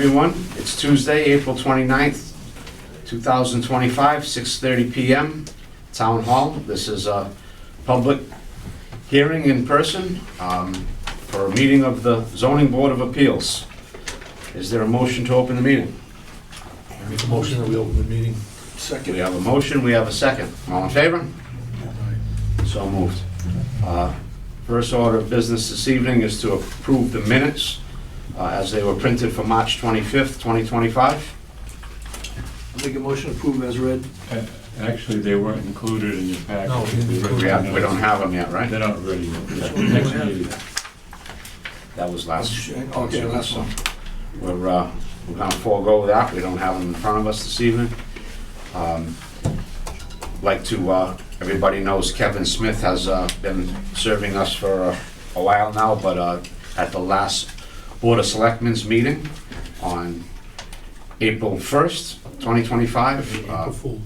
everyone. It's Tuesday, April 29th, 2025, 6:30 PM, Town Hall. This is a public hearing in person for a meeting of the Zoning Board of Appeals. Is there a motion to open the meeting? I make a motion that we open the meeting. We have a motion, we have a second. All in favor? So moved. First order of business this evening is to approve the minutes as they were printed for March 25th, 2025. I make a motion to approve as read. Actually, they weren't included in your package. No, we didn't include We don't have them yet, right? They're not ready yet. Next meeting. That was last. Okay, last one. We're gonna forego that. We don't have them in front of us this evening. Like to, everybody knows Kevin Smith has been serving us for a while now, but at the last Board of Selectmen's meeting on April 1st, 2025. April Fool.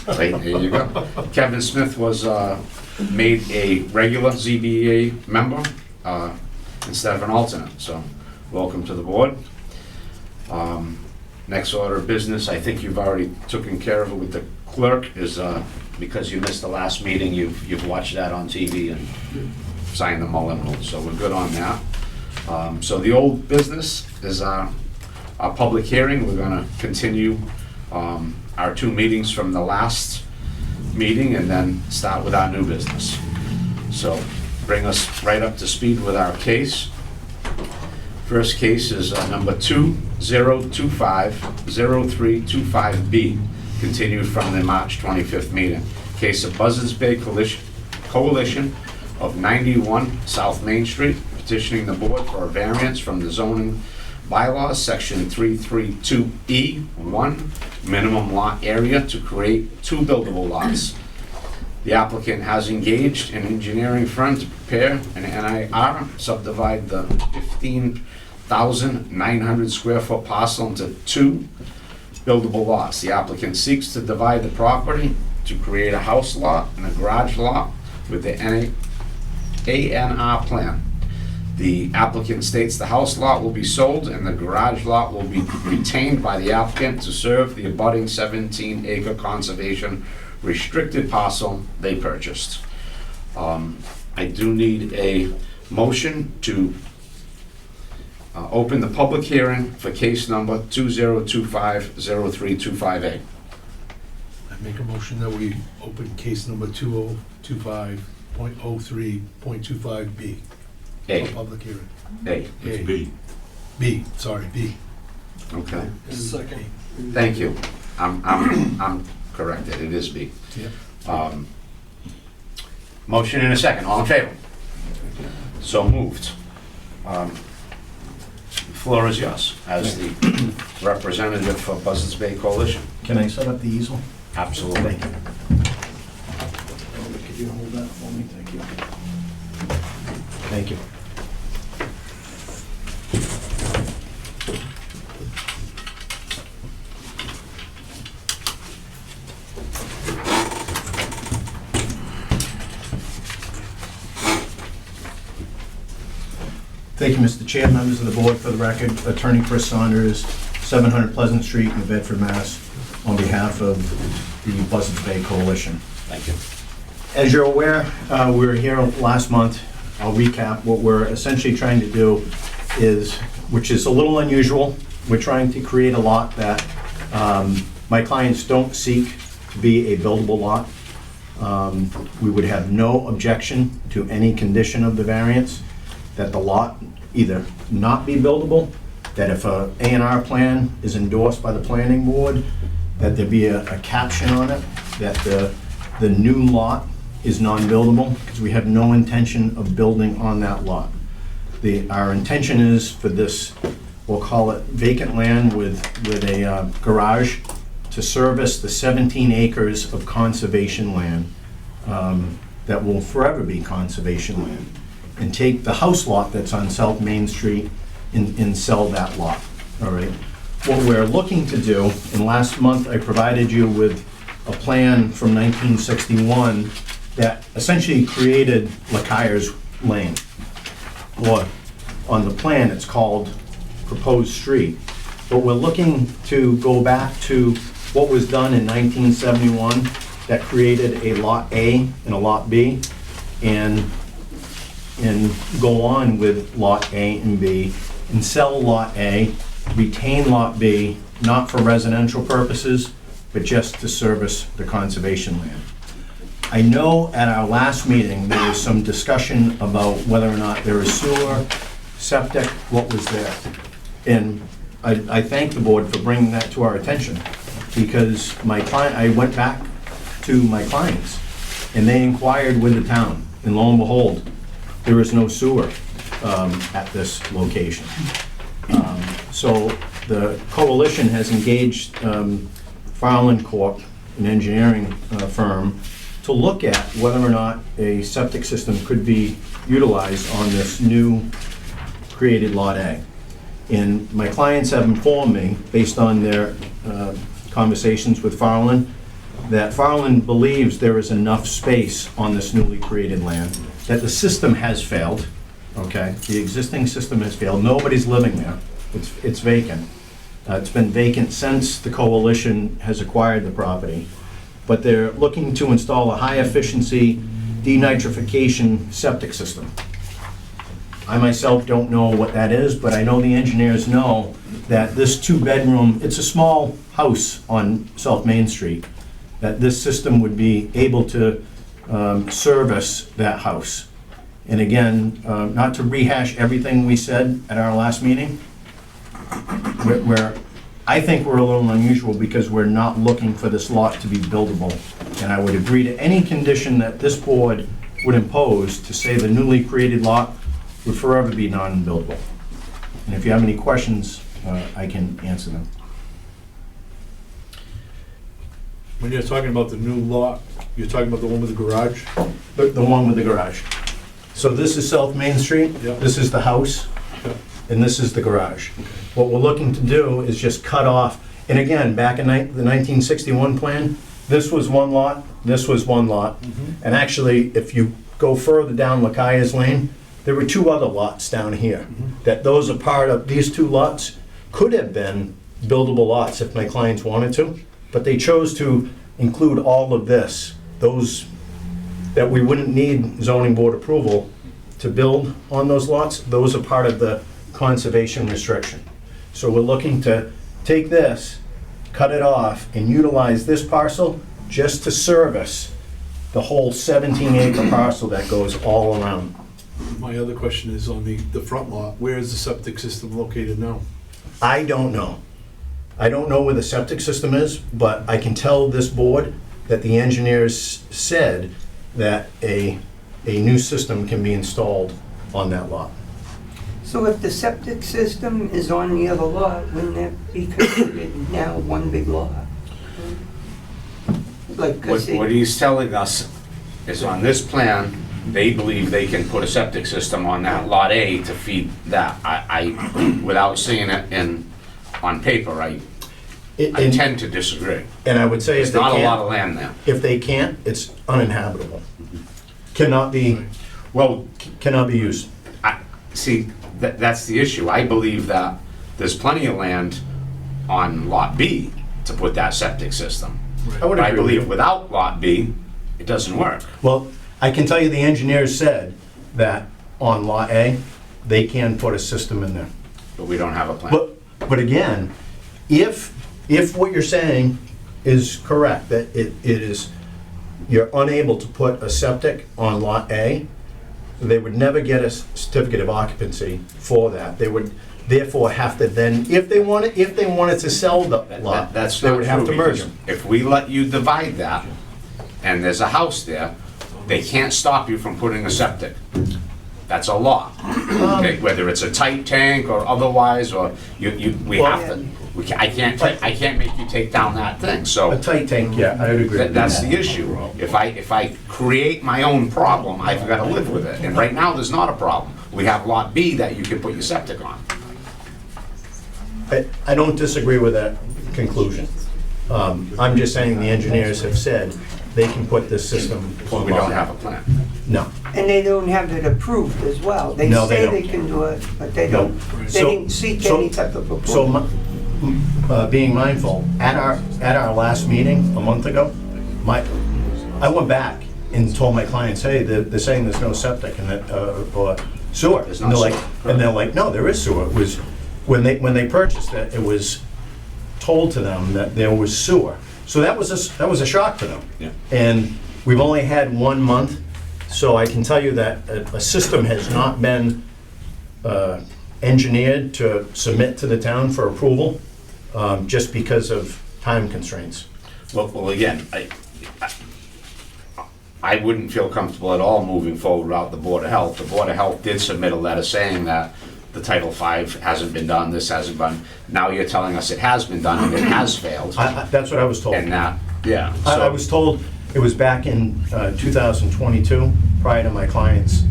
Right, there you go. Kevin Smith was made a regular ZBA member instead of an alternate, so welcome to the board. Next order of business, I think you've already taken care of it with the clerk, is because you missed the last meeting, you've watched that on TV and signed the Mullen Rule, so we're good on that. So the old business is our public hearing. We're gonna continue our two meetings from the last meeting and then start with our new business. So bring us right up to speed with our case. First case is number 2025-0325B, continued from the March 25th meeting. Case of Buzzards Bay Coalition of 91 South Main Street, petitioning the board for a variance from the zoning bylaws, section 332E1, minimum lot area to create two buildable lots. The applicant has engaged an engineering firm to prepare an NIR, subdivide the 15,900 square foot parcel into two buildable lots. The applicant seeks to divide the property to create a house lot and a garage lot with the ANR plan. The applicant states the house lot will be sold and the garage lot will be retained by the applicant to serve the abutting 17-acre conservation restricted parcel they purchased. I do need a motion to open the public hearing for case number 2025-0325A. I make a motion that we open case number 2025.03.25B. A. Public hearing. A. It's B. B, sorry, B. Okay. Second. Thank you. I'm corrected. It is B. Yep. Motion in a second. All in favor? So moved. The floor is yours as the representative for Buzzards Bay Coalition. Can I set up the easel? Absolutely. Thank you. Could you hold that for me? Thank you. Thank you. Thank you, Mr. Chair, members of the board. For the record, Attorney Chris Saunders, 700 Pleasant Street in Bedford, Mass, on behalf of the Buzzards Bay Coalition. Thank you. As you're aware, we were here last month. I'll recap. What we're essentially trying to do is, which is a little unusual, we're trying to create a lot that my clients don't seek to be a buildable lot. We would have no objection to any condition of the variance, that the lot either not be buildable, that if a A&R plan is endorsed by the planning board, that there be a caption on it, that the new lot is non-buildable, because we have no intention of building on that lot. Our intention is for this, we'll call it vacant land with a garage, to service the 17 acres of conservation land that will forever be conservation land, and take the house lot that's on South Main Street and sell that lot, all right? What we're looking to do, and last month I provided you with a plan from 1961 that essentially created LaCuyer's Lane. Or on the plan, it's called proposed street. But we're looking to go back to what was done in 1971 that created a Lot A and a Lot B, and go on with Lot A and B, and sell Lot A, retain Lot B, not for residential purposes, but just to service the conservation land. I know at our last meeting, there was some discussion about whether or not there is sewer, septic, what was there. And I thank the board for bringing that to our attention, because I went back to my clients, and they inquired with the town, and lo and behold, there is no sewer at this location. So the coalition has engaged Farland Corp., an engineering firm, to look at whether or not a septic system could be utilized on this new created Lot A. And my clients have informed me, based on their conversations with Farland, that Farland believes there is enough space on this newly created land, that the system has failed, okay? The existing system has failed. Nobody's living there. It's vacant. It's been vacant since the coalition has acquired the property. But they're looking to install a high-efficiency denitrification septic system. I myself don't know what that is, but I know the engineers know that this two-bedroom, it's a small house on South Main Street, that this system would be able to service that house. And again, not to rehash everything we said at our last meeting, I think we're a little unusual because we're not looking for this lot to be buildable. And I would agree to any condition that this board would impose to say the newly created lot would forever be non-buildable. And if you have any questions, I can answer them. When you're talking about the new lot, you're talking about the one with the garage? The one with the garage. So this is South Main Street, Yep. this is the house, Yep. and this is the garage. What we're looking to do is just cut off, and again, back in the 1961 plan, this was one lot, this was one lot. And actually, if you go further down Lacaya's Lane, there were two other lots down here. That those are part of, these two lots could have been buildable lots if my clients wanted to, but they chose to include all of this, those that we wouldn't need zoning board approval to build on those lots, those are part of the conservation restriction. So we're looking to take this, cut it off, and utilize this parcel just to service the whole 17-acre parcel that goes all around. My other question is on the front lot, where is the septic system located now? I don't know. I don't know where the septic system is, but I can tell this board that the engineers said that a new system can be installed on that lot. So if the septic system is on the other lot, wouldn't that be considered now one big lot? Like, 'cause What it- he's telling us is on this plan, they believe they can put a septic system on that Lot A to feed that. Without seeing it on paper, I And tend to disagree. I would say if There's they not a lot can't, of land there. if they can't, it's uninhabitable. Cannot be Well, used. see, that's the issue. I believe that there's plenty of land on Lot B to put that septic system. I would But I agree with believe you. without Lot B, it doesn't work. Well, I can tell you the engineers said that on Lot A, they can put a system in there. But we don't have a plan. But again, if what you're saying is correct, that it is, you're unable to put a septic on Lot A, they would never get a certificate of occupancy for that. They would therefore have to then, if they wanted to sell the lot, That's they not would have true, to merge because them. if we let you divide that, and there's a house there, they can't stop you from putting a septic. That's a law. Okay, whether it's a tight tank or otherwise, or we have to, I can't make you take down that thing, so. A tight tank, yeah, I would agree. That's the issue. If I create my own problem, I've got to live with it. And right now, there's not a problem. We have Lot B that you can put your septic on. I don't disagree with that conclusion. I'm just saying the engineers have said they can put this system on We don't Lot A. have a plan. No. And they don't have it approved as well. They No, they say don't. they can do it, but they No. don't. They So- didn't seek so- any type of So, approval. being mindful, at our last meeting a month ago, I went back and told my clients, hey, they're saying there's no septic and that, or sewer. There's And not they're like, sewer. and they're like, no, there is sewer. It was, when they purchased it, it was told to them that there was sewer. So that was a shock to them. Yeah. And we've only had 1 month, so I can tell you that a system has not been engineered to submit to the town for approval, just because of time constraints. Well, again, I wouldn't feel comfortable at all moving forward without the Board of Health. The Board of Health did submit a letter saying that the Title V hasn't been done, this hasn't been. Now you're telling us it has been done and it has failed. That's what I was told. And that, yeah. I so- was told it was back in 2022, prior to my clients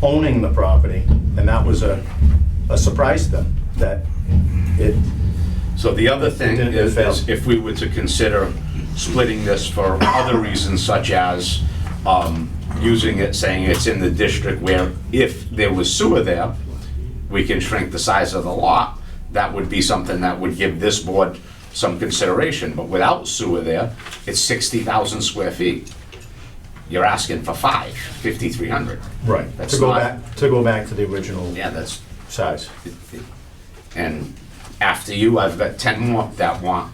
owning the property, and that was a surprise to them, that it, So the other thing It is failed. if we were to consider splitting this for other reasons such as using it, saying it's in the district where if there was sewer there, we can shrink the size of the lot, that would be something that would give this board some consideration. But without sewer there, it's 60,000 square feet. You're asking for 5,300. right, That's to go not- back to the original Yeah, that's, size. and after you, I've got 10 more that want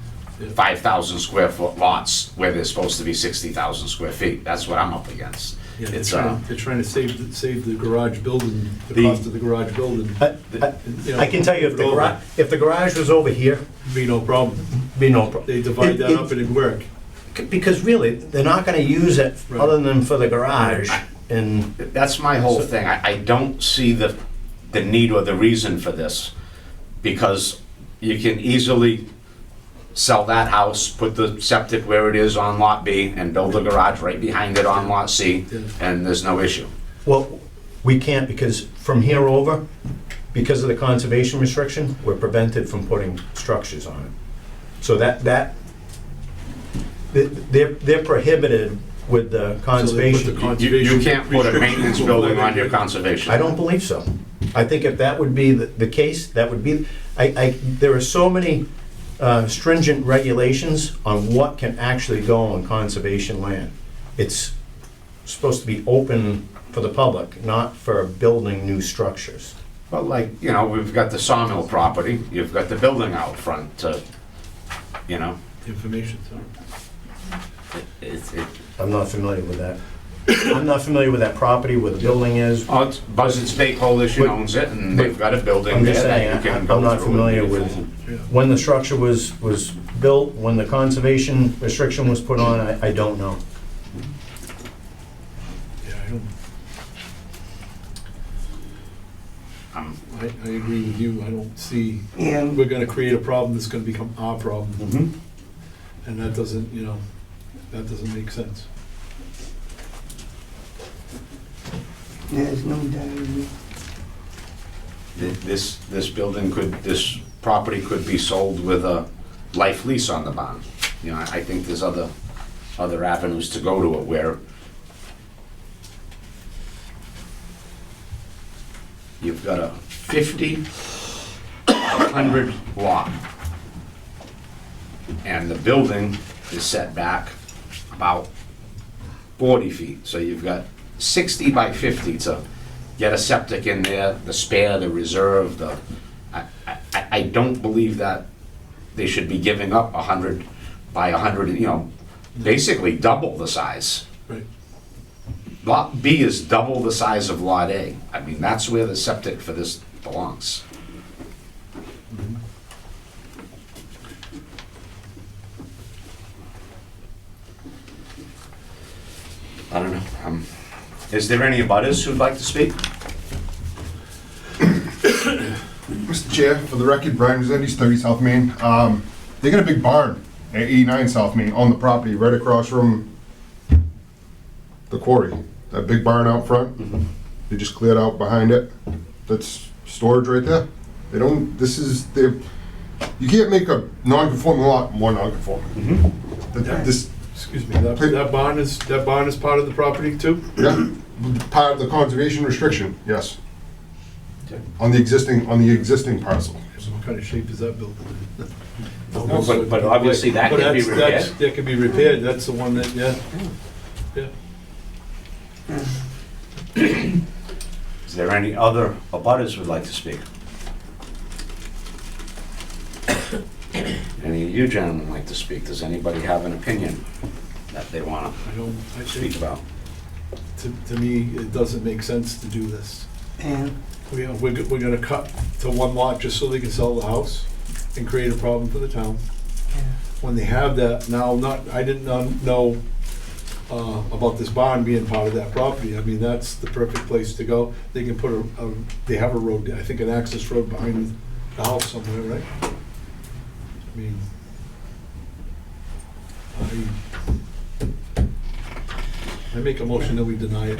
5,000 square foot lots where they're supposed to be 60,000 square feet. That's what I'm up against. Yeah, they're It's, trying to save the garage building, the The- cost of the garage building. I can tell you, if the garage was over here, Be no problem. be no problem. They divide that up and it'd work. Because really, they're not gonna use it Right. other than for the garage, and, That's my whole thing. I don't see the need or the reason for this, because you can easily sell that house, put the septic where it is on Lot B, and build a garage right behind it on Lot C, Yeah. and there's no issue. well, we can't, because from here over, because of the conservation restriction, we're prevented from putting structures on it. So they're prohibited with the conservation. You can't put a maintenance building on your conservation. I don't believe so. I think if that would be the case, that would be, there are so many stringent regulations on what can actually go on conservation land. It's supposed to be open for the public, not for building new structures. Well, like, we've got the sawmill property, you've got the building out front, Information, so. it's, I'm not familiar with that. I'm not familiar with that property, where the building is. oh, it's Buzzard State Coalition owns it, and they've got a building I'm there just that saying, you can I'm go not through familiar and with beautiful. Yeah. when the structure was built, when the conservation restriction was put on, I don't know. Yeah, Um, I agree with you. I don't see, Yeah, we're gonna create a problem that's gonna become our problem. mhm. And that doesn't, that doesn't make sense. there's no doubt. This building this property could be sold with a life lease on the bond. I think there's other avenues to go to it where you've got a 50, 100 lot. And the building is set back about 40 feet. So you've got 60 by 50 to get a septic in there, the spare, the reserve, I don't believe that they should be giving up 100 by 100, basically double the size. Right. Lot B is double the size of Lot A. I mean, that's where the septic for this belongs. I don't know. Is there any abutters who'd like to speak? Mr. Chair, for the record, Brian Resendes, 30 South Main. They got a big barn at 89 South Main on the property, right across from the quarry. That big barn out front, they just cleared out behind it. That's storage right there. They don't, you can't make a non-conforming lot more non-conforming. This, Excuse me, that barn is part of the property too? yeah, Part of the conservation restriction, yes. Okay. On the existing parcel. So what kind of shape is that building in? No, but obviously that But can be that's- repaired. That can be repaired, that's the one that, yeah. Is there any other abutters would like to speak? Any of you gentlemen like to speak? Does anybody have an opinion that they want I to speak think, about? to me, it doesn't make sense to do this. And We're gonna cut to one lot just so they can sell the house and create a problem for the town. When they have that, now, I didn't know about this barn being part of that property. I mean, that's the perfect place to go. They can put they have a road, I think an access road behind the house somewhere, right? I mean, I make a motion that we deny it.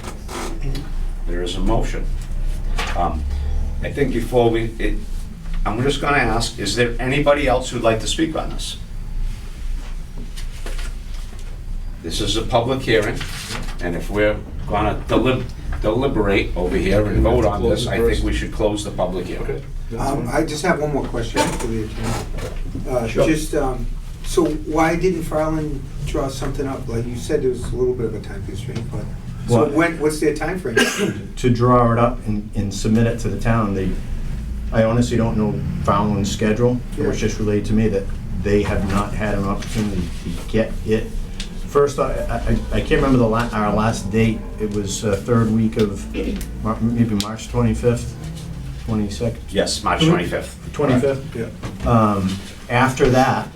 There is a motion. I think before I'm just gonna ask, is there anybody else who'd like to speak on this? This is a public hearing, and if we're gonna deliberate over here and vote on this, I think we should close the public hearing. Okay. that's fine. I just have one more question for the attorney. Sure. Just, so why didn't Farland draw something up? Like you said, there was a little bit of a time constraint, but, so Well- what's their timeframe? To draw it up and submit it to the town, I honestly don't know Fallon's schedule. It was Yeah. just relayed to me that they have not had an opportunity to get it. First, I can't remember our last date. It was third week of, maybe March 25th, 22nd? Yes, March 25th. 25th? Yeah. After that,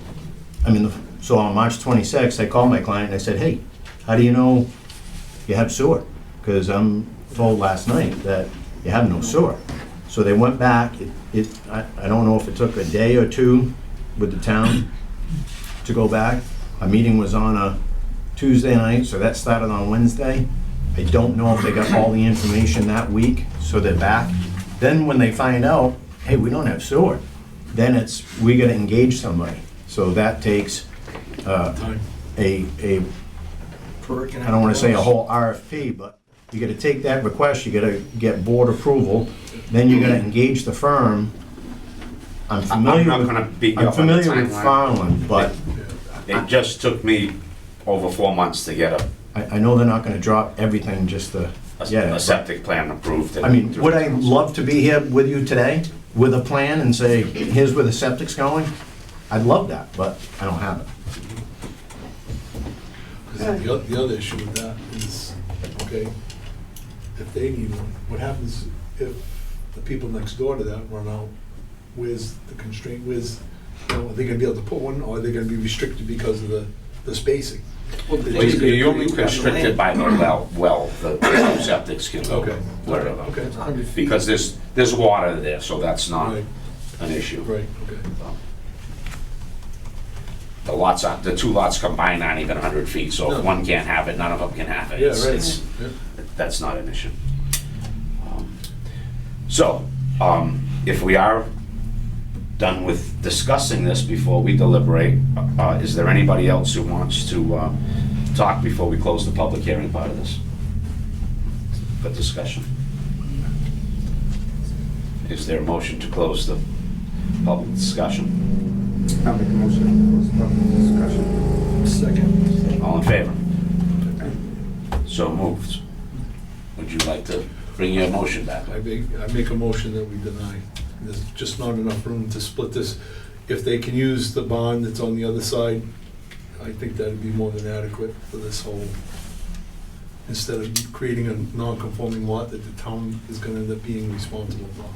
so on March 26th, I called my client and I said, hey, how do you know you have sewer? Because I'm told last night that you have no sewer. So they went back, I don't know if it took a day or two with the town to go back. A meeting was on a Tuesday night, so that started on Wednesday. I don't know if they got all the information that week, so they're back. Then when they find out, hey, we don't have sewer, then we gotta engage somebody. So that takes Time. I don't wanna say a whole RFP, but you gotta take that request, you gotta get board approval, then you gotta engage the firm. I'm I'm familiar not with, gonna beat you I'm up on the familiar with timeline. Farland, but It just took me over 4 months to get I know they're not gonna drop everything just to get a it. septic plan approved. I mean, would I love to be here with you today with a plan and say, here's where the septic's going? I'd love that, but I don't have it. 'Cause the other issue with that is, okay, if they need one, what happens if the people next door to that run out? Where's the constraint, are they gonna be able to put one, or are they gonna be restricted because of the spacing? Basically, you're only constricted by the well, the septics can go Okay. wherever. Okay, Because there's water there, so that's not right, an issue. right, okay. The two lots combined aren't even 100 feet, so if No. one can't have it, none of them can have it. Yeah, It's- right. it's- Yeah. That's not an issue. So, if we are done with discussing this before we deliberate, is there anybody else who wants to talk before we close the public hearing part of this? For discussion. Is there a motion to close the public discussion? I'll make a motion to close public discussion. Second. All in favor? So moved. Would you like to bring your motion back? I make a motion that we deny. There's just not enough room to split this. If they can use the bond that's on the other side, I think that'd be more than adequate for this whole, instead of creating a non-conforming lot that the town is gonna end up being responsible for.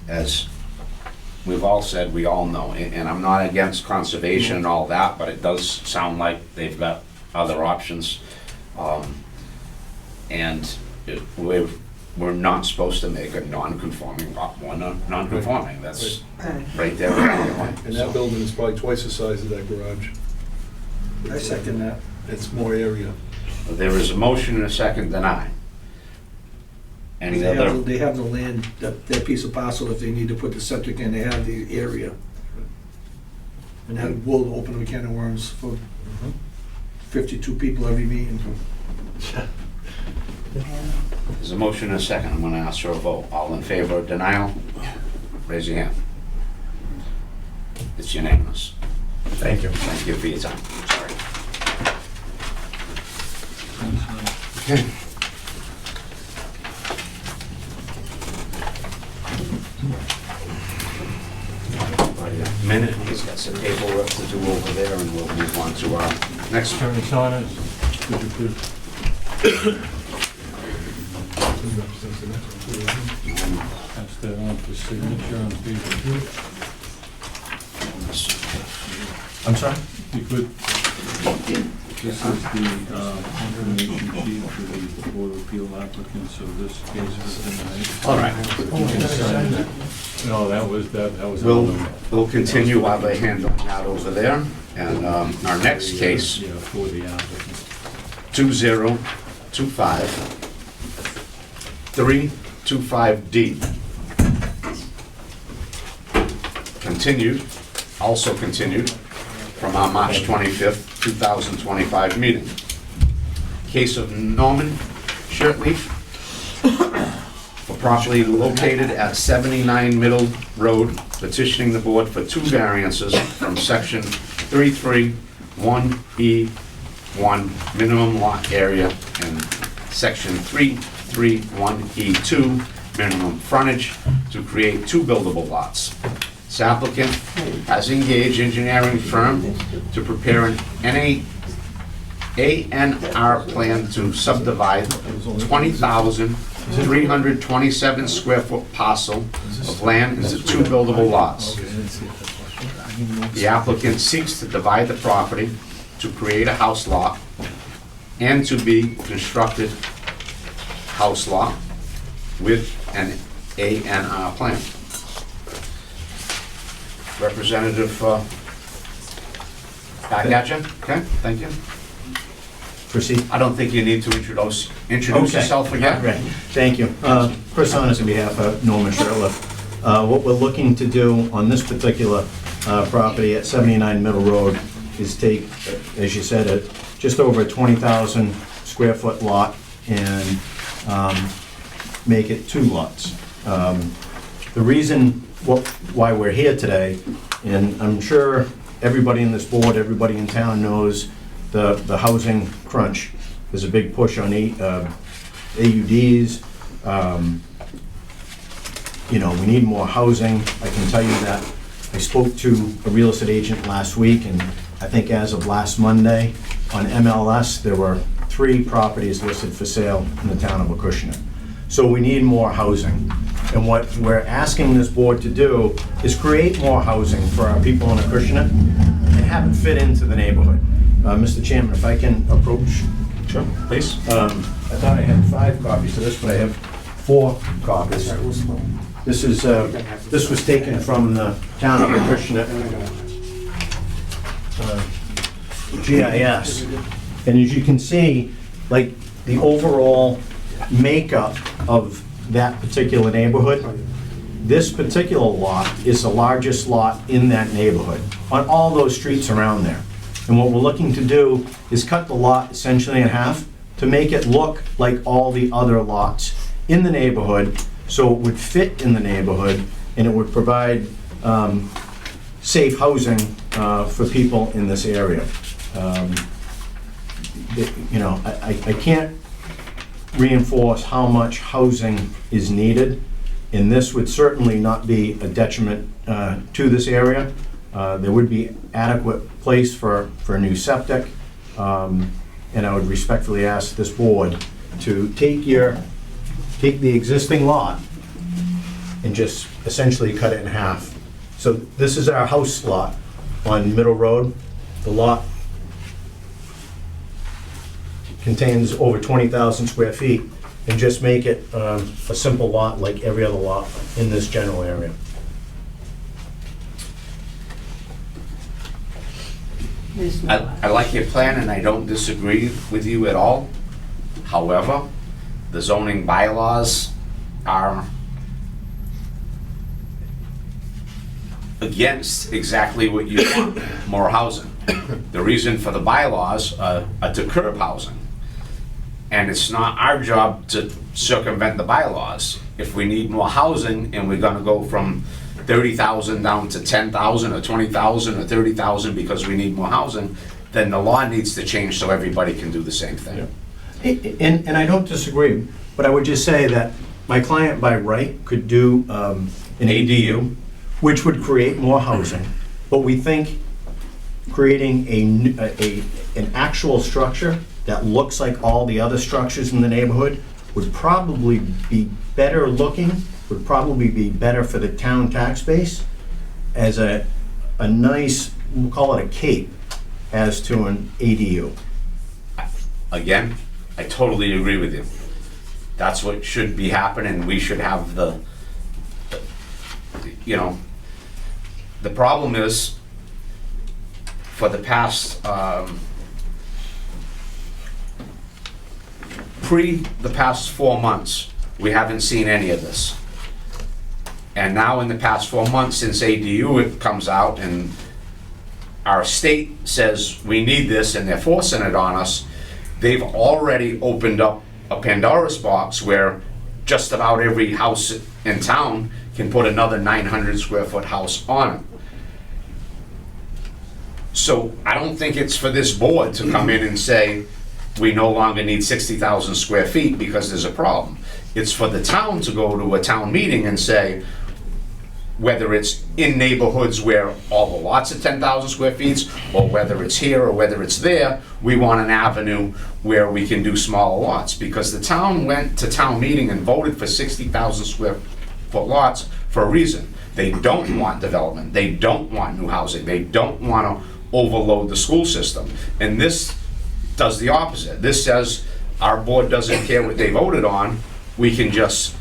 As we've all said, we all know, and I'm not against conservation and all that, but it does sound like they've got other options. And we're not supposed to make a non-conforming lot more non-conforming. That's right there. And that building is probably twice the size of that garage. I second that. It's more area. There is a motion and a second deny. Any They other? have the land, that piece of parcel, if they need to put the septic in, they have the area. And that will open a can of worms for 52 people every meeting. There's a motion and a second. I'm gonna ask for a vote. All in favor of denial? Raise your hand. It's unanimous. Thank you. Thank you for your time. Sorry. Okay. Minute, he's got some paperwork to do over there, and we'll move on to our next one. Attorney Saunders, would you please? Pass that on for signature on page 2. I'm sorry? You could, this is the information sheet for the Board of Appeal applicant, so this case was denied. All right. No, that was We'll, another one. we'll continue while they're handling that over there. And our next case, Yeah, for the applicant. 325D. Continued, also continued from our March 25th, 2025 meeting. Case of Norman Shirtleaf for property located at 79 Middle Road, petitioning the board for two variances from section 331E1 minimum lot area and section 331E2 minimum frontage to create two buildable lots. This applicant has engaged engineering firm to prepare an ANR plan to subdivide 20,327 square foot parcel of land into two buildable lots. The applicant seeks to divide the property to create a house lot and to be constructed house lot with an ANR plan. Representative, back at you, okay, thank you. Proceed. I don't think you need to introduce Okay. yourself again. Right, thank you. Chris Honors on behalf of Norman Shirtliff. What we're looking to do on this particular property at 79 Middle Road is take, as you said, just over a 20,000 square foot lot and make it two lots. The reason why we're here today, and I'm sure everybody in this board, everybody in town knows the housing crunch. There's a big push on AUDs. You know, we need more housing. I can tell you that I spoke to a real estate agent last week, and I think as of last Monday on MLS, there were 3 properties listed for sale in the town of Acushnet. So we need more housing. And what we're asking this board to do is create more housing for our people in Acushnet and have it fit into the neighborhood. Mr. Chairman, if I can approach. Sure, please. I thought I had 5 copies of this, but I have 4 copies. This is, this was taken from the town of Acushnet GIS. And as you can see, like, the overall makeup of that particular neighborhood, this particular lot is the largest lot in that neighborhood, on all those streets around there. And what we're looking to do is cut the lot essentially in half to make it look like all the other lots in the neighborhood, so it would fit in the neighborhood and it would provide safe housing for people in this area. You know, I can't reinforce how much housing is needed, and this would certainly not be a detriment to this area. There would be adequate place for a new septic, and I would respectfully ask this board to take the existing lot and just essentially cut it in half. So this is our house lot on Middle Road. The lot contains over 20,000 square feet, and just make it a simple lot like every other lot in this general area. I like your plan and I don't disagree with you at all. However, the zoning bylaws are against exactly what you want, more housing. The reason for the bylaws are to curb housing. And it's not our job to circumvent the bylaws. If we need more housing and we're gonna go from 30,000 down to 10,000 or 20,000 or 30,000 because we need more housing, then the law needs to change so everybody can do the same thing. And I don't disagree, but I would just say that my client by right could do an ADU, which would create more housing, but we think creating an actual structure that looks like all the other structures in the neighborhood would probably be better looking, would probably be better for the town tax base as a nice, we'll call it a cape, as to an ADU. Again, I totally agree with you. That's what should be happening. We should have you know, the problem is, for the past, the past 4 months, we haven't seen any of this. And now in the past 4 months since ADU it comes out and our state says we need this and they're forcing it on us, they've already opened up a Pandora's box where just about every house in town can put another 900 square foot house on it. So I don't think it's for this board to come in and say, we no longer need 60,000 square feet because there's a problem. It's for the town to go to a town meeting and say, whether it's in neighborhoods where all the lots are 10,000 square feet, or whether it's here or whether it's there, we want an avenue where we can do smaller lots. Because the town went to town meeting and voted for 60,000 square foot lots for a reason. They don't want development. They don't want new housing. They don't want to overload the school system. And this does the opposite. This says our board doesn't care what they voted on. We can just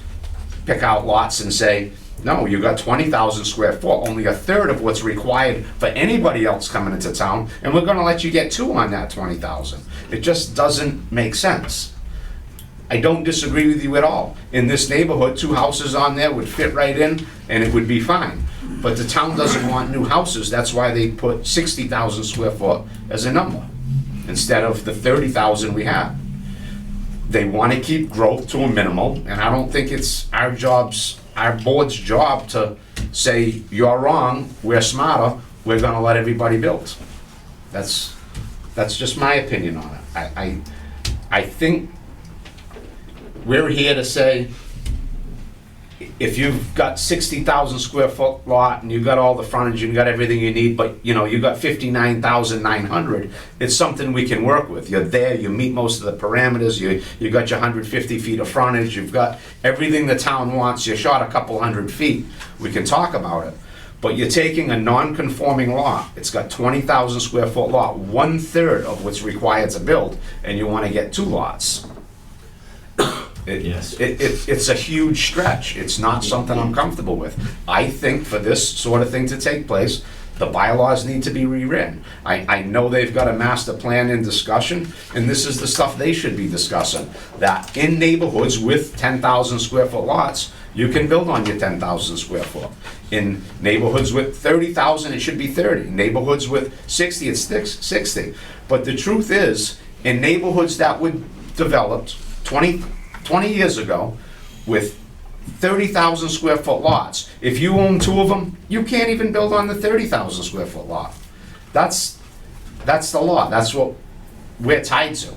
pick out lots and say, no, you got 20,000 square foot, only a third of what's required for anybody else coming into town, and we're gonna let you get 2 on that 20,000. It just doesn't make sense. I don't disagree with you at all. In this neighborhood, 2 houses on there would fit right in and it would be fine. But the town doesn't want new houses, that's why they put 60,000 square foot as a number, instead of the 30,000 we have. They wanna keep growth to a minimal, and I don't think it's our board's job to say, you're wrong, we're smarter, we're gonna let everybody build. That's just my opinion on it. I think we're here to say, if you've got 60,000 square foot lot and you've got all the frontage, you've got everything you need, but you got 59,900, it's something we can work with. You're there, you meet most of the parameters, you got your 150 feet of frontage, you've got everything the town wants, you're short a couple hundred feet, we can talk about it. But you're taking a non-conforming lot, it's got 20,000 square foot lot, 1/3 of what's required to build, and you wanna get 2 lots. Yes. It's a huge stretch. It's not something I'm comfortable with. I think for this sort of thing to take place, the bylaws need to be rewritten. I know they've got a master plan in discussion, and this is the stuff they should be discussing. That in neighborhoods with 10,000 square foot lots, you can build on your 10,000 square foot. In neighborhoods with 30,000, it should be 30. Neighborhoods with 60, it's 60. But the truth is, in neighborhoods that were developed 20 years ago with 30,000 square foot lots, if you own 2 of them, you can't even build on the 30,000 square foot lot. That's the law. That's what we're tied to.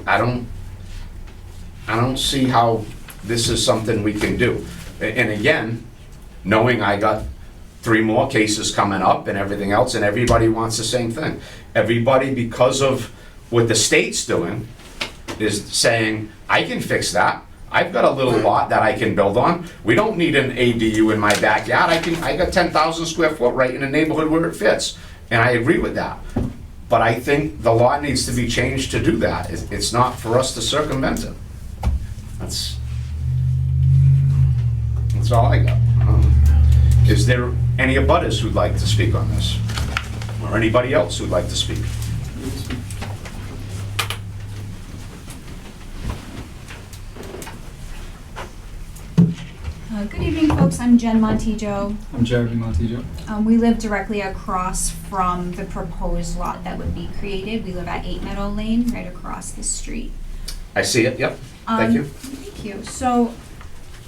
I don't see how this is something we can do. And again, knowing I got 3 more cases coming up and everything else, and everybody wants the same thing. Everybody, because of what the state's doing, is saying, I can fix that. I've got a little lot that I can build on. We don't need an ADU in my backyard. I got 10,000 square foot right in a neighborhood where it fits. And I agree with that. But I think the law needs to be changed to do that. It's not for us to circumvent it. That's all I got. Is there any abutters who'd like to speak on this? Or anybody else who'd like to speak? Good evening, folks. I'm Jen Montijo. I'm Jeremy Montijo. We live directly across from the proposed lot that would be created. We live at 8 Meadow Lane, right across the street. I see it, yep, thank you. Thank you. So,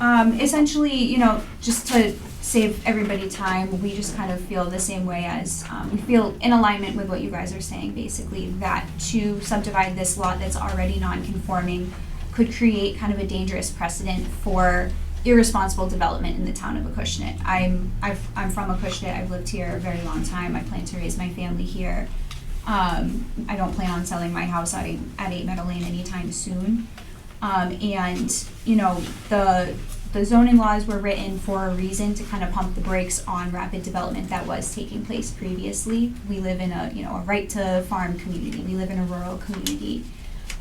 essentially, just to save everybody time, we just kind of feel the same way as, we feel in alignment with what you guys are saying, basically, that to subdivide this lot that's already non-conforming could create kind of a dangerous precedent for irresponsible development in the town of Acushnet. I'm from Acushnet. I've lived here a very long time. I plan to raise my family here. I don't plan on selling my house at 8 Meadow Lane anytime soon. And the zoning laws were written for a reason, to kind of pump the brakes on rapid development that was taking place previously. We live in a right to farm community. We live in a rural community.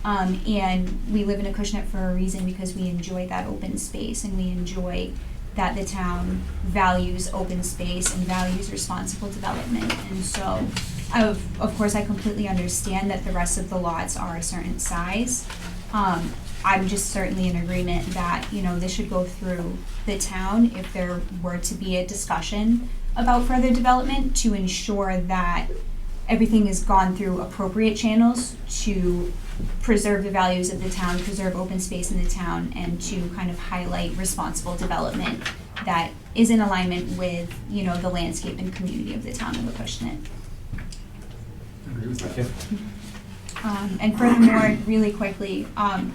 And we live in Acushnet for a reason, because we enjoy that open space, and we enjoy that the town values open space and values responsible development. And so, of course, I completely understand that the rest of the lots are a certain size. I'm just certainly in agreement that, this should go through the town if there were to be a discussion about further development, to ensure that everything is gone through appropriate channels to preserve the values of the town, preserve open space in the town, and to kind of highlight responsible development that is in alignment with, the landscape and community of the town of Acushnet. And furthermore, really quickly,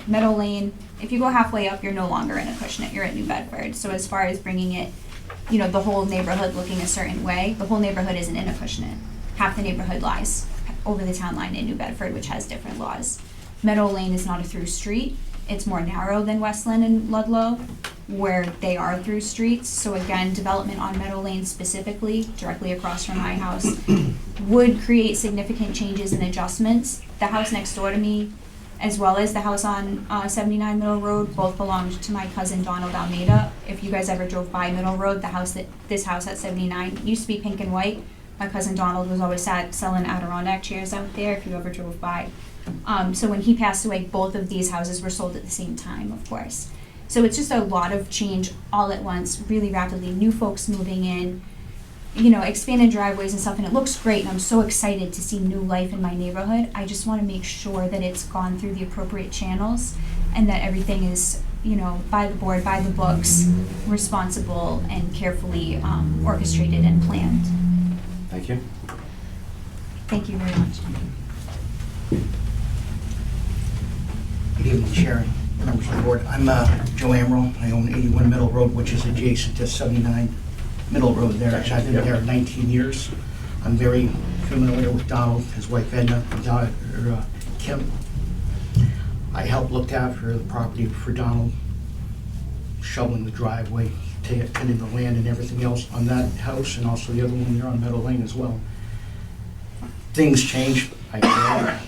Meadow Lane, if you go halfway up, you're no longer in Acushnet, you're at New Bedford. So as far as bringing it, the whole neighborhood looking a certain way, the whole neighborhood isn't in Acushnet. Half the neighborhood lies over the town line in New Bedford, which has different laws. Meadow Lane is not a through street. It's more narrow than Westland and Ludlow, where they are through streets. So again, development on Meadow Lane specifically, directly across from my house, would create significant changes and adjustments. The house next door to me, as well as the house on 79 Middle Road, both belonged to my cousin Donald Almeida. If you guys ever drove by Middle Road, this house at 79 used to be pink and white. My cousin Donald was always selling Adirondack chairs out there, if you ever drove by. So when he passed away, both of these houses were sold at the same time, of course. So it's just a lot of change all at once, really rapidly. New folks moving in, expanded driveways and stuff, and it looks great, and I'm so excited to see new life in my neighborhood. I just want to make sure that it's gone through the appropriate channels, and that everything is, by the board, by the books, responsible and carefully orchestrated and planned. Thank you. Thank you very much. Good evening, Chair, members of the board. I'm Joe Amro. I own 81 Middle Road, which is adjacent to 79 Middle Road there. And I've been there 19 years. I'm very familiar with Donald, his wife Edna, and daughter Kim. I helped look after the property for Donald, shoveling the driveway, tending the land and everything else on that house, and also the other one there on Meadow Lane as well. Things change. I get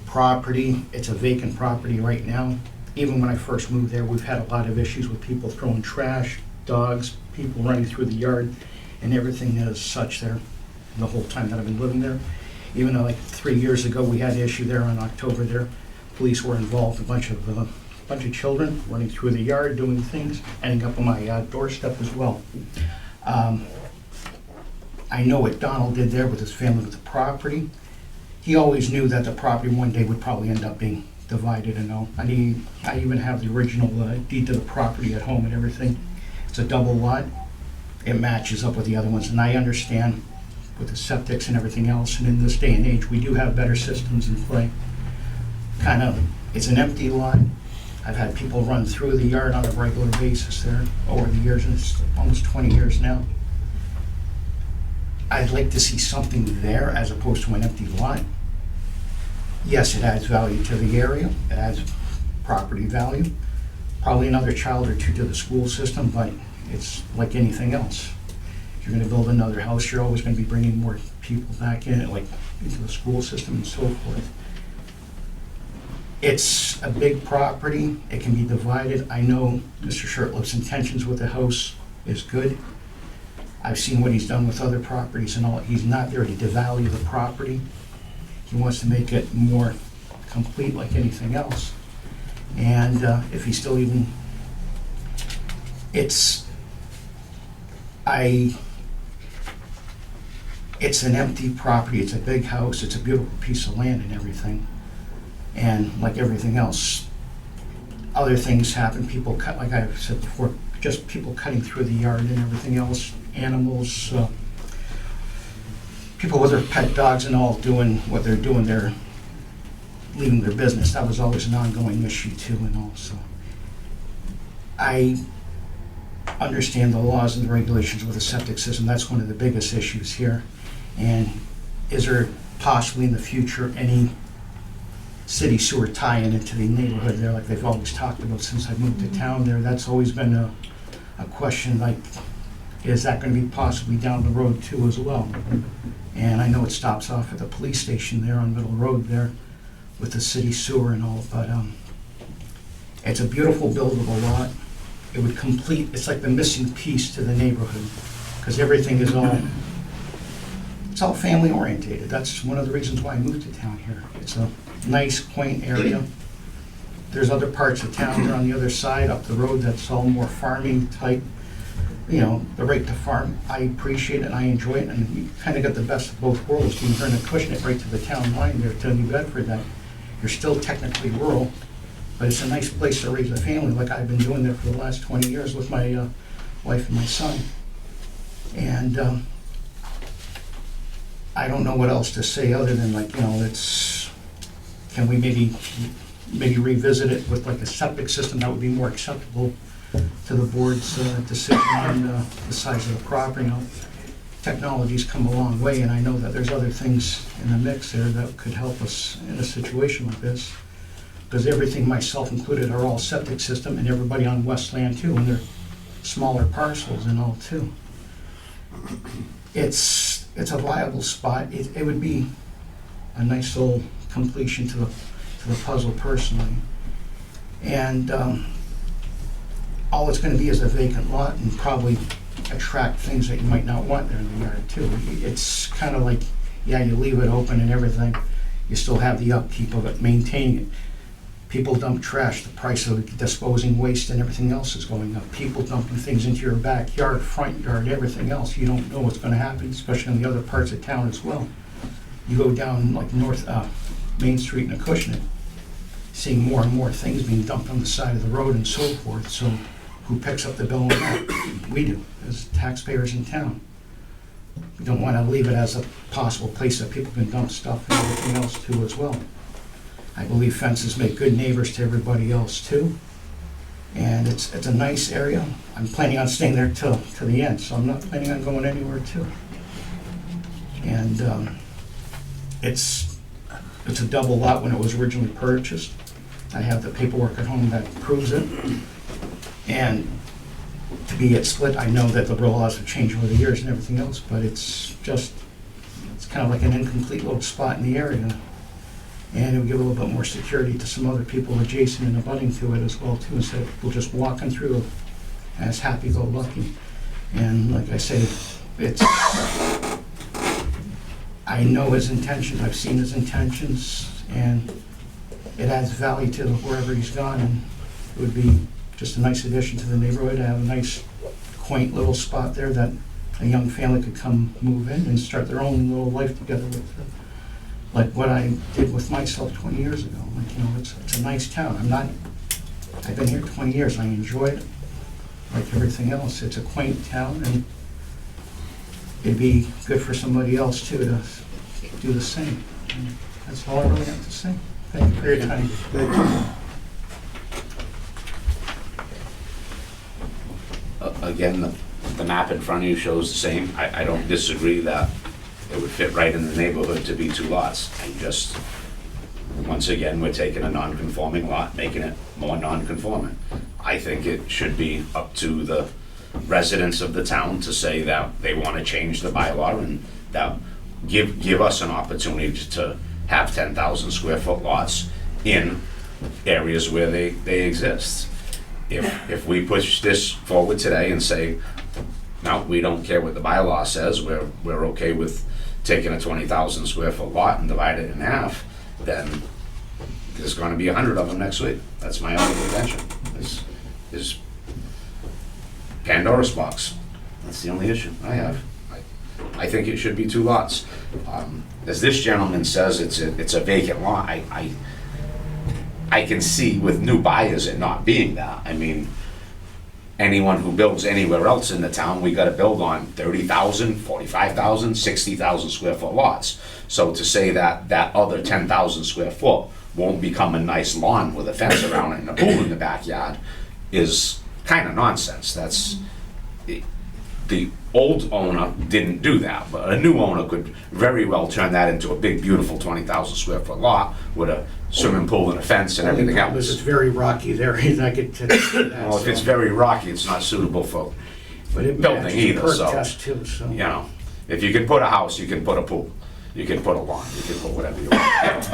property, it's a vacant property right now. Even when I first moved there, we've had a lot of issues with people throwing trash, dogs, people running through the yard, and everything as such there the whole time that I've been living there. Even though like 3 years ago, we had an issue there in October there. Police were involved, a bunch of children running through the yard, doing things, ending up on my doorstep as well. I know what Donald did there with his family with the property. He always knew that the property one day would probably end up being divided and all. I even have the original deed to the property at home and everything. It's a double lot. It matches up with the other ones, and I understand with the septics and everything else, and in this day and age, we do have better systems in play. It's an empty lot. I've had people run through the yard on a regular basis there over the years, and it's almost 20 years now. I'd like to see something there as opposed to an empty lot. Yes, it adds value to the area, it adds property value, probably another child or two to the school system, but it's like anything else. If you're gonna build another house, you're always gonna be bringing more people back in, like into the school system and so forth. It's a big property, it can be divided. I know Mr. Shirtliff's intentions with the house is good. I've seen what he's done with other properties and all. He's not there to devalue the property. He wants to make it more complete like anything else. And if he still even, it's an empty property. It's a big house. It's a beautiful piece of land and everything. And like everything else, other things happen, people cut, like I said before, just people cutting through the yard and everything else, animals, people with their pet dogs and all doing what they're doing, they're leaving their business. That was always an ongoing issue too and all, so. I understand the laws and the regulations with the septic system, that's one of the biggest issues here. And is there possibly in the future any city sewer tie-in into the neighborhood there, like they've always talked about since I moved to town there? That's always been a question, like, is that gonna be possibly down the road too as well? And I know it stops off at the police station there on Middle Road there with the city sewer and all, but it's a beautiful buildable lot. It would complete, it's like the missing piece to the neighborhood, because everything is all, it's all family orientated. That's one of the reasons why I moved to town here. It's a nice, quaint area. There's other parts of town there on the other side, up the road, that's all more farming type. You know, the right to farm, I appreciate it and I enjoy it, and you kind of got the best of both worlds. You can turn Acushnet right to the town line there to New Bedford, that you're still technically rural, but it's a nice place to raise a family, like I've been doing there for the last 20 years with my wife and my son. And I don't know what else to say other than, like, you know, it's, can we maybe revisit it with like a septic system that would be more acceptable to the board's decision on the size of the property. You know, technology's come a long way, and I know that there's other things in the mix there that could help us in a situation like this. Because everything, myself included, are all septic system, and everybody on Westland too, and they're smaller parcels and all too. It's a viable spot. It would be a nice little completion to the puzzle personally. And all it's gonna be is a vacant lot and probably attract things that you might not want there in the yard too. It's kind of like, yeah, you leave it open and everything, you still have the upkeep of it, maintaining it. People dump trash, the price of disposing waste and everything else is going up. People dumping things into your backyard, front yard, everything else. You don't know what's gonna happen, especially in the other parts of town as well. You go down like North Main Street in Acushnet, seeing more and more things being dumped on the side of the road and so forth. So who picks up the bill on that? We do, as taxpayers in town. We don't want to leave it as a possible place that people can dump stuff and everything else too as well. I believe fences make good neighbors to everybody else too. And it's a nice area. I'm planning on staying there till the end, so I'm not planning on going anywhere too. And it's a double lot when it was originally purchased. I have the paperwork at home that proves it. And to be it split, I know that the laws have changed over the years and everything else, but it's kind of like an incomplete little spot in the area. And it would give a little bit more security to some other people adjacent and abutting to it as well too, instead of people just walking through as happy-go-lucky. And like I say, I know his intentions, I've seen his intentions, and it adds value to wherever he's gone, and it would be just a nice addition to the neighborhood, to have a nice quaint little spot there that a young family could come move in and start their own little life together with, like what I did with myself 20 years ago. Like, you know, it's a nice town. I've been here 20 years, I enjoy it, like everything else. It's a quaint town, and it'd be good for somebody else too to do the same. And that's all I really have to say. Thank you for your time. Again, the map in front of you shows the same. I don't disagree that it would fit right in the neighborhood to be two lots. Once again, we're taking a non-conforming lot, making it more non-conforming. I think it should be up to the residents of the town to say that they want to change the bylaw, and that give us an opportunity to have 10,000 square foot lots in areas where they exist. If we push this forward today and say, no, we don't care what the bylaw says, we're okay with taking a 20,000 square foot lot and divide it in half, then there's gonna be 100 of them next week. That's my only contention, is Pandora's box. That's the only issue I have. I think it should be two lots. As this gentleman says, it's a vacant lot. I can see with new buyers it not being that. I mean, anyone who builds anywhere else in the town, we gotta build on 30,000, 45,000, 60,000 square foot lots. So to say that that other 10,000 square foot won't become a nice lawn with a fence around it and a pool in the backyard is kind of nonsense. That's, the old owner didn't do that, but a new owner could very well turn that into a big, beautiful 20,000 square foot lot with a swimming pool and a fence and everything It's else. very rocky there, I get to that. Well, if it's very rocky, it's not suitable for, But it building matches the either, perk so, test too, so. you know, if you can put a house, you can put a pool, you can put a lawn, you can put whatever you want.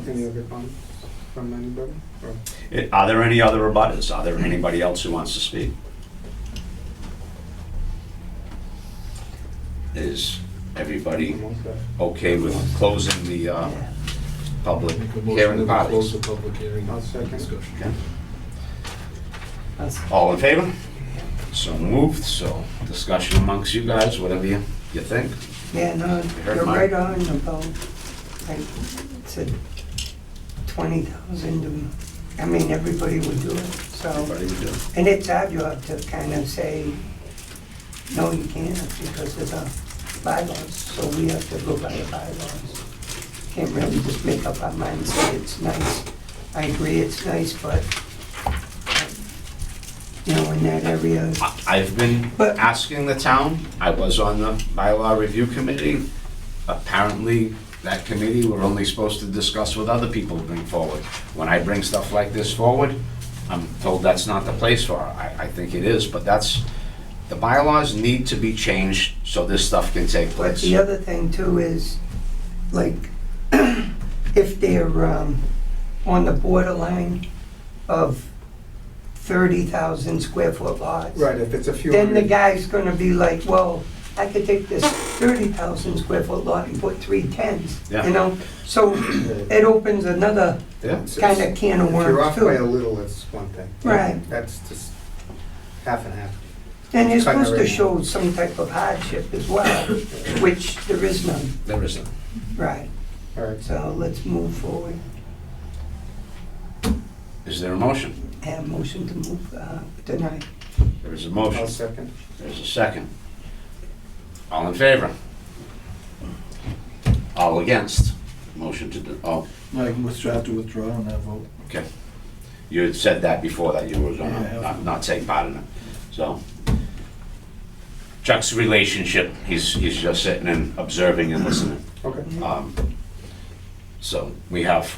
Any other comments from anybody? Or- Are there any other abutters? Are there anybody else who wants to speak? Is everybody okay with closing the public Make a motion hearing to part? close the public hearing. I'll second. Discussion. All in favor? So moved, so discussion amongst you guys, whatever you think. Yeah, no, heard you're mine. right on about, like, said 20,000, I mean, everybody would do it, so. Everybody would do it. And it's our job to kind of say, no, you can't, because of the bylaws, so we have to go by the bylaws. Can't really just make up our mind and say it's nice. I agree it's nice, but, you know, in that area, I've been But- asking the town, I was on the bylaw review committee. Apparently, that committee, we're only supposed to discuss what other people bring forward. When I bring stuff like this forward, I'm told that's not the place for it. I think it is, but that's, the bylaws need to be changed so this stuff can take but place. the other thing too is, like, if they're on the borderline of 30,000 square foot lots. Right, if it's a few Then the hundred. guy's gonna be like, well, I could take this 30,000 square foot lot and put 3 tens, Yeah. you know? So it opens another Yeah. kind of can of If you're worms off by a too. little, it's one thing. Right. That's just half and half. And you're Cutting supposed to everything. show some type of hardship as well, which there is none. There isn't. Right, All right, so let's move forward. Is there a motion? Have motion to move tonight. There is a I'll motion. second. There's a second. All in favor? All against? Motion to, oh, I can have to withdraw on that vote. okay. You had said that before, that you were gonna Yeah. not take part in it, so. Chuck's relationship, he's just sitting and observing and listening. Okay. So we have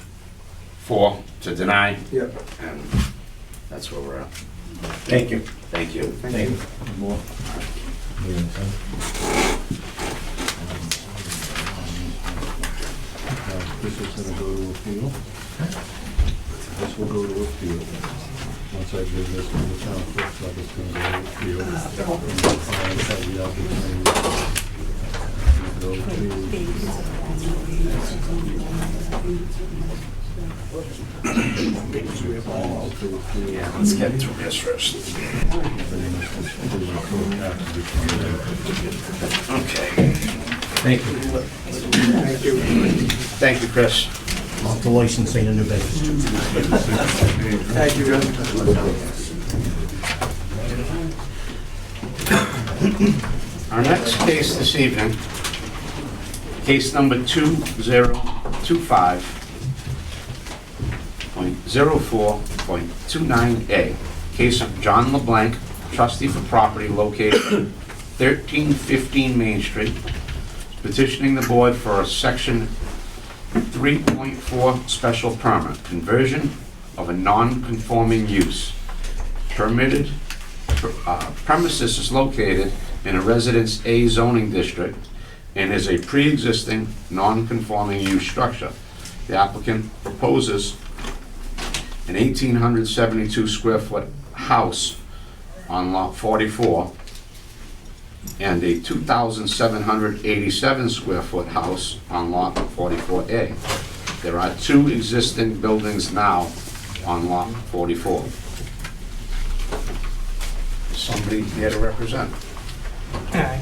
4 to deny, Yep, and that's where we're at. Thank you. Thank you. thank you. More. This is gonna go to appeal. This will go to appeal. Once I give this to the town clerk, it's gonna go to appeal. And the client has the opportunity Yeah, let's get through this first. Okay. Thank you. Thank you. Thank you, Chris. Off the licensing and new business. Thank you, Our next case this evening, case number 2025.04.29A, case of John LeBlanc, trustee for property located at 1315 Main Street, petitioning the board for a section 3.4 special permit, conversion of a non-conforming use. Permitted premises is located in a Residence A zoning district and is a pre-existing non-conforming use structure. The applicant proposes an 1,872 square foot house on lot 44 and a 2,787 square foot house on lot 44A. There are 2 existing buildings now on lot 44. Somebody here to represent?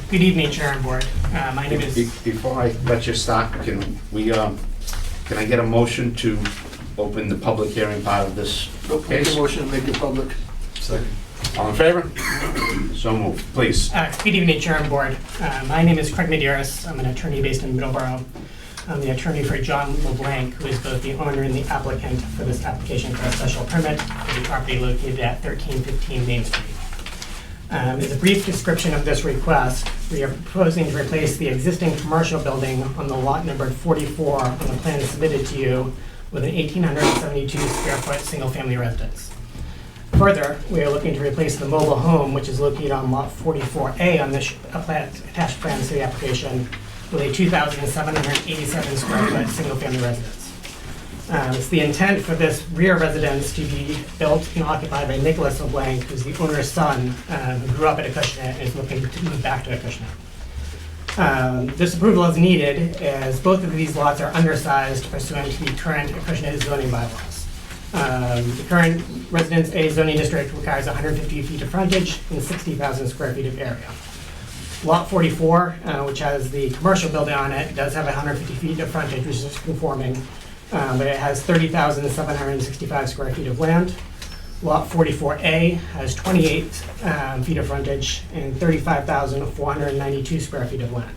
Good evening, Chair and Board. My name is, Before I let you start, can we, can I get a motion to open the public hearing part of this Make case. a motion, make it public. Second. All in favor? So moved, please. Good evening, Chair and Board. My name is Craig Medeiros. I'm an attorney based in Middleborough. I'm the attorney for John LeBlanc, who is both the owner and the applicant for this application for a special permit for the property located at 1315 Main Street. As a brief description of this request, we are proposing to replace the existing commercial building on the lot numbered 44 on the plan submitted to you with an 1,872 square foot single-family residence. Further, we are looking to replace the mobile home, which is located on lot 44A on this attached plan to the application, with a 2,787 square foot single-family residence. It's the intent for this rear residence to be built and occupied by Nicholas LeBlanc, who's the owner's son, who grew up at Acushnet and is looking to move back to Acushnet. This approval is needed as both of these lots are undersized pursuant to the current Acushnet zoning bylaws. The current Residence A zoning district requires 150 feet of frontage and 60,000 square feet of area. Lot 44, which has the commercial building on it, does have 150 feet of frontage, which is conforming, but it has 30,765 square feet of land. Lot 44A has 28 feet of frontage and 35,492 square feet of land.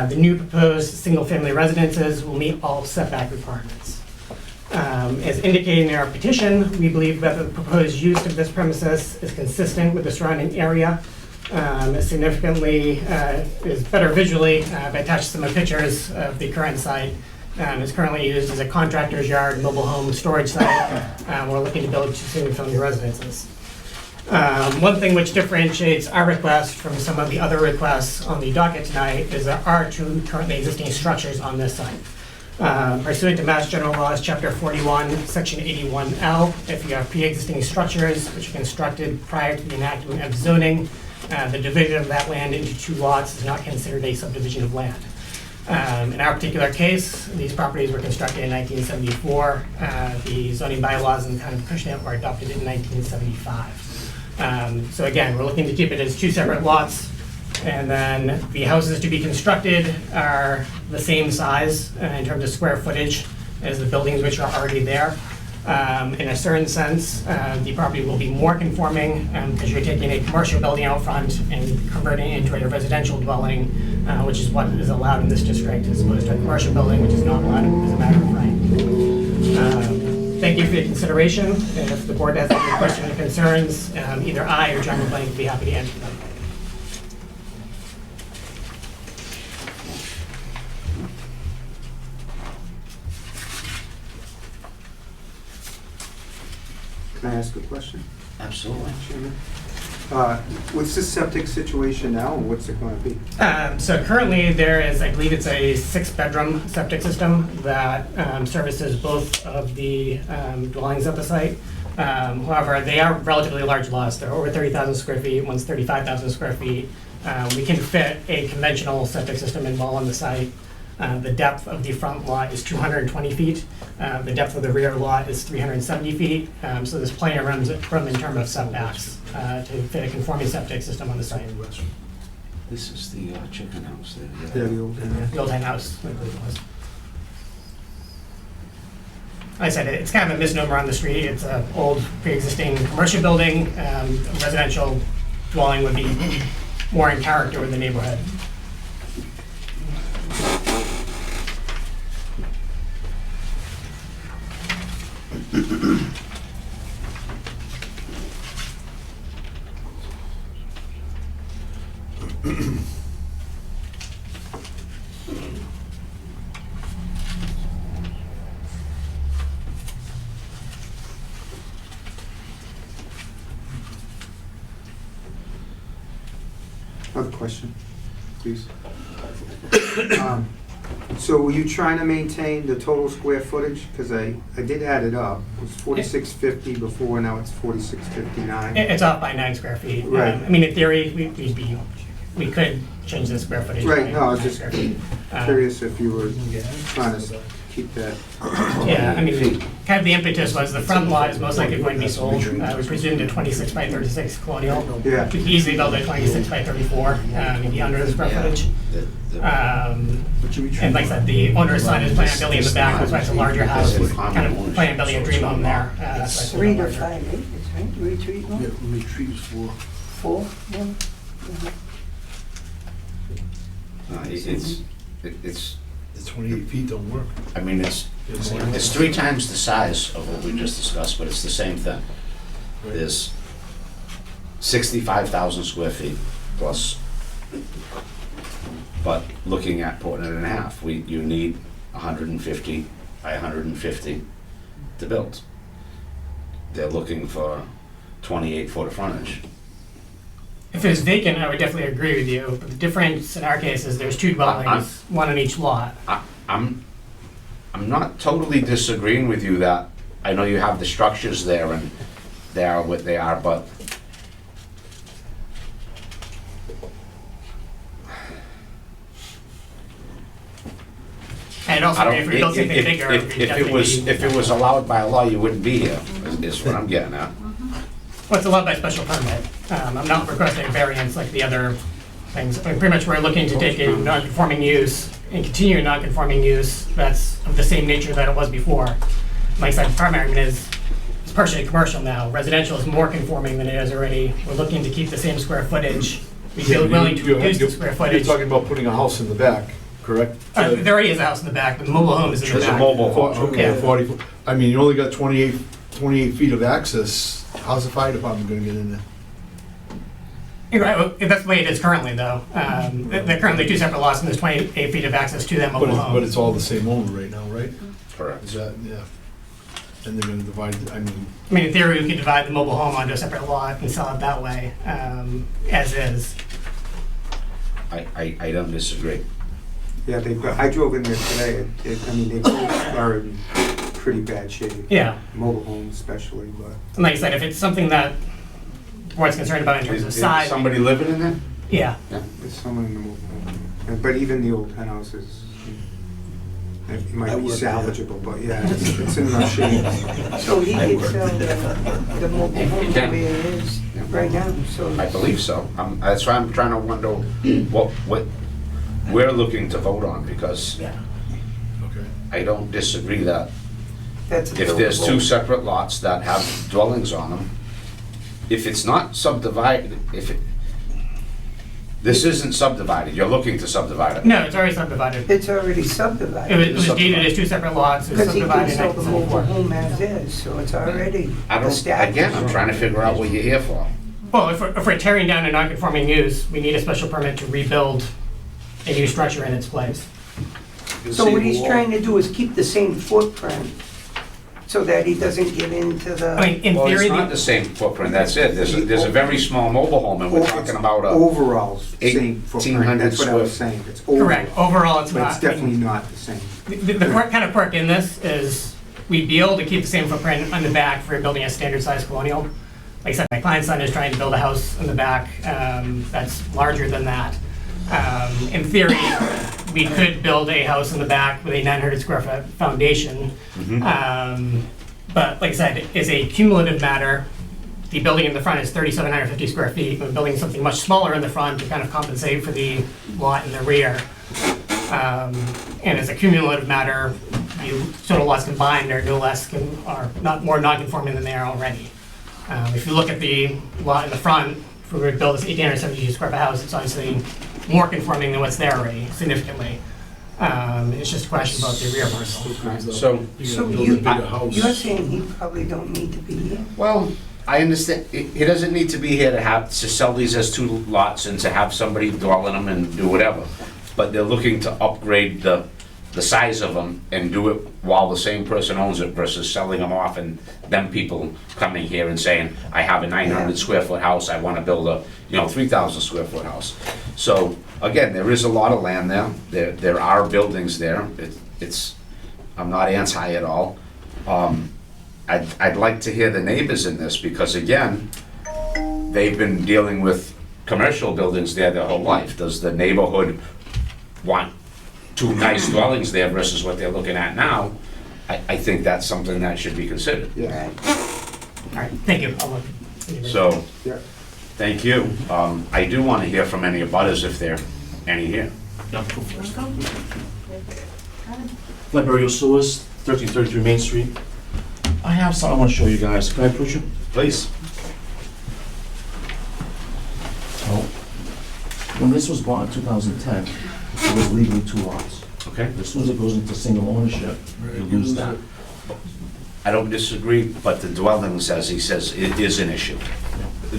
The new proposed single-family residences will meet all setback requirements. As indicated in our petition, we believe that the proposed use of this premises is consistent with the surrounding area. Significantly is better visually. I've attached some pictures of the current site. It's currently used as a contractor's yard, mobile home storage site. We're looking to build 2 single-family residences. One thing which differentiates our request from some of the other requests on the docket tonight is there are 2 currently existing structures on this site. Pursuant to Mass General Laws, Chapter 41, Section 81L, if you have pre-existing structures which are constructed prior to the enactment of zoning, the division of that land into 2 lots is not considered a subdivision of land. In our particular case, these properties were constructed in 1974. The zoning bylaws in the town of Acushnet were adopted in 1975. So again, we're looking to keep it as 2 separate lots. And then the houses to be constructed are the same size in terms of square footage as the buildings which are already there. In a certain sense, the property will be more conforming because you're taking a commercial building out front and converting it into a residential dwelling, which is what is allowed in this district, as opposed to a commercial building, which is not allowed as a matter of right. Thank you for your consideration, and if the board has any questions or concerns, either I or John LeBlanc would be happy to answer them. Can I ask a question? Absolutely. Chairman? What's the septic situation now, and what's it gonna be? So currently, there is, I believe it's a 6-bedroom septic system that services both of the dwellings at the site. However, they are relatively large lots. They're over 30,000 square feet, one's 35,000 square feet. We can fit a conventional septic system in well on the site. The depth of the front lot is 220 feet. The depth of the rear lot is 370 feet. So there's plenty of room in terms of setbacks to fit a conforming septic system on the site. This is the chicken house there. Yeah, the old- The old hen house, I believe it was. Like I said, it's kind of a misnomer on the street. It's an old pre-existing commercial building. A residential dwelling would be more in character with the neighborhood. Another question, please. So were you trying to maintain the total square footage? Because I did add it up. It was 4650 before, now it's 4659. It's off by 9 square feet. Right. I mean, in theory, we could change the square footage. Right, by no, I was 9 just square feet. curious if you were trying to keep that. Yeah, I mean, kind of the impetus was the front lot is most likely going to be sold. We presumed a 26 by 36 colonial. Yeah. We could easily build a 26 by 34, maybe under the square footage. And like I said, the owner's son is planning on building in the back, that's why it's a larger house. He's kind of planning on building a dream home there. That's why it's a 3 little to larger. 5 acres, right? Retreat one? Yeah, retreat is for. 4, yeah. It's, The 28 feet don't work. I mean, it's 3 times the size of what we just discussed, but it's the same thing. There's 65,000 square feet plus. But looking at putting it in half, you need 150 by 150 to build. They're looking for 28 foot of frontage. If it was vacant, I would definitely agree with you, but the difference in our case is there's 2 dwellings, one on each lot. I'm not totally disagreeing with you that I know you have the structures there and they are what they are, but And also, if we build something bigger, we if it was allowed by law, you wouldn't be here, is what I'm getting at. Well, it's allowed by special permit. I'm not requesting a variance like the other things. I mean, pretty much we're looking to take a non-conforming use and continue a non-conforming use that's of the same nature that it was before. Like I said, the primary argument is it's partially commercial now. Residential is more conforming than it is already. We're looking to keep the same square footage. We'd be willing to reduce the square You're footage. talking about putting a house in the back, correct? There already is a house in the back, but the mobile home is in the There's a back. mobile home. Okay, Yeah. 40 foot. I mean, you only got 28 feet of access. How's the fire department gonna get in there? You're right, well, that's the way it is currently, though. They're currently 2 separate lots, and there's 28 feet of access to that But mobile it's, home. but it's all the same owner right now, right? Correct. Is that, yeah. And they're gonna divide, I mean, I mean, in theory, we could divide the mobile home onto a separate lot and sell it that way, as is. I don't disagree. Yeah, I drove in there today. I mean, they both are in pretty bad shape. Yeah, Mobile homes especially, but. and like I said, if it's something that the board's concerned about in terms of Is size, somebody living in there? yeah. There's someone in the mobile home. But even the old hen houses, it might be salvageable, but yeah, it's in rough shape. So he could sell the mobile home the way it is right now, so. I believe so. That's why I'm trying to wonder what we're looking to vote on, because okay. I don't disagree that That's if there's 2 buildable. separate lots that have dwellings on them, if it's not subdivided, this isn't subdivided, you're looking to subdivide it. No, it's already subdivided. It's already It subdivided. was deeded as 2 separate lots, it was Because he can subdivided in sell the mobile 1974. home as is, so it's already I don't, established. again, I'm trying to figure out what you're here for. Well, if we're tearing down a non-conforming use, we need a special permit to rebuild a new structure in its place. So what he's trying to do is keep the same footprint, so that he doesn't get into I mean, the, in Well, theory, it's not the- the same footprint, that's it. There's a very small mobile home, and we're talking about a, Overall, same footprint, 1,800 that's what I was square- saying. It's overall, correct, overall, it's but not. it's definitely not the same. The kind of quirk in this is we'd be able to keep the same footprint on the back for building a standard size colonial. Like I said, my client's son is trying to build a house in the back that's larger than that. In theory, we could build a house in the back with a 900 square foot foundation. But like I said, it's a cumulative matter. The building in the front is 3,750 square feet. We're building something much smaller in the front to kind of compensate for the lot in the rear. And as a cumulative matter, the total lots combined are no less, are not more non-conforming than they are already. If you look at the lot in the front, if we were to build this 1,872 square foot house, it's obviously more conforming than what's there already, significantly. It's just a question about the rear parcel. so, You so gotta build a you, bigger house. you're saying he probably don't need to be here? well, I understand, he doesn't need to be here to sell these as 2 lots and to have somebody dwell in them and do whatever. But they're looking to upgrade the size of them and do it while the same person owns it versus selling them off and them people coming here and saying, I have a 900 square foot house, I want to build a, 3,000 square foot house. So, again, there is a lot of land there. There are buildings there. I'm not anti at all. I'd like to hear the neighbors in this because, again, they've been dealing with commercial buildings there their whole life. Does the neighborhood want two nice dwellings there versus what they're looking at now, I think that's something that should be considered. Yeah. All right, thank you. I'll look. So, Yeah. thank you. I do want to hear from any abutters if there are any here. Flintbury Sewers, 1333 Main Street. I have something I want to show you guys. Can I approach you? Please. So, when this was bought in 2010, it was legally 2 lots. Okay. As soon as it goes into single ownership, you lose that. I don't disagree, but the dwellings, as he says, it is an issue.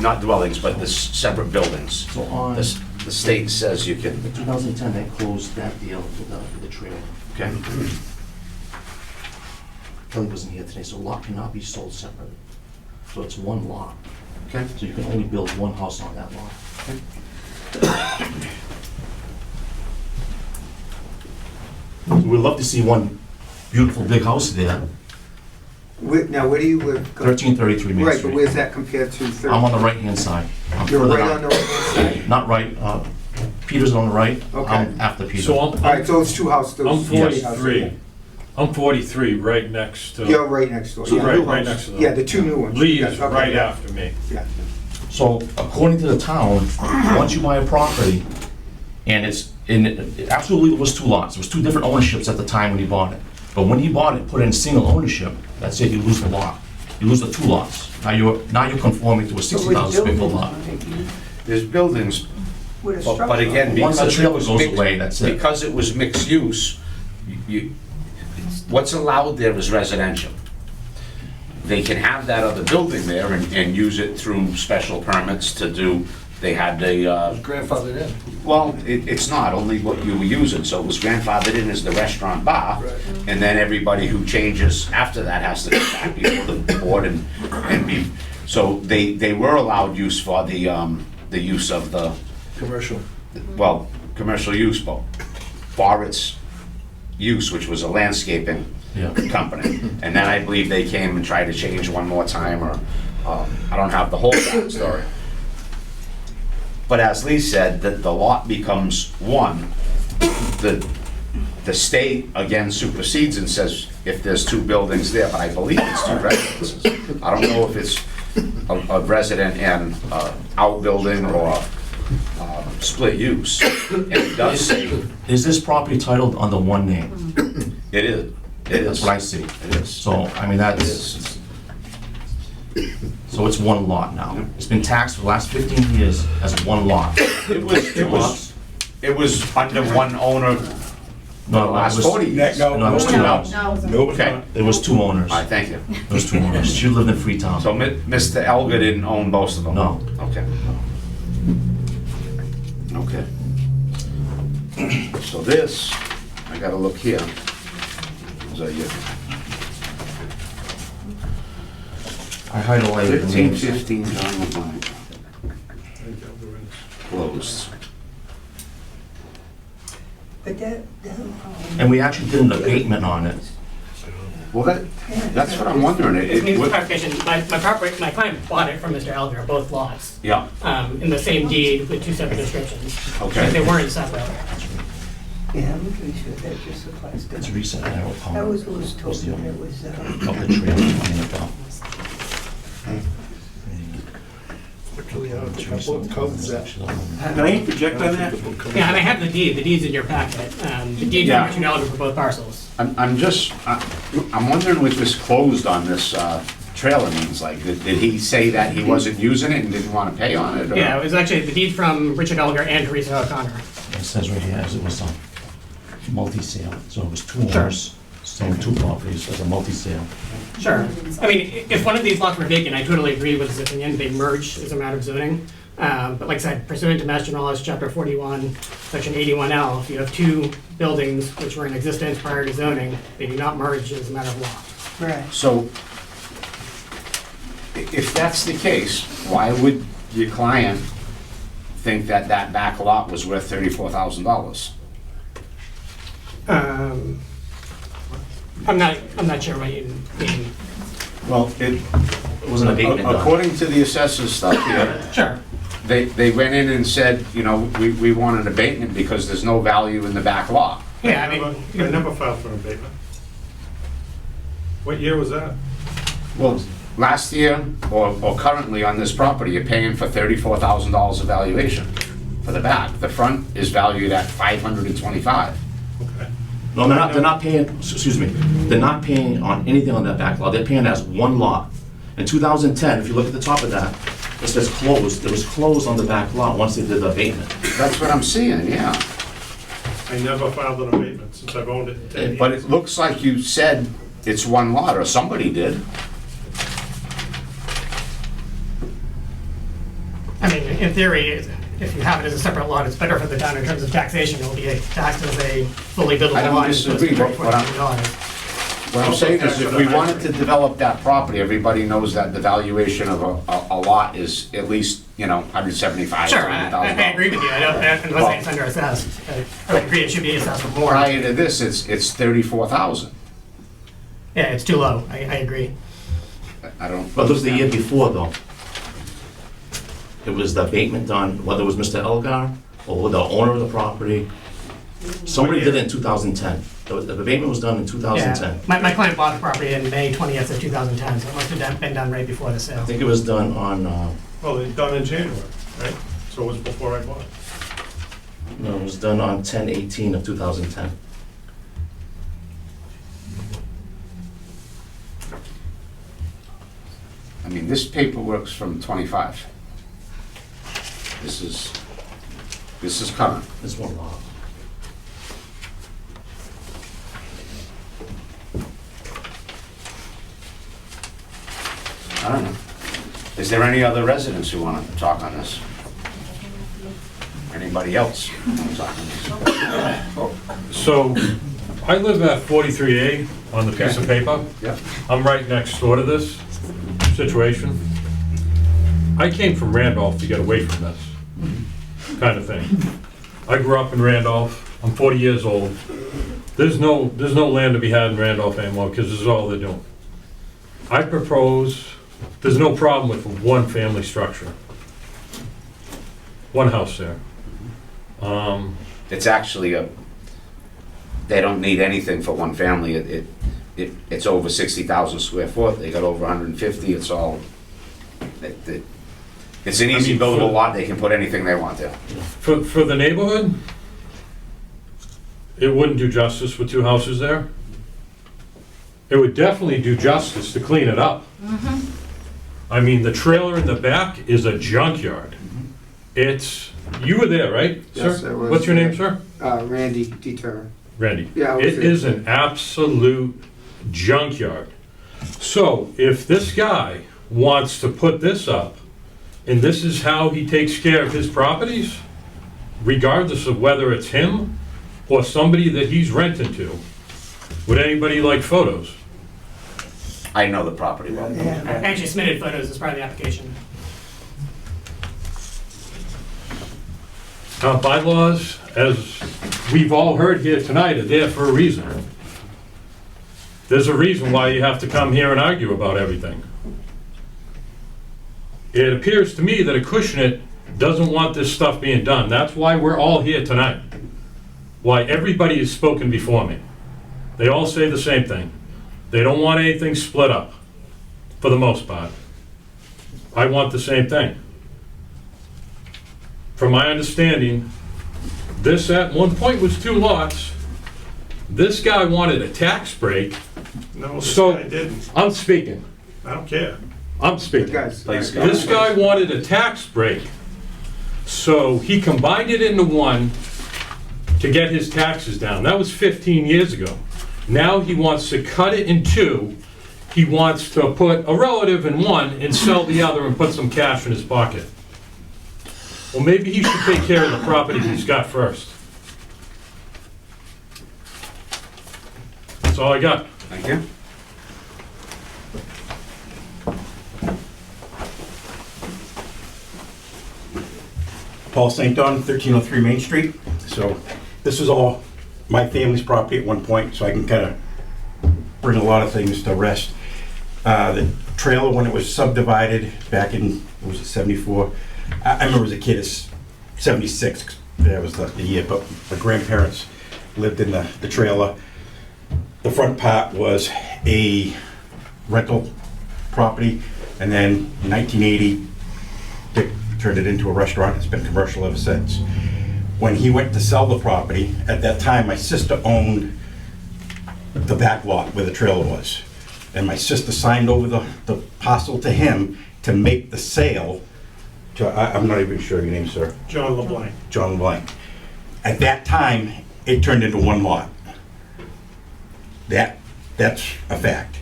Not dwellings, but the separate buildings. So on, The state says you can, in 2010, they closed that deal with the trailer. okay? Kelly wasn't here today, so lot cannot be sold separately. So it's one lot. Okay. So you can only build one house on that lot. We'd love to see one beautiful big house there, Now, where do you live? 1333 Main Right, but Street. where's that compared to 30? I'm on the right-hand side. I'm You're further right down. on the right-hand side? Not right, Peter's on the right, Okay. I'm after Peter. So All right, so it's two houses. I'm those two houses. 43. I'm 43, right next to. You're right next door. So yeah, right- new right house. next to them. Yeah, the two new ones. Lee Yes, is okay, right yeah. after me. Yeah. So according to the town, once you buy a property, and it absolutely was 2 lots, there was 2 different ownerships at the time when he bought it. But when he bought it, put it in single ownership, that's it, you lose the lot. You lose the 2 lots. Now you're conforming to a 60,000 square foot lot. There's buildings, With a but structure. again, Once the because it trailer was goes mixed, away, that's it. because it was mixed use, what's allowed there is residential. They can have that other building there and use it through special permits to do, they had the, Grandfathered in. well, it's not, only what you were using, so it was grandfathered in as the restaurant bar, and then everybody who changes after that has to come back before the board and be, so they were allowed use for the use of the, Commercial. well, commercial use, but for its use, which was a landscaping Yeah. company. And then I believe they came and tried to change one more time, or, I don't have the whole backstory. But as Lee said, that the lot becomes one. The state again supersedes and says if there's 2 buildings there, but I believe it's 2 residences. I don't know if it's a resident and outbuilding or split use. And it does say, Is this property titled under one name? it is, That's what I see. It is. So, I mean, that's, so it's one lot now. It's been taxed for the last 15 years as one lot. It was under one owner for the No, it last was, 40 years. no, it was 2 owners. Okay, It was 2 owners. all right, thank you. It was 2 owners. She lived in Freetown. So Mr. Elgar didn't own both of them? No. Okay. Okay. So this, I gotta look here. So I highlighted the names. 1515 John LeBlanc. Closed. But that, And we actually did an abatement on it. Well, that's what I'm wondering. It needs clarification. My client bought it from Mr. Elder, both lots, Yeah, in the same deed with 2 separate descriptions. Okay. They weren't separate. yeah, I'm pretty sure that just applies to. It's recent, I don't recall. That was what was told me, it was, Of the trailer coming about. Actually, I have a couple of codes that. Can I interject on that? Yeah, and I have the deed. The deed's in your packet. The deed Yeah. from Mr. Elder for both parcels. I'm wondering with this closed on this trailer means, like, did he say that he wasn't using it and didn't want to pay on it? Or? Yeah, it was actually the deed from Richard Elder and Teresa O'Connor. It says right here, as it was a multi-sale, so it was 2 Sure. owners, selling 2 properties as a multi-sale. Sure. I mean, if one of these lots were vacant, I totally agree with his opinion. They merge as a matter of zoning. But like I said, pursuant to Mass General Laws, Chapter 41, Section 81L, if you have 2 buildings which were in existence prior to zoning, they do not merge as a matter of law. right. So, if that's the case, why would your client think that that back lot was worth $34,000? I'm not sure what you mean. Well, It was an abatement done. according to the assessor's stuff here, Sure. they went in and said, you know, we want an abatement because there's no value in the back lot. Yeah, I mean, I never filed for an abatement. What year was that? Well, last year, or currently on this property, you're paying for $34,000 of valuation for the back. The front is valued at $525. Okay. No, they're not paying, excuse me, they're not paying on anything on that back lot, they're paying as one lot. In 2010, if you look at the top of that, it says closed, it was closed on the back lot once they did the abatement. That's what I'm seeing, yeah. I never filed an abatement since I've owned it 10 years. But it looks like you said it's one lot, or somebody did. I mean, in theory, if you have it as a separate lot, it's better for the town in terms of taxation. It'll be taxed as a fully buildable I don't lot. as opposed to disagree, but what I'm- $34,000. What I'm saying is, if we wanted to develop that property, everybody knows that the valuation of a lot is at least, $175,000, Sure, I agree with you. I'm not saying it's under assessed. I would agree it should be assessed with more. Prior to this, it's 34,000. Yeah, it's too low. I agree. I don't. But look at the year before though. It was the abatement done, whether it was Mr. Elgar or the owner of the property. Somebody did it in 2010. The abatement was done in 2010. Yeah. My client bought the property in May 20th of 2010, so it must have been done right before the sale. I think it was done on, Well, it's done in January, right? So it was before I bought it. no, it was done on 10/18 of 2010. I mean, this paperwork's from 25. This is current. It's one lot. I don't know. Is there any other residents who want to talk on this? Anybody else want to talk on this? So, I live at 43A on the piece of paper. Yeah. I'm right next door to this situation. I came from Randolph to get away from this kind of thing. I grew up in Randolph. I'm 40 years old. There's no land to be had in Randolph anymore because this is all they're doing. I propose, there's no problem with one family structure. One house there. It's actually they don't need anything for one family. It's over 60,000 square foot. They got over 150. It's all, it's an easy buildable lot. They can put anything they want there. For the neighborhood, it wouldn't do justice with two houses there. It would definitely do justice to clean it up. I mean, the trailer in the back is a junkyard. It's, you were there, right, Yes, sir? I was. What's your name, sir? Randy Deter. Randy. Yeah, I was It there. is an absolute junkyard. So if this guy wants to put this up, and this is how he takes care of his properties, regardless of whether it's him or somebody that he's renting to, would anybody like photos? I know the property well. I actually submitted photos as part of the application. Bylaws, as we've all heard here tonight, are there for a reason. There's a reason why you have to come here and argue about everything. It appears to me that Acushnet doesn't want this stuff being done. That's why we're all here tonight. Why everybody has spoken before me. They all say the same thing. They don't want anything split up, for the most part. I want the same thing. From my understanding, this at one point was two lots. This guy wanted a tax break. No, this So- guy didn't. I'm speaking. I don't care. The I'm speaking. guys. Please go. This guy wanted a tax break. So he combined it into one to get his taxes down. That was 15 years ago. Now he wants to cut it in two. He wants to put a relative in one and sell the other and put some cash in his pocket. Well, maybe he should take care of the property he's got first. That's all I got. Thank you. Paul St. John, 1303 Main Street. So this is all my family's property at one point, so I can kind of bring a lot of things to rest. The trailer, when it was subdivided back in, what was it, 74? I remember as a kid, it's 76, that was the year, but my grandparents lived in the trailer. The front part was a rental property, and then in 1980, Dick turned it into a restaurant. It's been commercial ever since. When he went to sell the property, at that time, my sister owned the back lot where the trailer was. And my sister signed over the parcel to him to make the sale to, I'm not even sure your name, sir. John LeBlanc. John LeBlanc. At that time, it turned into one lot. That's a fact.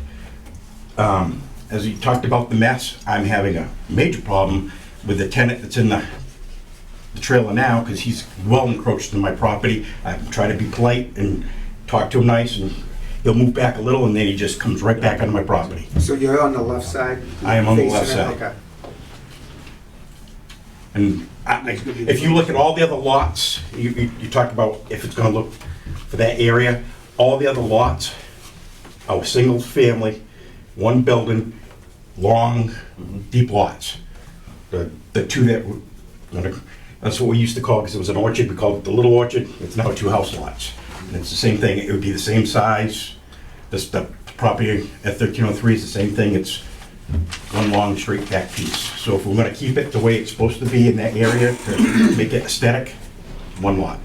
As you talked about the mess, I'm having a major problem with the tenant that's in the trailer now, because he's well encroached in my property. I try to be polite and talk to him nice, and he'll move back a little, and then he just comes right back onto my property. So you're on the left side? I am on the facing left it? side. Okay. And if you look at all the other lots, you talk about if it's gonna look for that area, all the other lots are single family, one building, long, deep lots. The two that's what we used to call, because it was an orchard, we called it the little orchard. It's now two house lots. And it's the same thing, it would be the same size. The property at 1303 is the same thing, it's one long straight back piece. So if we're gonna keep it the way it's supposed to be in that area to make it aesthetic, one lot.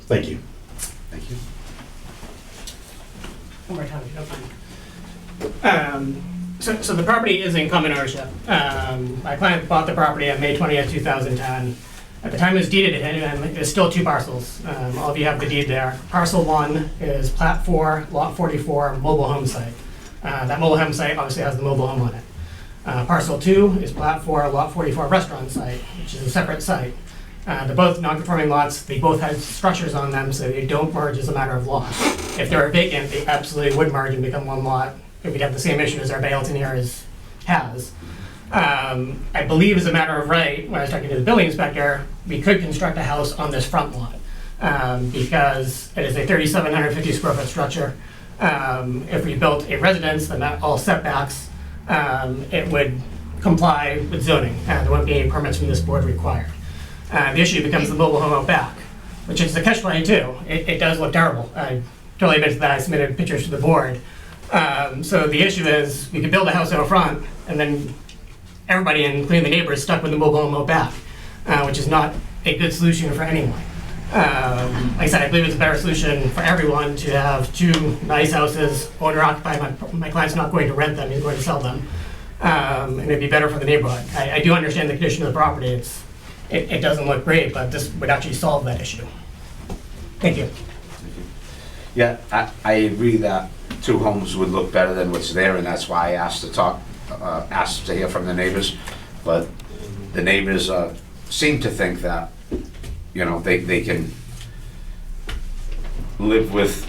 Thank you. Thank you. One more time, if you don't mind. So the property is in common ownership. My client bought the property on May 20th, 2010. At the time it was deeded to him, there's still two parcels. All of you have the deed there. Parcel 1 is Plat 4, Lot 44, mobile home site. That mobile home site obviously has the mobile home on it. Parcel 2 is Plat 4, Lot 44 restaurant site, which is a separate site. They're both non-conforming lots. They both have structures on them, so they don't merge as a matter of law. If they were vacant, they absolutely would merge and become one lot. We'd have the same issue as everybody else in here has. I believe as a matter of right, when I was talking to the building inspector, we could construct a house on this front lot because it is a 3,750 square foot structure. If we built a residence, then that all setbacks, it would comply with zoning. There wouldn't be any permits from this board required. The issue becomes the mobile home out back, which is the catch-22. It does look terrible. I totally admit that. I submitted pictures to the board. So the issue is we could build a house out front and then everybody, including the neighbors, is stuck with the mobile home out back, which is not a good solution for anyone. Like I said, I believe it's a better solution for everyone to have two nice houses, owner occupied. My client's not going to rent them, he's going to sell them. And it'd be better for the neighborhood. I do understand the condition of the property. It doesn't look great, but this would actually solve that issue. Thank you. Yeah, I agree that two homes would look better than what's there, and that's why I asked to hear from the neighbors. But the neighbors seem to think that, you know, they can live with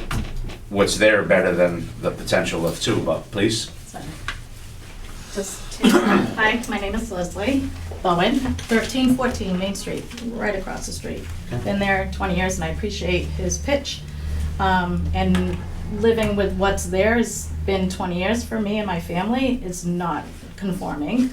what's there better than the potential of two, but please. Hi, my name is Leslie Bowen, 1314 Main Street, right across the street. Been there 20 years and I appreciate his pitch. And living with what's there has been 20 years for me and my family. It's not conforming.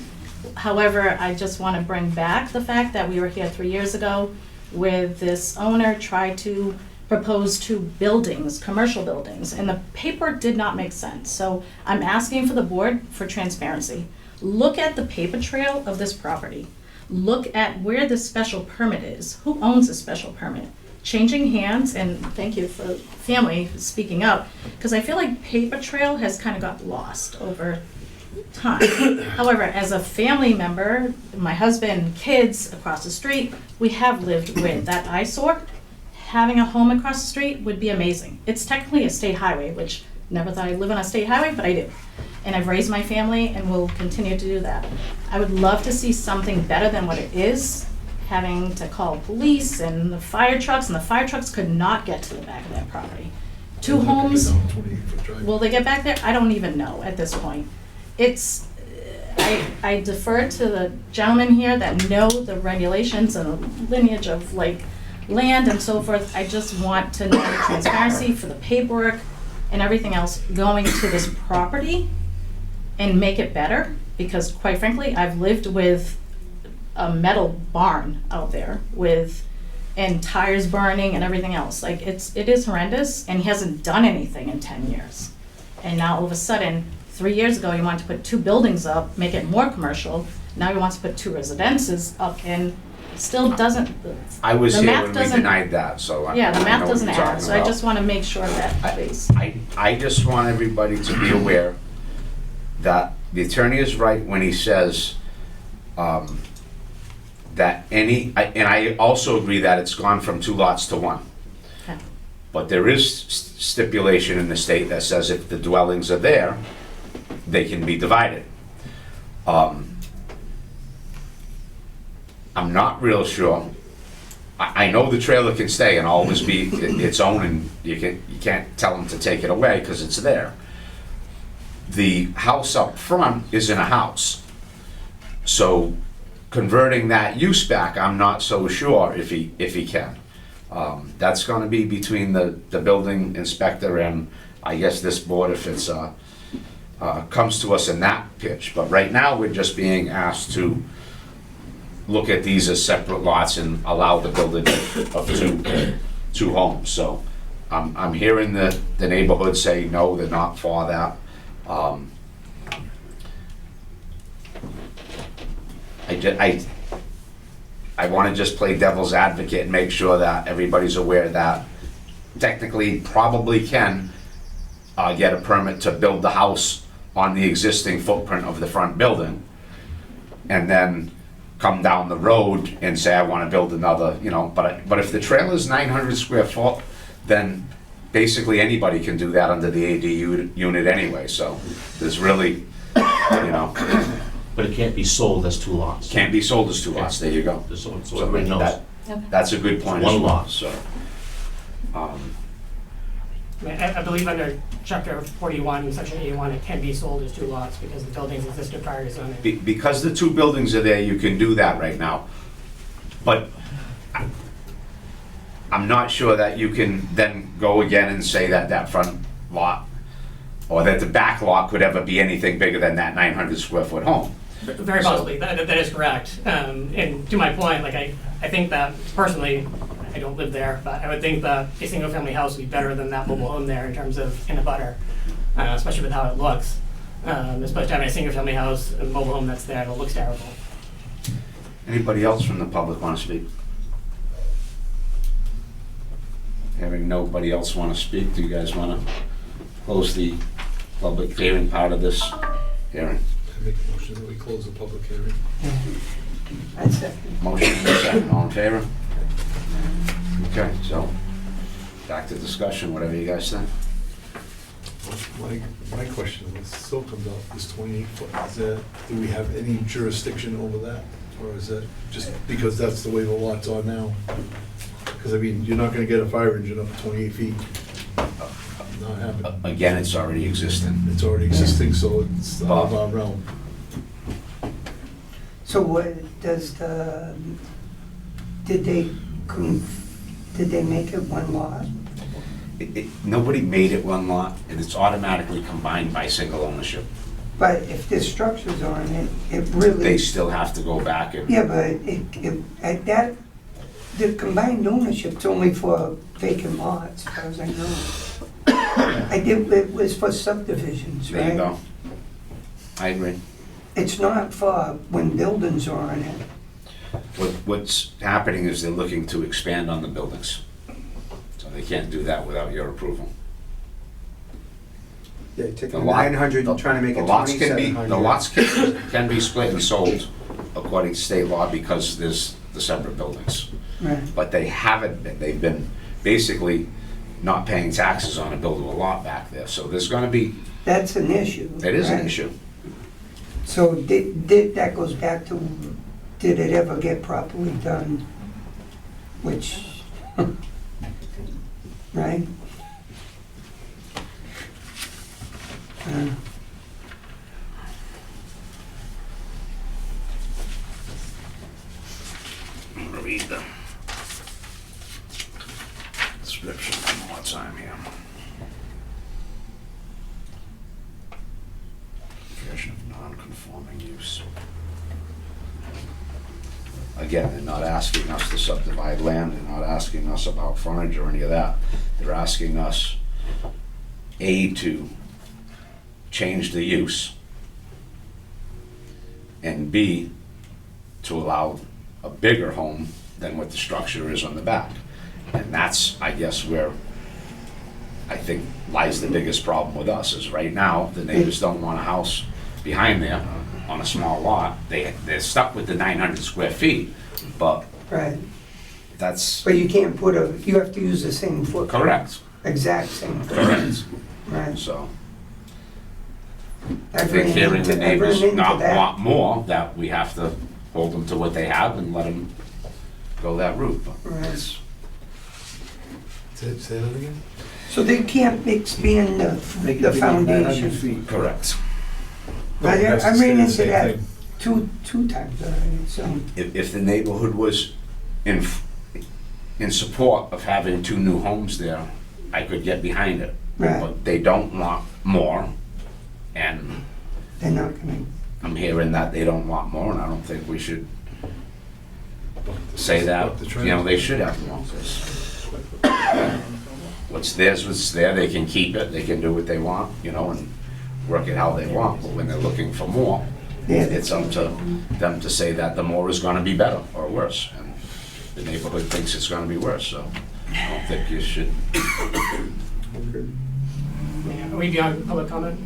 However, I just want to bring back the fact that we were here 3 years ago with this owner tried to propose two buildings, commercial buildings, and the paperwork did not make sense. So I'm asking for the board for transparency. Look at the paper trail of this property. Look at where the special permit is. Who owns the special permit? Changing hands, and thank you for family speaking up, because I feel like paper trail has kind of got lost over time. However, as a family member, my husband, kids across the street, we have lived with that eyesore. Having a home across the street would be amazing. It's technically a state highway, which never thought I'd live on a state highway, but I do. And I've raised my family and will continue to do that. I would love to see something better than what it is, having to call police and the fire trucks, and the fire trucks could not get to the back of that property. Two homes, will they get back there? I don't even know at this point. I defer to the gentlemen here that know the regulations and the lineage of like land and so forth. I just want to know the transparency for the paperwork and everything else going to this property and make it better, because quite frankly, I've lived with a metal barn out there with and tires burning and everything else. Like, it is horrendous, and he hasn't done anything in 10 years. And now all of a sudden, 3 years ago, he wanted to put 2 buildings up, make it more commercial. Now he wants to put 2 residences up, and still doesn't, I was the here math when we doesn't- denied that, so I yeah, the I know math what doesn't you're add. talking So I about. just want to make sure that, please. I just want everybody to be aware that the attorney is right when he says that and I also agree that it's gone from 2 lots to 1. Okay. But there is stipulation in the state that says if the dwellings are there, they can be divided. I'm not real sure. I know the trailer can stay and always be its own, and you can't tell them to take it away because it's there. The house up front isn't a house. So converting that use back, I'm not so sure if he can. That's gonna be between the building inspector and I guess this board if it's comes to us in that pitch. But right now, we're just being asked to look at these as separate lots and allow the building of two homes. So I'm hearing the neighborhood say, no, they're not for that. I want to just play devil's advocate and make sure that everybody's aware that technically probably can get a permit to build the house on the existing footprint of the front building, and then come down the road and say, I want to build another, but if the trailer's 900 square foot, then basically anybody can do that under the ADU unit anyway, so there's really, But it can't be sold as 2 lots. can't be sold as 2 lots, there you go. So So everybody knows. that's a good point as One well, lot. so. I believe under chapter 41, section 81, it can be sold as 2 lots because the buildings existed prior to zoning. Because the 2 buildings are there, you can do that right now. But I'm not sure that you can then go again and say that that front lot or that the back lot could ever be anything bigger than that 900 square foot home. Very possibly, that is correct. And to my point, like I think that personally, I don't live there, but I would think that a single family house would be better than that mobile home there in terms of in a butter, especially with how it looks. Especially having a single family house, a mobile home that's there, it looks terrible. Anybody else from the public want to speak? Having nobody else want to speak, do you guys want to close the public hearing part of this hearing? I make a motion that we close the public hearing. I second. Motion and a second, all in favor? Okay, so back to discussion, whatever you guys think. My question, when this still comes out, this 28 foot, do we have any jurisdiction over that? Or is that just because that's the way the lots are now? Because I mean, you're not gonna get a fire engine up 28 feet. Not happening. Again, it's already existing. It's already existing, so it's out of our realm. So what does did they make it 1 lot? Nobody made it 1 lot, and it's automatically combined by single ownership. But if there's structures on it, it really. They still have to go back and. Yeah, but the combined ownership's only for vacant lots, as far as I know. It was for subdivisions, right? There you go. I agree. It's not for when buildings are on it. What's happening is they're looking to expand on the buildings. So they can't do that without your approval. Yeah, taking The lot- 900 and trying to make it The lots can be, 2,700. the lots can be split and sold according to state law because there's the separate buildings. Right. But they haven't been, they've been basically not paying taxes on a buildable lot back there. So there's gonna be, That's an issue. it is an right? issue. So that goes back to, did it ever get properly done? Which, right? I'm gonna read the description one more time here. Creation of non-conforming use. again, they're not asking us to subdivide land, they're not asking us about frontage or any of that. They're asking us, A, to change the use, and B, to allow a bigger home than what the structure is on the back. And that's, I guess, where I think lies the biggest problem with us, is right now, the neighbors don't want a house behind there on a small lot. They're stuck with the 900 square feet, but Right, that's but you can't put you have to use the same footprint. correct. Exact same footprint. Correct. Right. So I I've think ran hearing the into- I've run neighbors into not that. want more, that we have to hold them to what they have and let them go that route. But Right. it's- Say that again? So they can't expand They can the be 900 foundation. feet. Correct. No, it has to I stay ran the into same that thing. two times already, so. If the neighborhood was in support of having 2 new homes there, I could get behind it. Right. But they don't want more, and They're not gonna, I'm hearing that they don't want more, and I don't think we should say that, Up the trend. you know, they should have more. 'Cause what's theirs was there, they can keep it, they can do what they want, you know, and work it how they want, but when they're looking for more, yeah, it's up to them to say that the more is gonna be better or worse, and the neighborhood thinks it's gonna be worse, so I don't think you should. Yeah, are we beyond public comment?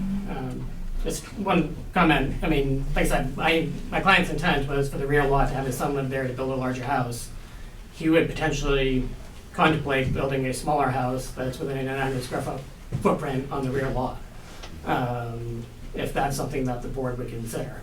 Just one comment, I mean, like I said, my client's intent was for the rear lot to have his son live there to build a larger house. He would potentially contemplate building a smaller house that's within a 900 square foot footprint on the rear lot, if that's something that the board would consider.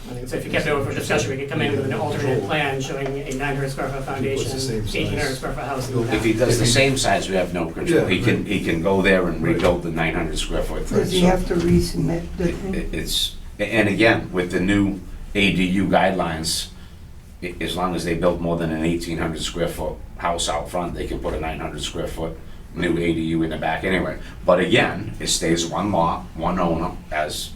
I think so if you kept it over for discussion, we could come in with an alternate plan showing a 900 square foot foundation, Puts the same size. 1,800 square foot house in the back. If he does the same size, we have no control. Yeah, He can go there and rebuild the 900 square foot. does he So have to resubmit the thing? It's, and again, with the new ADU guidelines, as long as they build more than an 1,800 square foot house out front, they can put a 900 square foot new ADU in the back anyway. But again, it stays one lot, one owner, as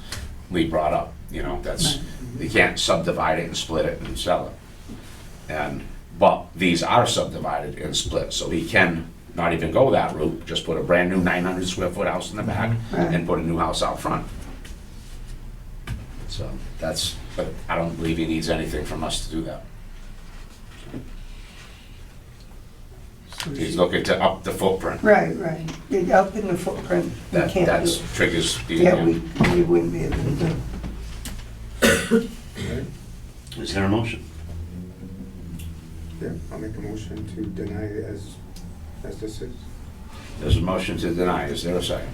Lee brought up, you know, that's, you can't subdivide it and split it and sell it. But these are subdivided and split, so he can not even go that route, just put a brand new 900 square foot house in the back and put a new house out front. So that's, but I don't believe he needs anything from us to do that. He's looking to up the footprint. Right, right. Up in the footprint, we That, can't do that's it. triggers the. Yeah, we wouldn't be able to do it. Is there a motion? Yeah, I'll make a motion to deny it as this is. There's a motion to deny. Is there a second?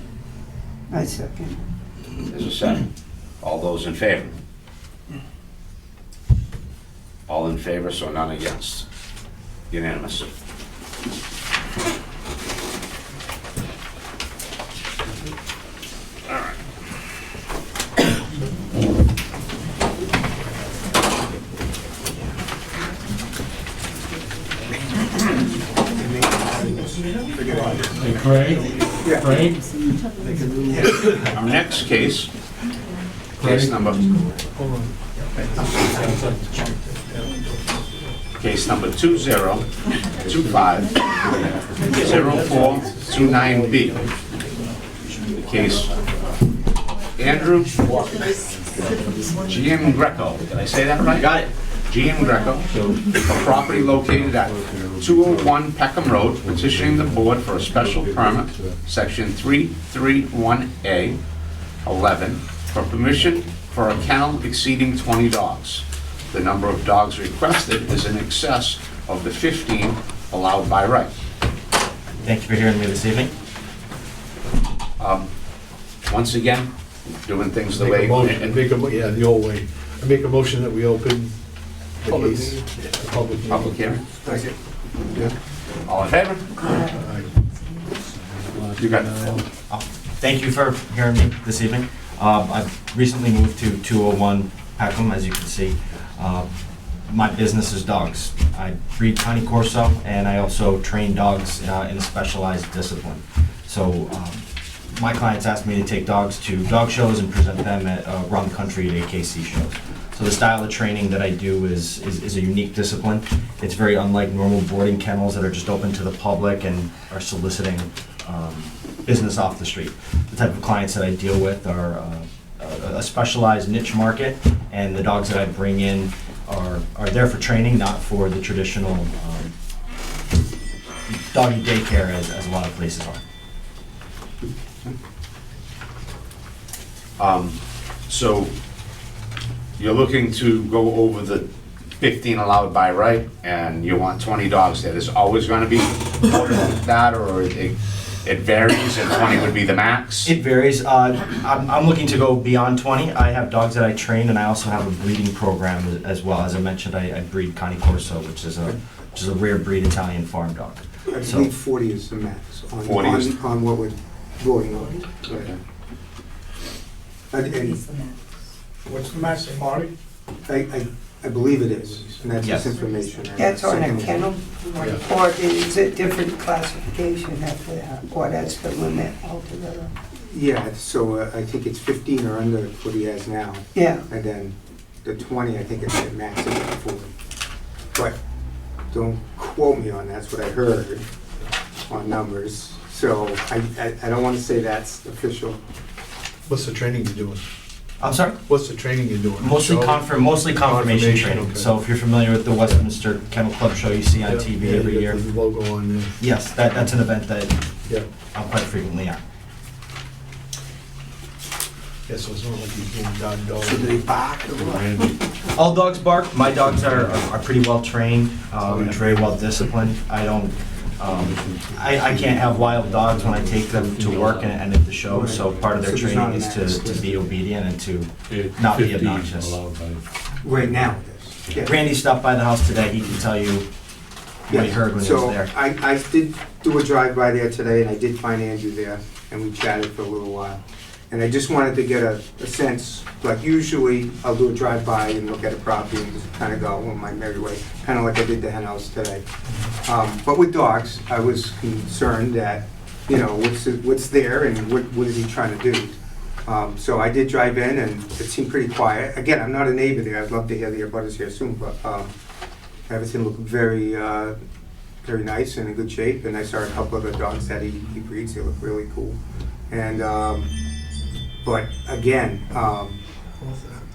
I second. There's a second. All those in favor? All in favor, so none against. Unanimous. All right. Hey, Craig? Craig? Our next case, case number. Case number 2025-0429B. Case Andrew GM Greco. Did I say that right? Got it. GM Greco, for property located at 201 Peckham Road, petitioning the board for a special permit, section 331A 11, for permission for a kennel exceeding 20 dogs. The number of dogs requested is in excess of the 15 allowed by right. Thank you for hearing me this evening. Once again, doing things the Make way. a motion, yeah, the old way. I make a motion that we open the case. The public meeting. Public hearing. Yeah. All in favor? Aye. You got it. Thank you for hearing me this evening. I've recently moved to 201 Peckham, as you can see. My business is dogs. I breed Tiny Corso, and I also train dogs in a specialized discipline. So my clients ask me to take dogs to dog shows and present them at, around the country at AKC shows. So the style of training that I do is a unique discipline. It's very unlike normal boarding kennels that are just open to the public and are soliciting business off the street. The type of clients that I deal with are a specialized niche market, and the dogs that I bring in are there for training, not for the traditional doggy daycare as a lot of places are. So you're looking to go over the 15 allowed by right, and you want 20 dogs there. There's always gonna be more than that, or it varies, and 20 would be the max? It varies. I'm looking to go beyond 20. I have dogs that I train, and I also have a breeding program as well. As I mentioned, I breed Cane Corso, which is a rare breed Italian farm dog. I So- believe 40 is the max on 40 is- on what we're voting on. Okay. And What's the max, 40? I believe it is, and that's Yes. just information. That's on a Second- kennel, or is it different classification after that, or that's the limit altogether? Yeah, so I think it's 15 or under what he has now, Yeah, and then the 20, I think it's at max is at 40. But don't quote me on that, that's what I heard on numbers. So I don't want to say that's official. What's the training you're doing? I'm sorry? What's the training you're doing? Mostly Show? confirmation Confirmation, training. okay. So if you're familiar with the Westminster Kennel Club show you see on Yeah, TV yeah, every you year, got the logo on there. yes, that's an event that Yeah. I'm quite frequently at. Yeah, so it's not like you're doing dog. So do they bark or what? All dogs bark. My dogs are pretty well trained and very well disciplined. I don't. I can't have wild dogs when I take them to work and at the show. So part of their So there's not training an is max. to be obedient and to It's not be 15 obnoxious. allowed by- Right now it is. Yeah. Randy stopped by the house today. He can tell you what he heard when he was there. So I did do a drive-by there today, and I did find Andrew there, and we chatted for a little while. And I just wanted to get a sense, like usually I'll do a drive-by and look at a property and just kind of go on my merry way, kind of like I did the hen house today. But with dogs, I was concerned that, you know, what's there and what is he trying to do? So I did drive in and it seemed pretty quiet. Again, I'm not a neighbor there, I'd love to hear the abutters here soon, but everything looked very, very nice and in good shape. And I saw a couple of the dogs that he breeds, they look really cool. And, but again,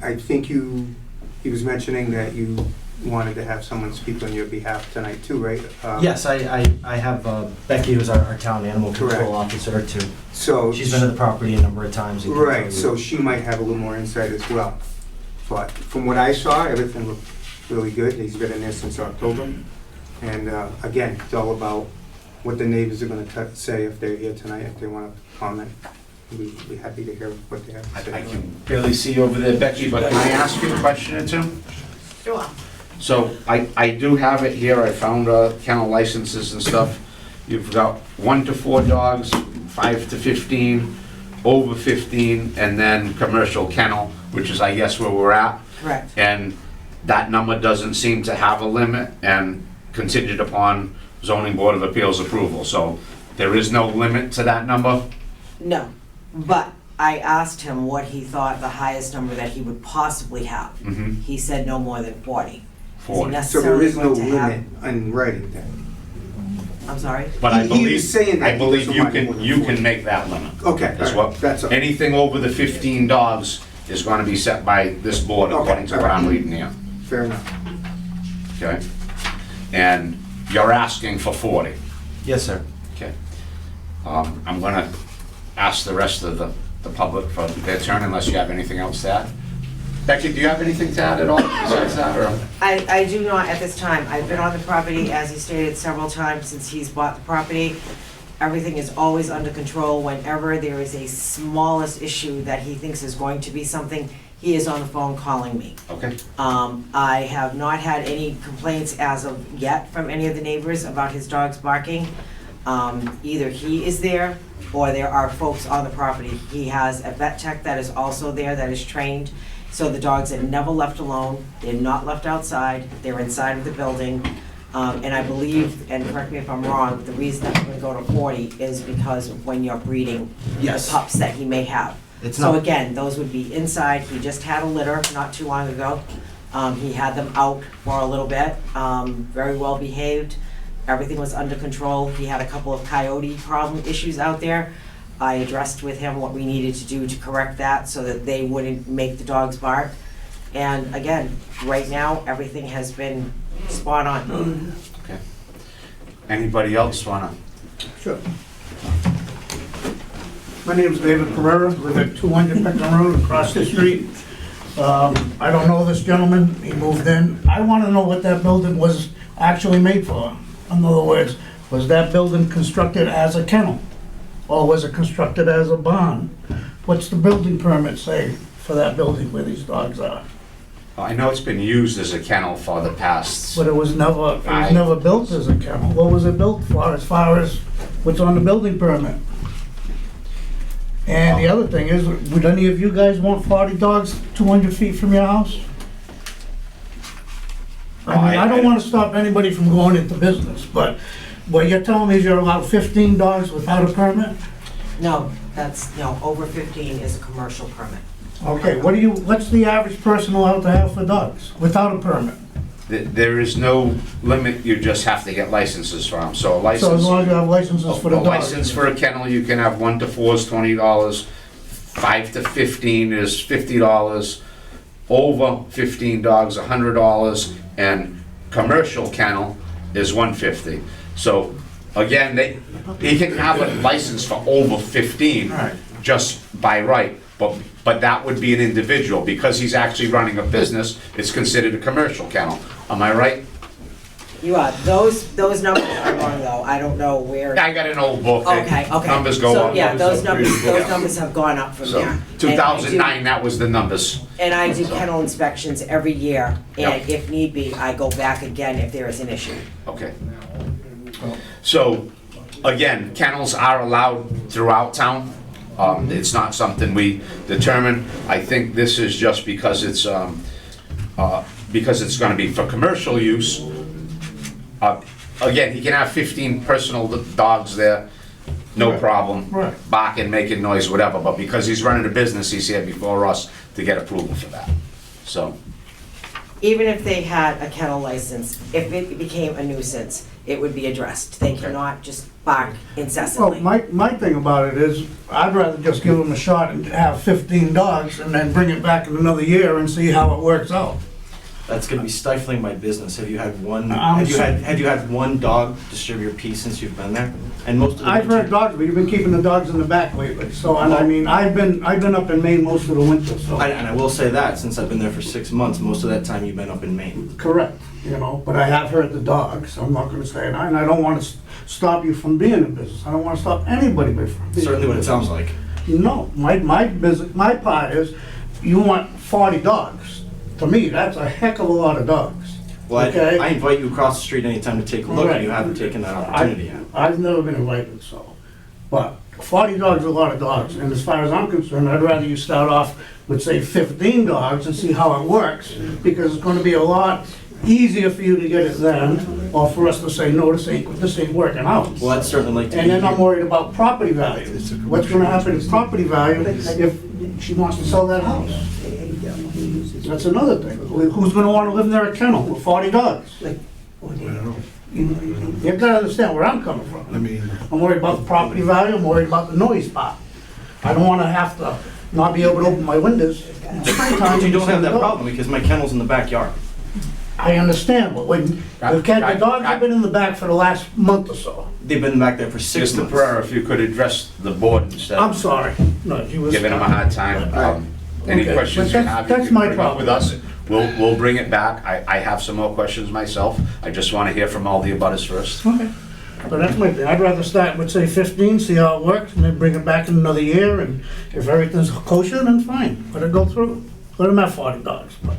I think he was mentioning that you wanted to have someone speak on your behalf tonight too, right? Yes, I have Becky, who's our town animal Correct. control officer, too. So. She's been to the property a number of times. and can tell Right, you- so she might have a little more insight as well. But from what I saw, everything looked really good. He's been in there since October. And again, it's all about what the neighbors are gonna say if they're here tonight, if they wanna comment. We'd be happy to hear what they have to I say. can barely see you over there, Becky, but can I ask you a question or two? Sure. So I do have it here, I found kennel licenses and stuff. You've got 1 to 4 dogs, 5 to 15, over 15, and then commercial kennel, which is, I guess, where we're at. Correct. And that number doesn't seem to have a limit and contingent upon zoning board of appeals approval. So there is no limit to that number? No, but I asked him what he thought the highest number that he would possibly have. Mm-hmm. He said no more than 40. 40. So there is no Necessarily going to have- limit in writing then? I'm sorry? But I He believe, was saying that I he believe doesn't you want more can, than you 40. can make that limit. Okay, That's all right, what, that's all. anything over the 15 dogs is gonna be set by this board Okay, according to what I'm reading here, Fair enough. okay? And you're asking for 40, Yes, sir. okay? I'm gonna ask the rest of the public for their turn unless you have anything else to add. Becky, do you have anything to add at all besides that, or? I do not at this time. I've been on the property, as he stated, several times since he's bought the property. Everything is always under control. Whenever there is a smallest issue that he thinks is going to be something, he is on the phone calling me. Okay, I have not had any complaints as of yet from any of the neighbors about his dogs barking. Either he is there or there are folks on the property. He has a vet tech that is also there that is trained. So the dogs are never left alone. They're not left outside. They're inside of the building. And I believe, and correct me if I'm wrong, the reason that we're gonna go to 40 is because of when you're breeding the Yes. pups that he may have. It's So not, again, those would be inside. He just had a litter not too long ago. He had them out for a little bit, very well behaved. Everything was under control. He had a couple of coyote problem issues out there. I addressed with him what we needed to do to correct that so that they wouldn't make the dogs bark. And again, right now, everything has been spot on. Okay. Anybody else wanna? Sure. My name's David Pereira, live at 200 Peckham Road, across the street. I don't know this gentleman, he moved in. I want to know what that building was actually made for. In other words, was that building constructed as a kennel? Or was it constructed as a barn? What's the building permit say for that building where these dogs are? I know it's been used as a kennel for the past. But it was never built as a kennel. What was it built for, as far as what's on the building permit? And the other thing is, would any of you guys want 40 dogs 200 feet from your house? I mean, I don't want to stop anybody from going into business, but what you're telling me is you're allowed 15 dogs without a permit? No, no, over 15 is a commercial permit. Okay, what's the average person allowed to have for dogs without a permit? There is no limit, you just have to get licenses from, so a So as license. long as you have licenses for the A dogs? license for a kennel, you can have 1 to 4 is $20, 5 to 15 is $50, over 15 dogs, $100, and commercial kennel is $150. So, again, he can have a license for over 15, Right. just by right, but that would be an individual, because he's actually running a business, it's considered a commercial kennel. Am I right? You are, those numbers are wrong though, I don't know where. I got an old book, Okay, and okay. numbers go So, up. yeah, those Yeah. numbers have gone up from So, there. 2009, that was the numbers. And I do kennel inspections every year, and Yep. if need be, I go back again if there is an issue. Okay. So, again, kennels are allowed throughout town. It's not something we determine. I think this is just because it's gonna be for commercial use. Again, he can have 15 personal dogs there, no problem. Right. Barking, making noise, whatever, but because he's running a business, he's here before us to get approval for that. So, Even if they had a kennel license, if it became a nuisance, it would be addressed. They cannot just bark Well, incessantly. my thing about it is, I'd rather just give them a shot and have 15 dogs and then bring it back in another year and see how it works out. that's gonna be stifling my business. Have you had one, I'm sorry. have you had one dog disturb your peace since you've been there? And most of the. I've heard dogs, but you've been keeping the dogs in the back lately, so, and I mean, I've been up in Maine most of the winter, so. And I will say that, since I've been there for 6 months, most of that time you've been up in Maine. Correct, but I have heard the dogs, so I'm not gonna say it, and I don't wanna stop you from being in business. I don't wanna stop anybody from being. Certainly what it sounds like. No, my part is, you want 40 dogs. To me, that's a heck of a lot of dogs. Well, Okay. I invite you across the street anytime to take a look, and you Right. haven't taken that opportunity yet. I've never been invited, so. But 40 dogs is a lot of dogs, and as far as I'm concerned, I'd rather you start off with, say, 15 dogs and see how it works, because it's gonna be a lot easier for you to get it then, or for us to say, no, this ain't working out. Well, I'd certainly like to. And then I'm worried about property value. What's gonna happen is property value if she wants to sell that house. That's another thing. Who's gonna wanna live near a kennel with 40 dogs? You've gotta understand where I'm coming from. I mean, I'm worried about the property value, I'm worried about the noise part. I don't wanna have to not be able to open my windows. in springtime But you don't have that and problem, because my kennel's in the backyard. I understand, but when, the dogs have been in the back for the last month or so. They've been back there for 6 Mr. months. Pereira, if you could address the board instead I'm of sorry. No, he was. giving him a hard time. Any Okay, questions but you that's- have, you that's can my bring up with problem. us. We'll bring it back. I have some more questions myself. I just want to hear from all the abutters first. Okay. But that's my thing. I'd rather start with, say, 15, see how it works, and then bring it back in another year, and if everything's kosher, then fine. Let it go through. Let him have 40 dogs. But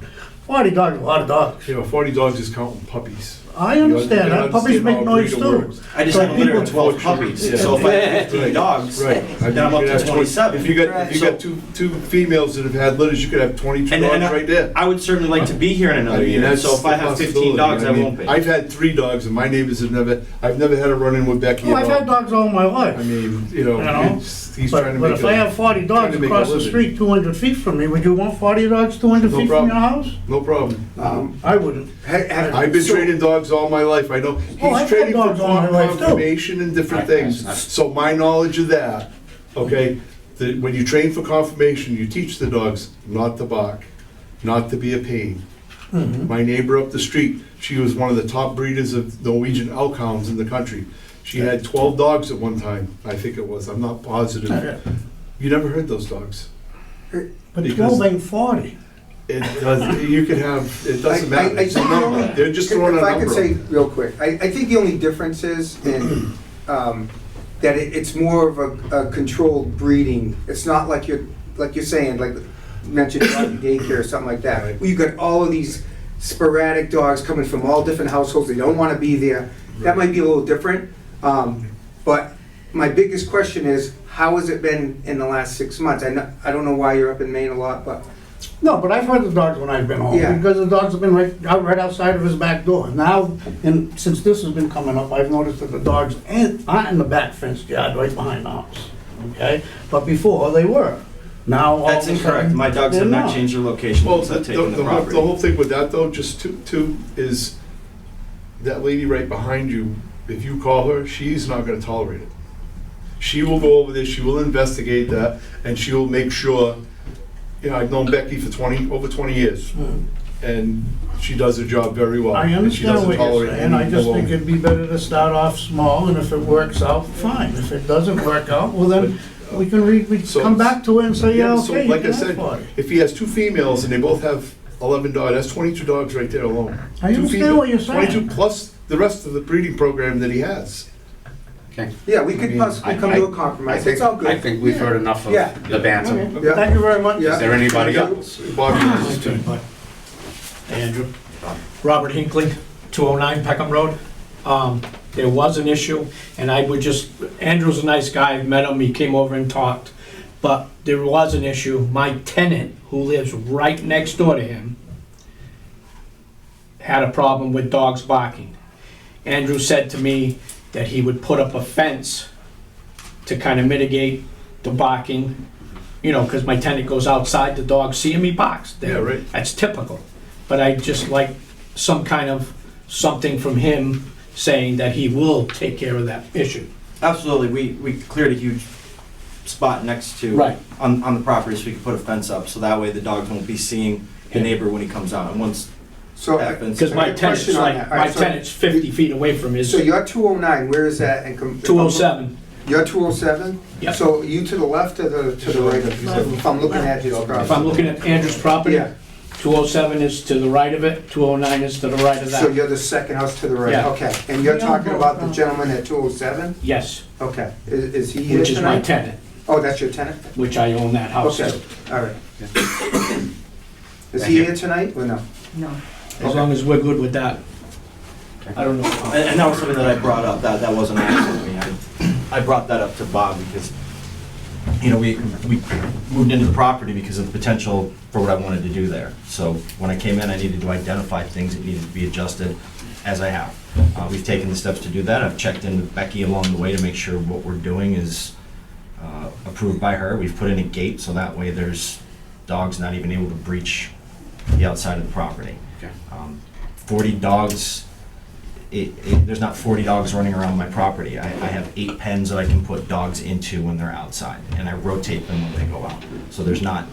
40 dogs, a lot of dogs. 40 dogs is counting puppies. I understand that, puppies make noise too. I just So have a litter of people- 12 puppies, so if I have 15 dogs, Right. then I'm up to 27. If you got two females that have had litters, you could have 22 And- dogs and right there. I would certainly like to be here in another year, that's so if I a have 15 possibility. dogs, I mean, won't be. I've had 3 dogs, and my neighbors have I've never had a run-in with Becky Oh, at I've all. had dogs all my life. I mean, You know? he's trying to But make if I have 40 dogs trying to make a across the living. street 200 feet from me, would you want 40 dogs 200 No feet problem. from your house? No problem. I wouldn't. I've been training dogs all my life, I know. Oh, I've He's had training for dogs all my life, too. confirmation and different things. So my knowledge of that, okay, when you train for confirmation, you teach the dogs not to bark, not to be a pain. My neighbor up the street, she was one of the top breeders of Norwegian elk hounds in the country. She had 12 dogs at one time, I think it was, I'm not positive. You never heard those dogs. But Because- 12 ain't 40. It does, you could have, it doesn't matter, I it's a think the number, only- they're just throwing a If I number. could say real quick, I think the only difference is in, that it's more of a controlled breeding. It's not like you're saying, like you mentioned doggy daycare or something like that. Right. Where you got all of these sporadic dogs coming from all different households, they don't wanna be there. That might be a little different, but my biggest question is, how has it been in the last 6 months? I don't know why you're up in Maine a lot, but No, but I've heard the dogs when I've been home, Yeah. because the dogs have been right outside of his back door. Now, and since this has been coming up, I've noticed that the dogs aren't in the back fenced yard right behind the house, okay? But before, they were. Now, all That's of a incorrect. sudden, My dogs they're have not not. changed their location Well, since I've taken the property. the whole thing with that though, just two, is that lady right behind you, if you call her, she's not gonna tolerate it. She will go over this, she will investigate that, and she will make sure, I've known Becky for over 20 years, and she does her job very well. I and she understand doesn't what you're tolerate saying, I any just baloney. think it'd be better to start off small, and if it works out, fine. If it doesn't work out, well then, we can So- come back to it and say, yeah, so okay, you like can I have said, 40. if he has 2 females and they both have 11 dogs, that's 22 dogs right there alone. I 2 understand females, what you're saying. 22 plus the rest of the breeding program that he has. Okay. yeah, we could possibly come to a compromise. It's all good. I think we've heard enough of Yeah. the banter. Okay. Yeah. Thank you very much. Yeah. Is there anybody Thank you. else? Bobby, Andrew. Robert Hinckley, 209 Peckham Road. There was an issue, and Andrew's a nice guy, I've met him, he came over and talked. But there was an issue, my tenant, who lives right next door to him, had a problem with dogs barking. Andrew said to me that he would put up a fence to kind of mitigate the barking, because my tenant goes outside, the dogs see him, he barks. Yeah, right. That's typical. But I just like some kind of something from him saying that he will take care of that issue. Absolutely, we cleared a huge spot next to, Right. on the property, so we could put a fence up, so that way the dogs won't be seeing the neighbor when he comes out, and once So, that fence. Because my I got a question tenant's on like, that. All my right, so tenant's 50 feet away from his, so you're 209, where is that? 207. You're 207? Yep. So you to the left or to the right of, if I'm looking at his property? If I'm looking at Andrew's property, Yeah, 207 is to the right of it, 209 is to the right of so that. you're the second house to the right, Yeah. okay. And you're talking about the gentleman at 207? Yes, Okay, is he here which is my tonight? tenant, Oh, that's your tenant? which I own that house Okay, too. all right. Is Thank he you. here tonight or no? No. As long as we're good with that. I don't know. And that was something that I brought up, that wasn't actually me. I brought that up to Bob because, we moved into the property because of the potential for what I wanted to do there. So when I came in, I needed to identify things that needed to be adjusted, as I have. We've taken the steps to do that. I've checked in with Becky along the way to make sure what we're doing is approved by her. We've put in a gate so that way there's dogs not even able to breach the outside of the property. Okay. 40 dogs, there's not 40 dogs running around my property. I have 8 pens that I can put dogs into when they're outside, and I rotate them when they go out. So there's not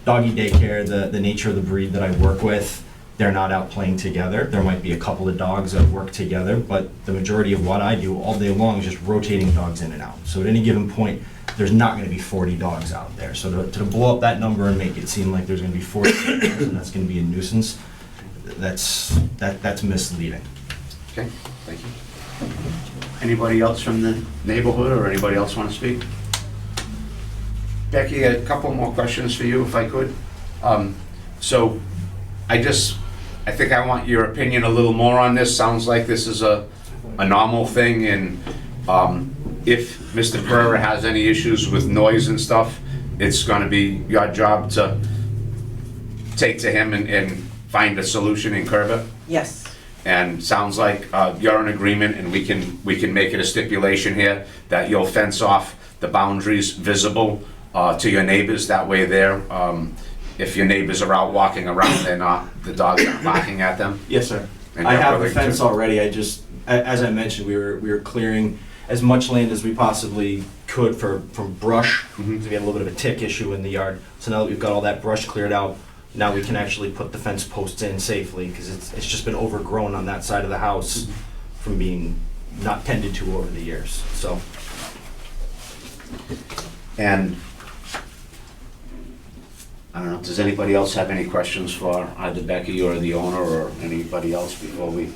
doggy daycare, the nature of the breed that I work with, they're not out playing together. There might be a couple of dogs that work together, but the majority of what I do all day long is just rotating dogs in and out. So at any given point, there's not gonna be 40 dogs out there. So to blow up that number and make it seem like there's gonna be 40 dogs and that's gonna be a nuisance, that's misleading. Okay, thank you. Anybody else from the neighborhood or anybody else want to speak? Becky, a couple more questions for you, if I could. So, I think I want your opinion a little more on this. Sounds like this is a normal thing, and if Mr. Pereira has any issues with noise and stuff, it's gonna be your job to take to him and find a solution and curb it. Yes. And sounds like you're in agreement, and we can make it a stipulation here that you'll fence off the boundaries visible to your neighbors. That way there, if your neighbors are out walking around, the dogs aren't barking at them. Yes, sir. And I you're have the willing fence to- already. I just, as I mentioned, we were clearing as much land as we possibly could from brush. Mhm. We had a little bit of a tick issue in the yard. So now that we've got all that brush cleared out, now we can actually put the fence posts in safely, because it's just been overgrown on that side of the house from being not tended to over the years, so. And I don't know, does anybody else have any questions for either Becky or the owner or anybody else before we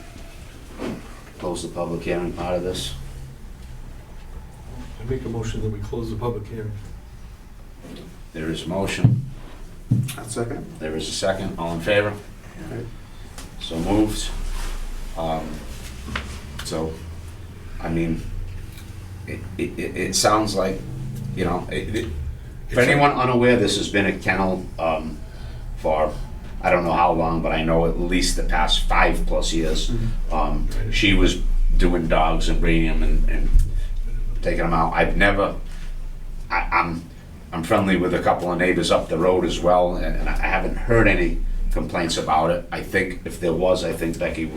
close the public hearing part of this? I make a motion that we close the public hearing. There is a motion. I'll second. There is a second. All in favor? Okay. So moved. So, I mean, it sounds like, you know, for anyone unaware, this has been a kennel for, I don't know how long, but I know at least the past 5+ years. She was doing dogs and bringing them and taking them out. I've never, I'm friendly with a couple of neighbors up the road as well, and I haven't heard any complaints about it. I think if there was, I think Becky,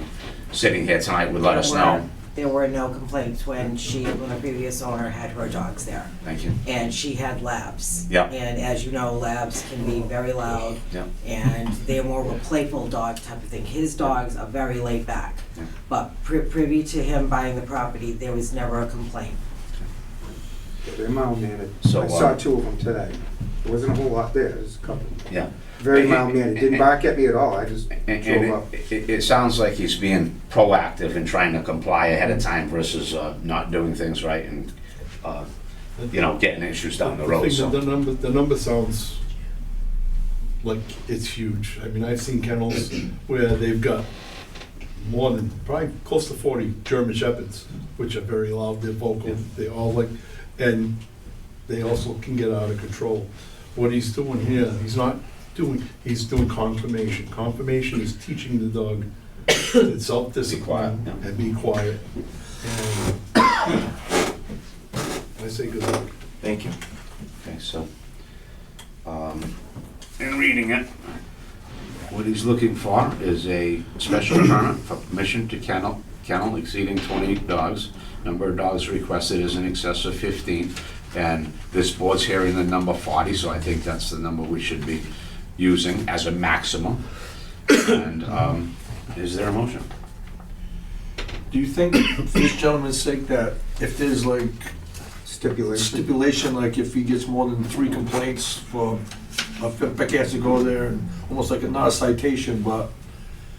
sitting here tonight, would let us know. There were no complaints when the previous owner had her dogs there. Thank you. And she had labs. Yeah. And as you know, labs can be very loud. Yeah. And they're more of a playful dog type of thing. His dogs are very laid back. Yeah. But privy to him buying the property, there was never a complaint. They're mild-mannered. So, I saw 2 of them today. There wasn't a whole lot there, there's a couple. Yeah. Very mild-mannered, didn't bark at me at all, I just And drove up. it sounds like he's being proactive and trying to comply ahead of time versus not doing things right and, you know, getting issues down the I road, think so. the number sounds like it's huge. I mean, I've seen kennels where they've got more than, probably close to 40 German Shepherds, which are very loud, they're vocal, they all like, and they also can get out of control. What he's doing here, he's doing confirmation. Confirmation is teaching the dog to self-discipline and be quiet. And I say good luck. Thank you. Okay, so, in reading it, what he's looking for is a special permit for permission to kennel exceeding 20 dogs. Number of dogs requested is in excess of 15, and this board's hearing the number 40, so I think that's the number we should be using as a maximum. And is there a motion? Do you think, for this gentleman's sake, that if there's like stipulation, like if he gets more than 3 complaints for, Becky has to go there, and almost like not a citation, but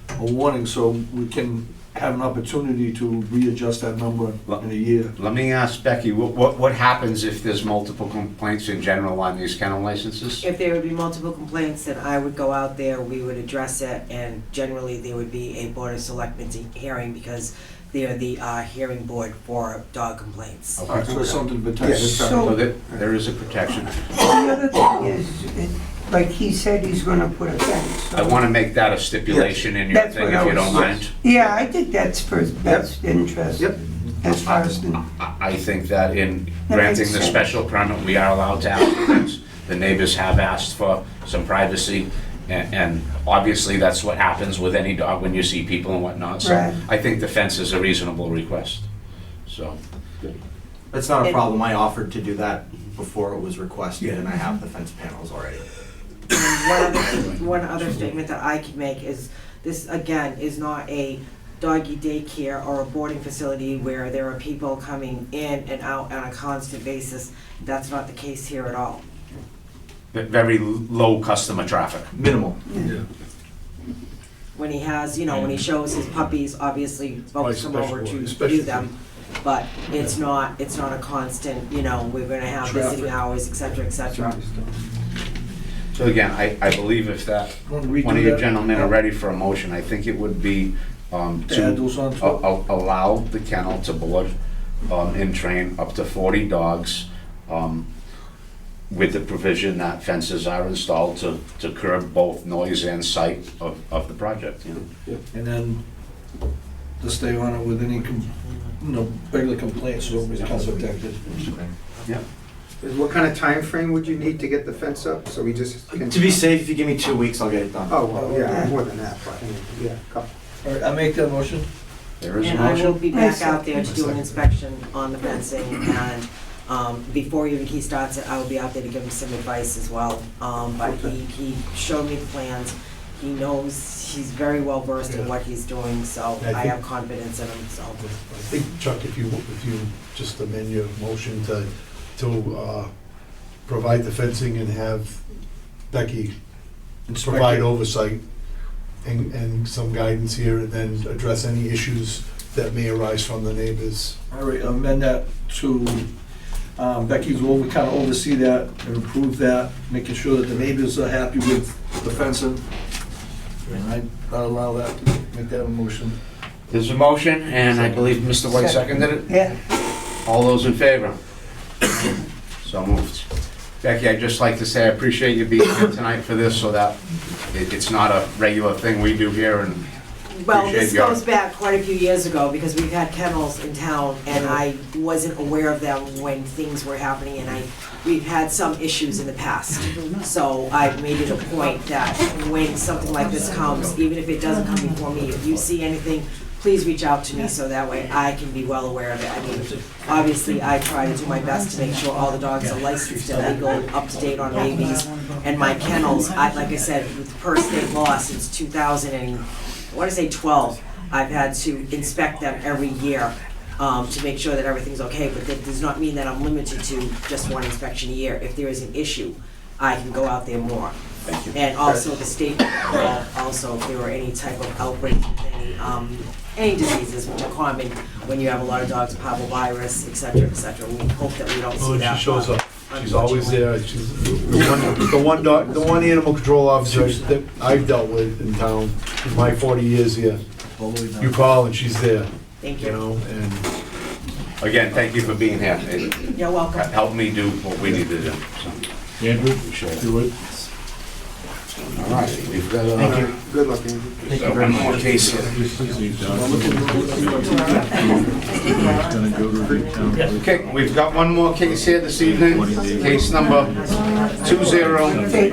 a warning, so we can have an opportunity to readjust that number in a year? Let me ask Becky, what happens if there's multiple complaints in general on these kennel licenses? If there would be multiple complaints, then I would go out there, we would address it, and generally there would be a Board of Selectmen's hearing because they're the hearing board for dog complaints. All right, so it's something to protect. Yes. So there is a protection. The other thing is, like he said, he's gonna put a fence. I want to make that a stipulation in your That's thing, what I if you was- don't mind. Yeah, I think that's for his best interest. Yep. As far as the, I think that in That granting makes the sense. special permit, we are allowed to have the fence. The neighbors have asked for some privacy, and obviously that's what happens with any dog when you see people and whatnot. So Right. I think the fence is a reasonable request, so. That's not a problem. I offered to do that before it was requested, and I have the fence panels already. One other statement that I can make is, this again is not a doggy daycare or a boarding facility where there are people coming in and out on a constant basis. That's not the case here at all. Very low customer traffic. Minimal. Yeah. When he has, when he shows his puppies, obviously folks come over to Especially- view them. But it's not a constant, we're gonna have visiting Traffic. hours, et cetera, et cetera. So again, I believe if that, Want to redo one of you that? gentlemen are ready for a motion, I think it would be To add to those on to it? allow the kennel to board and train up to 40 dogs with the provision that fences are installed to curb both noise and sight of the project, you know. And then to stay on it with any, regular complaints, so everybody's kind of protected. Yeah. What kind of time frame would you need to get the fence up, so we just? can- To be safe, if you give me 2 weeks, I'll get it done. Oh, well, yeah, more than that, but, yeah, couple. All right, I make that motion. There is a And I will motion. be back out there to do an inspection on the fencing, and before even he starts it, I will be out there to give him some advice as well. But he showed me the plans, he knows, he's very well versed in what he's doing, so I I think- have confidence in him, so. I think, Chuck, if you just amend your motion to provide the fencing and have Becky provide oversight and some guidance here, and then address any issues that may arise from the neighbors. All right, amend that to, Becky's will kind of oversee that and approve that, making sure that the neighbors are happy with the fencing. And I'll allow that, make that a motion. There's a motion, and I believe Mr. White seconded it. Yeah. All those in favor? So moved. Becky, I'd just like to say I appreciate you being here tonight for this, so that it's not a regular thing we do here, and Well, appreciate this your... goes back quite a few years ago, because we've had kennels in town, and I wasn't aware of them when things were happening, and we've had some issues in the past. So I've made it a point that when something like this comes, even if it doesn't come before me, if you see anything, please reach out to me, so that way I can be well aware of it. I mean, obviously, I try to do my best to make sure all the dogs are licensed and legal, up to date on rabies. And my kennels, like I said, with per state law since 2012, I've had to inspect them every year to make sure that everything's okay. But that does not mean that I'm limited to just one inspection a year. If there is an issue, I can go out there more. Thank you. And also the state law, also if there were any type of outbreak, any diseases which are common when you have a lot of dogs, parvovirus, et cetera, et cetera. We hope that we don't see Oh, that. she shows up. She's always there. She's the one animal control officer that I've dealt with in town in my 40 years here. You call and she's there. Thank You you. know, and Again, thank you for being here. It You're welcome. helped me do what we need to do. So, Andrew, sure. do it. All right, we've got Good luck, Andrew. one more case here. Gonna go to the town. Okay, we've got one more case here this evening, case number 20.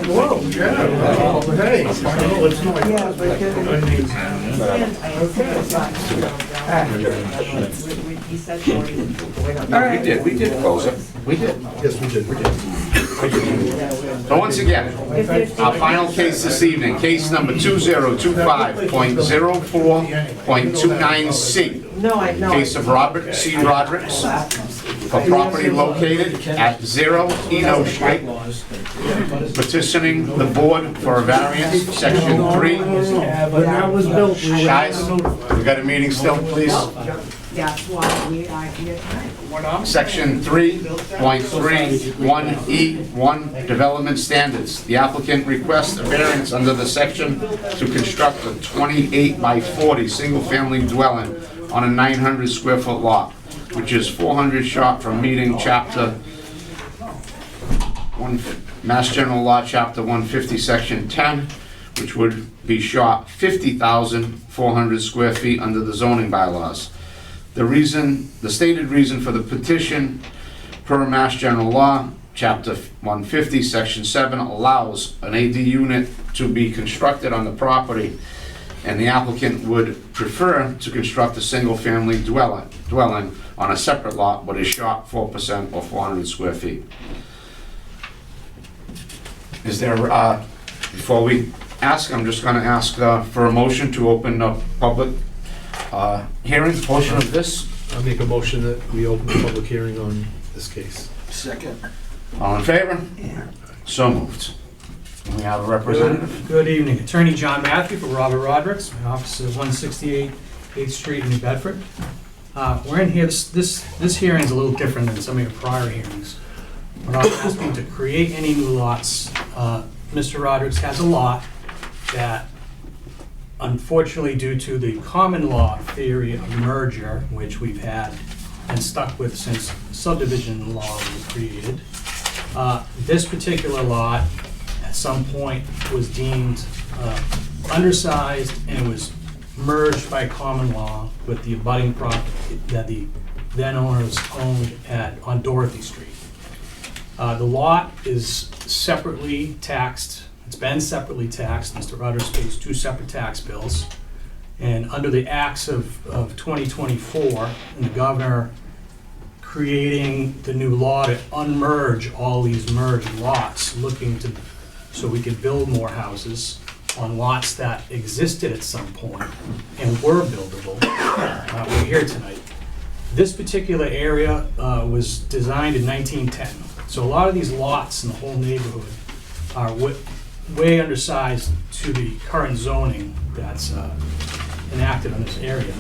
Whoa, yeah. Hey. Oh, it's not. Yeah, but We did close it. We did. yes, we did. So once again, our final case this evening, case number 2025.04.29C. No, I know. Case of Robert C. Rodericks for property located at 0 Eno Street, petitioning the board for a variance, section 3. When that was built, we were Guys, we got a meeting still, please? That's why we are here tonight. Section 3.31E1 Development Standards. The applicant requests a variance under the section to construct a 28 by 40 single-family dwelling on a 900 square foot lot, which is 400 short from meeting chapter 1, Mass General Law, chapter 150, section 10, which would be short 50,400 square feet under the zoning bylaws. The stated reason for the petition per Mass General Law, Chapter 150, Section 7, allows an AD unit to be constructed on the property, and the applicant would prefer to construct a single-family dwelling on a separate lot, but is short 4% or 400 square feet. Is there, before we ask, I'm just gonna ask for a motion to open a public hearing portion of this. I'll make a motion that we open the public hearing on this case. Second. All in favor? So moved. We have a representative. Good evening. Attorney John Matthew for Robert Rodericks. My office is 168 8th Street in New Bedford. We're in here, this hearing is a little different than some of your prior hearings. We're not asking to create any new lots. Mr. Rodrigues has a lot that, unfortunately, due to the common law theory of merger, which we've had and stuck with since subdivision law was created, this particular lot at some point was deemed undersized, and it was merged by common law with the abutting property that the then owners owned on Dorothy Street. The lot is separately taxed. It's been separately taxed. Mr. Rodrigues pays 2 separate tax bills. And under the acts of 2024, and the governor creating the new law to unmerge all these merged lots, so we could build more houses on lots that existed at some point and were buildable, we're here tonight. This particular area was designed in 1910. So a lot of these lots in the whole neighborhood are way undersized to the current zoning that's enacted in this area.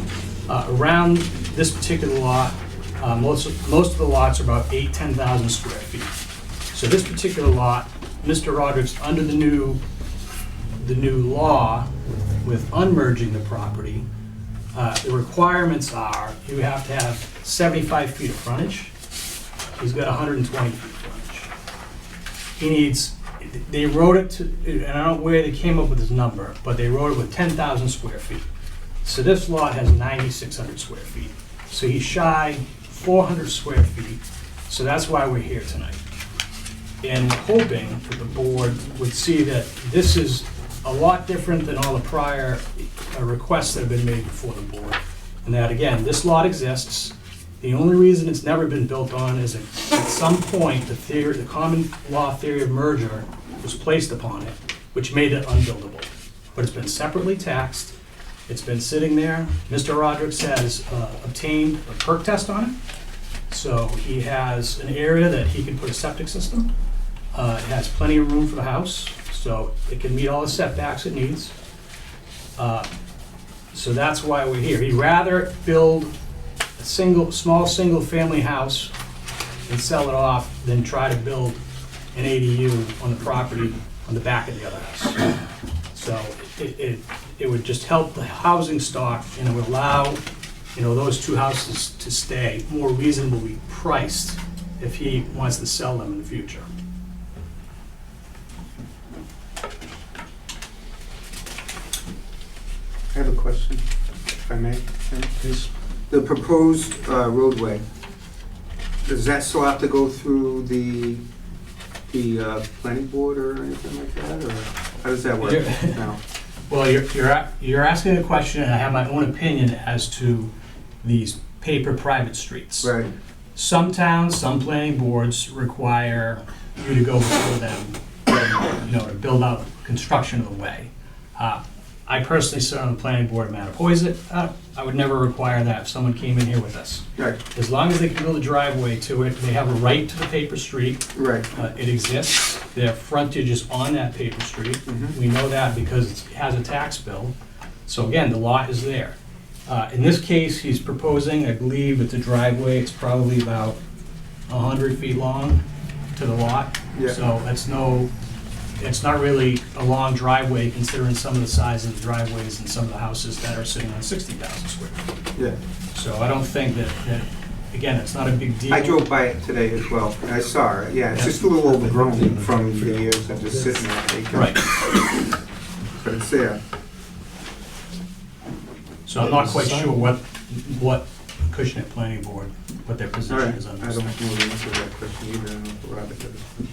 Around this particular lot, most of the lots are about 10,000 square feet. So this particular lot, Mr. Rodrigues, under the new law with unmerging the property, the requirements are you have to have 75 feet of frontage. He's got 120 feet of frontage. He needs, they wrote it to, and I don't know where they came up with this number, but they wrote it with 10,000 square feet. So this lot has 9,600 square feet. So he's shy 400 square feet. So that's why we're here tonight. And we're hoping that the board would see that this is a lot different than all the prior requests that have been made before the board. And that, again, this lot exists. The only reason it's never been built on is at some point, the common law theory of merger was placed upon it, which made it unbuildable. But it's been separately taxed. It's been sitting there. Mr. Rodrigues has obtained a perk test on it. So he has an area that he can put a septic system. It has plenty of room for the house, so it can meet all the setbacks it needs. So that's why we're here. He'd rather build a small single-family house and sell it off than try to build an ADU on the property on the back of the other house. So it would just help the housing stock, and it would allow, those 2 houses to stay more reasonably priced if he wants to sell them in the future. I have a question, if I may. Please. The proposed roadway, does that still have to go through the planning board or anything like that, or how does that work now? Well, you're asking a question, and I have my own opinion as to these paper private streets. Right. Some towns, some planning boards require you to go before them, to build out construction of the way. I personally sit on the planning board of Mattapoisett. I would never require that if someone came in here with us. Right. As long as they can build a driveway to it, they have a right to the paper street. Right. It exists. Their frontage is on that paper street. We know that because it has a tax bill. So again, the lot is there. In this case, he's proposing, I believe it's a driveway, it's probably about 100 feet long to the lot. Yeah. So it's not really a long driveway considering some of the size of the driveways and some of the houses that are sitting on 60,000 square feet. Yeah. So I don't think that, again, it's not a big deal. I drove by it today as well, and I saw it, yeah, it's just a little overgrown from the years of just sitting there. Right. But it's there. So I'm not quite sure what Acushnet Planning Board, what their position is on I this. don't know the answer to that question either, I don't know if Robert does.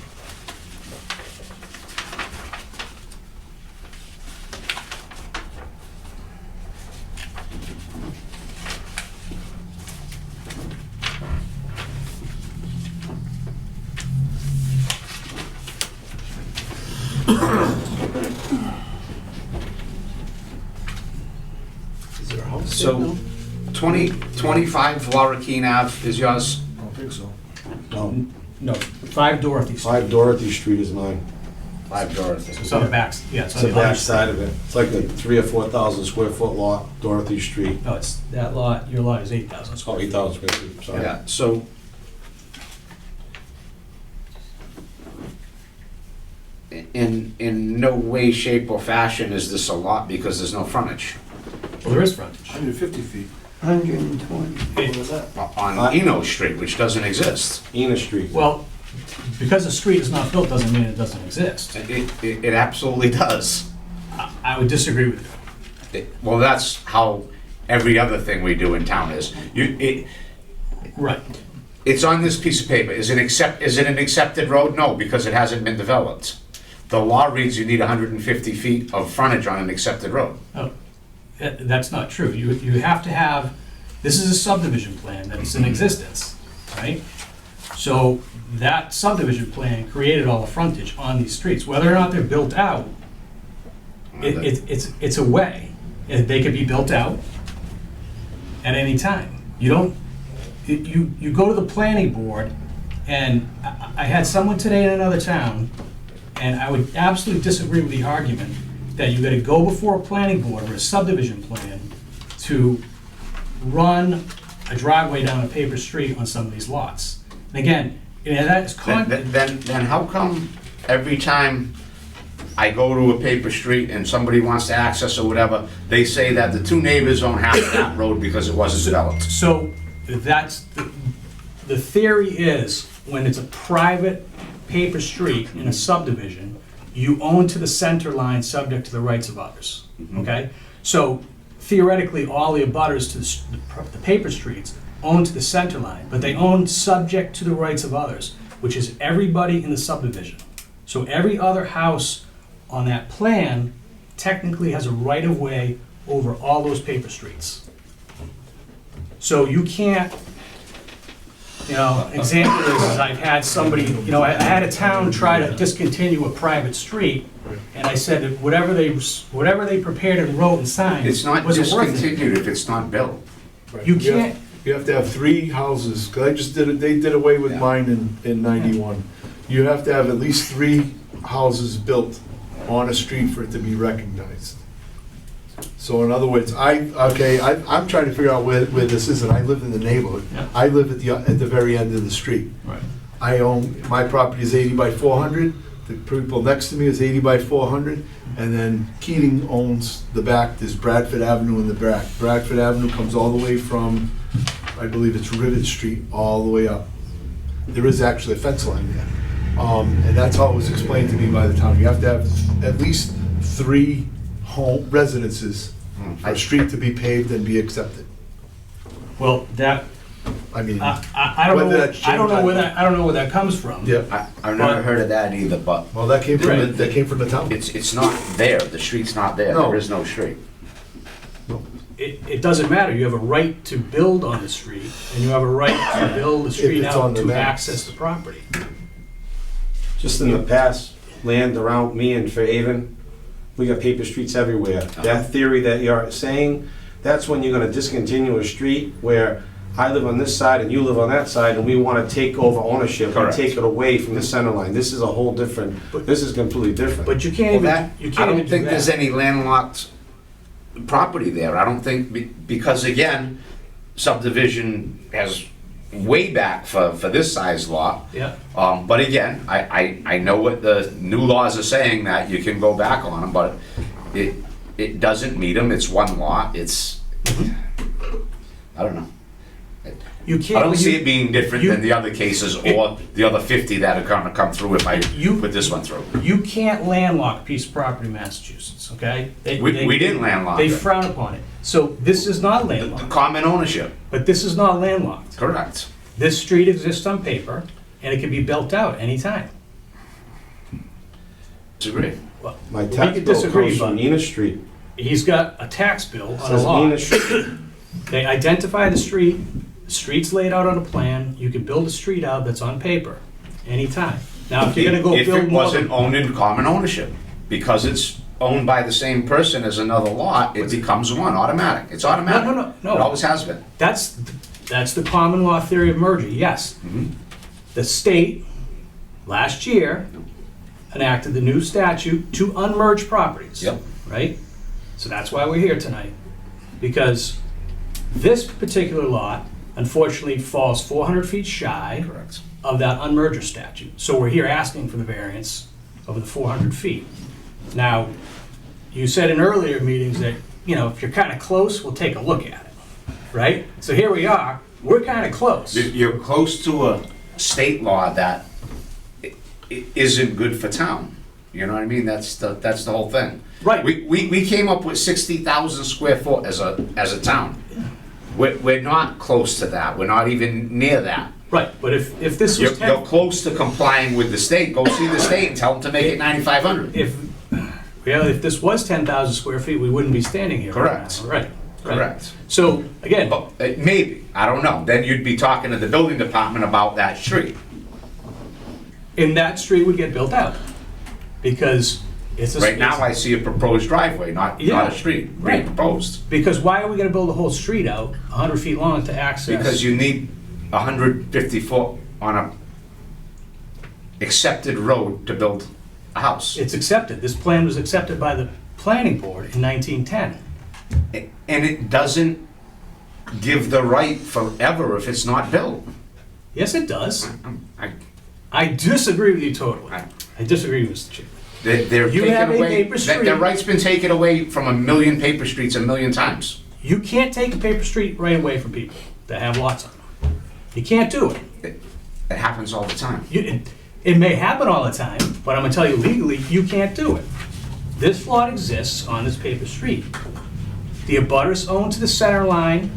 So 25 Lorraine Ave is yours? I don't think so. No, 5 Dorothy Street. 5 Dorothy Street is mine. 5 Dorothy. It's on the back, yeah, it's It's on the the other back side of it. It's like a 3,000 or 4,000 square foot lot, Dorothy Street. No, it's, that lot, your lot is 8,000 Oh, square feet. 8,000 square feet, sorry. Yeah, so in no way, shape, or fashion is this a lot because there's no frontage. Well, there is frontage. 150 feet. 120. On Eno Street, which doesn't exist. Ena Street. Well, because a street is not built doesn't mean it doesn't exist. It absolutely does. I would disagree with you. Well, that's how every other thing we do in town is. Right. It's on this piece of paper. Is it an accepted road? No, because it hasn't been developed. The law reads you need 150 feet of frontage on an accepted road. Oh, that's not true. You have to have, this is a subdivision plan that's in existence, right? So that subdivision plan created all the frontage on these streets. Whether or not they're built out, it's a way. They could be built out at any time. You don't, you go to the planning board, and I had someone today in another town, and I would absolutely disagree with the argument that you gotta go before a planning board or a subdivision plan to run a driveway down a paper street on some of these lots. And again, that is Then how come every time I go to a paper street and somebody wants to access or whatever, they say that the two neighbors own half of that road because it wasn't developed? So that's, the theory is, when it's a private paper street in a subdivision, you own to the center line subject to the rights of others, okay? So theoretically, all the abutters to the paper streets own to the center line, but they own subject to the rights of others, which is everybody in the subdivision. So every other house on that plan technically has a right-of-way over all those paper streets. So you can't, example is I've had somebody, I had a town try to discontinue a private street, and I said that whatever they prepared and wrote and signed It's not wasn't worth it. discontinued if it's not built. You can't, You have to have 3 houses, because I just did it, they did away with mine in 91. You have to have at least 3 houses built on a street for it to be recognized. So in other words, I'm trying to figure out where this is, and I live in the neighborhood. Yeah. I live at the very end of the street. Right. I own, my property is 80 by 400, the people next to me is 80 by 400, and then Keating owns the back, there's Bradford Avenue in the back. Bradford Avenue comes all the way from, I believe it's Rivet Street, all the way up. There is actually a fence line there. And that's how it was explained to me by the town. You have to have at least 3 home residences for a street to be paved and be accepted. well, that, I mean, I don't whether know, that's I don't know changed, where that, I don't know where that comes from. yeah, I've never heard of that either, but well, that came from, Right. that came from the town. it's not there. The street's not there. No. There is no street. It doesn't matter, you have a right to build on the street, and you have a right to build the street it's on out the to maps. access the property. Just in the past, land around me and Fairhaven, we got paper streets everywhere. That theory that you're saying, that's when you're gonna discontinue a street where I live on this side and you live on that side, and we wanna take over ownership and Correct. take it away from the center line. This is a whole different, this is completely different. But you can't Well, even, you I can't even don't do think there's that. any landlocked property there. I don't think, because again, subdivision has way back for this size lot. Yeah, But again, I know what the new laws are saying, that you can go back on them, but it doesn't meet them. It's one lot. It's, I don't know. you I can't. don't see you- it being different than the other cases or the other 50 that are gonna come through if I put this one through. You can't landlock a piece of property in Massachusetts, okay? We didn't landlock They it. frown upon it. So this is not The landlocked, common ownership, but this is not landlocked. correct. This street exists on paper, and it can be built out anytime. Disagree. Well, My we tax could bill disagree, comes from but Ena Street. he's got a tax bill It on a says lot. Ena Street. They identify the street, the street's laid out on a plan, you can build a street out that's on paper, anytime. Now, if you're gonna go If build it more wasn't than, owned in common ownership, because it's owned by the same person as another lot, it becomes one, automatic. It's automatic. No. It always has been. that's the common law theory of merger, yes. Mhm. The state, last year, enacted the new statute to unmerge properties. Yep. Right? So that's why we're here tonight. Because this particular lot, unfortunately, falls 400 feet shy Correct. of that unmerger statute. So we're here asking for the variance of the 400 feet. Now, you said in earlier meetings that, if you're kind of close, we'll take a look at it, right? So here we are, we're kind of close. You're close to a state law that isn't good for town. You know what I mean? That's the whole thing. Right. We came up with 60,000 square foot as a town. We're not close to that. We're not even near that. Right, but if this was You're close to complying with the state. Go see the state and tell them to make it 9,500. If this was 10,000 square feet, we wouldn't be standing here. Correct. Right. Correct. So, again, Maybe, I don't know. Then you'd be talking to the building department about that street. and that street would get built out, because it's a... Right now, I see a proposed driveway, not a street, Right. proposed. Because why are we gonna build a whole street out 100 feet long to access? Because you need 150 foot on a accepted road to build a house. It's accepted. This plan was accepted by the planning board in 1910. And it doesn't give the right forever if it's not built. Yes, it does. I- I disagree with you totally. I disagree, Mr. Chairman. They're You taken have a away, paper street. their right's been taken away from a million paper streets a million times. You can't take a paper street right away from people that have lots on them. You can't do it. It happens all the time. It may happen all the time, but I'm gonna tell you legally, you can't do it. This lot exists on this paper street. The abutters own to the center line,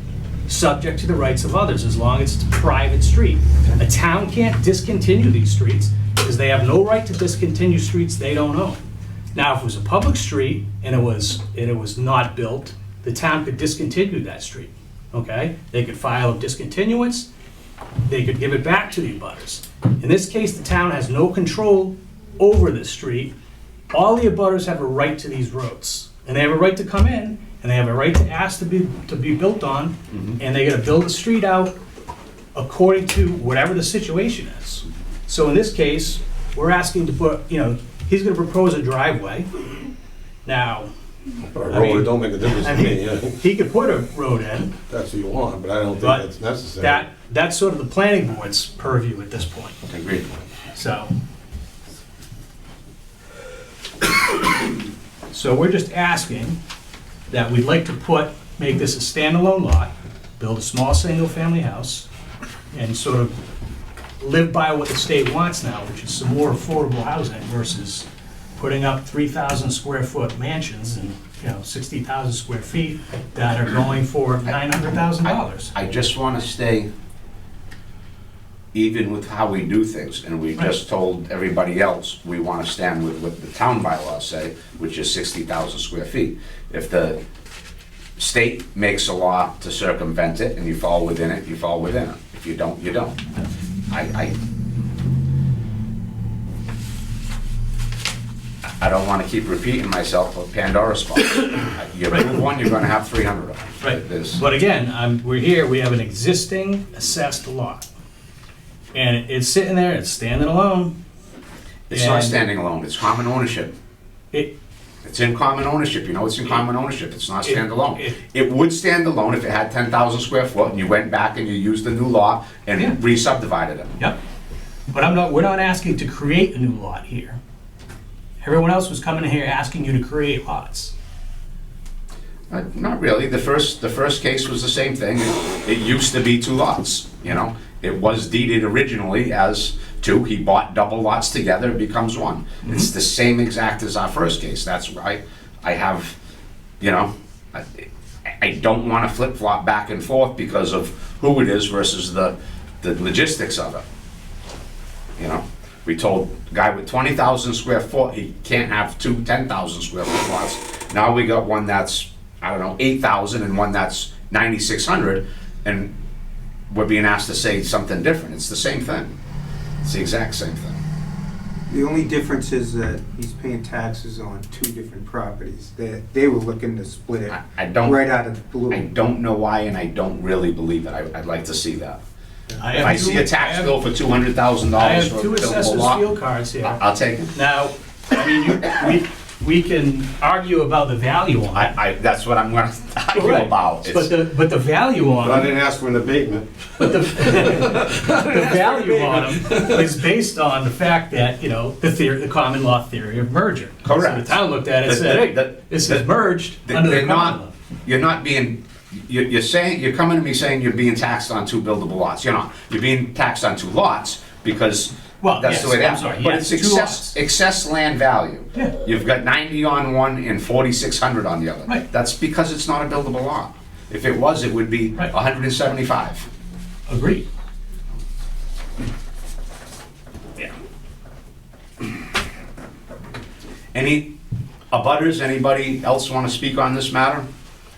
subject to the rights of others, as long as it's a private street. A town can't discontinue these streets, because they have no right to discontinue streets they don't own. Now, if it was a public street and it was not built, the town could discontinue that street, okay? They could file a discontinuance, they could give it back to the abutters. In this case, the town has no control over this street. All the abutters have a right to these roads, and they have a right to come in, and they have a right to ask to be built on, and they gotta build the street out according to whatever the situation is. So in this case, we're asking to put, he's gonna propose a driveway. Now, But a I mean- road, it don't make a difference to me, yeah. he could put a road in, That's what you want, but I don't think but that's necessary. that's sort of the planning board's purview at this point. Agreed. So. So we're just asking that we'd like to make this a standalone lot, build a small single-family house, and sort of live by what the state wants now, which is some more affordable housing versus putting up 3,000 square foot mansions and, 60,000 square feet that are going for $900,000. I just want to stay even with how we do things, and we just told everybody else, we want to stand with what the town bylaws say, which is 60,000 square feet. If the state makes a law to circumvent it and you fall within it, you fall within it. If you don't, you don't. I don't want to keep repeating myself with Pandora's box. You approve one, you're going to have 300 of them. Right, but again, we're here, we have an existing assessed lot. And it's sitting there, it's standing alone. It's not And standing alone, it's common ownership. It's in common ownership, it's in common ownership, it's not standalone. It would stand alone if it had 10,000 square foot and you went back and you used the new law and re-subdivided it. Yep. But we're not asking to create a new lot here. Everyone else was coming in here asking you to create lots. Not really, the first case was the same thing. It used to be 2 lots, It was deeded originally as 2, he bought double lots together, it becomes 1. It's the same exact as our first case, that's why I have, I don't want to flip-flop back and forth because of who it is versus the logistics of it. We told a guy with 20,000 square foot, he can't have 2 10,000 square foot lots. Now we got one that's, 8,000 and one that's 9,600, and we're being asked to say something different. It's the same thing. It's the exact same thing. The only difference is that he's paying taxes on 2 different properties. They were looking to split it right out of the blue. I don't know why, and I don't really believe it. I'd like to see that. If have I see a tax bill for $200,000 I have for a 2 buildable assessors' lot, field cards here. I'll take it. Now, we can argue about the value on it. That's what I'm gonna argue Right. about. But the value on But I them, didn't ask for an abatement. but the value on them is based on the fact that, the common law theory of merger. Correct. So the town looked at it and said, hey, this is merged under the They're common law. not, you're not being, you're saying, you're coming to me saying you're being taxed on 2 buildable lots. You're not. You're being taxed on 2 lots because Well, that's yes, the way I'm that. sorry, But yes, it's 2 excess land value. Yeah. You've got 90 on one and 4,600 on the other. Right. That's because it's not a buildable lot. If it was, it would be Right. 175. Agreed. Any abutters, anybody else want to speak on this matter?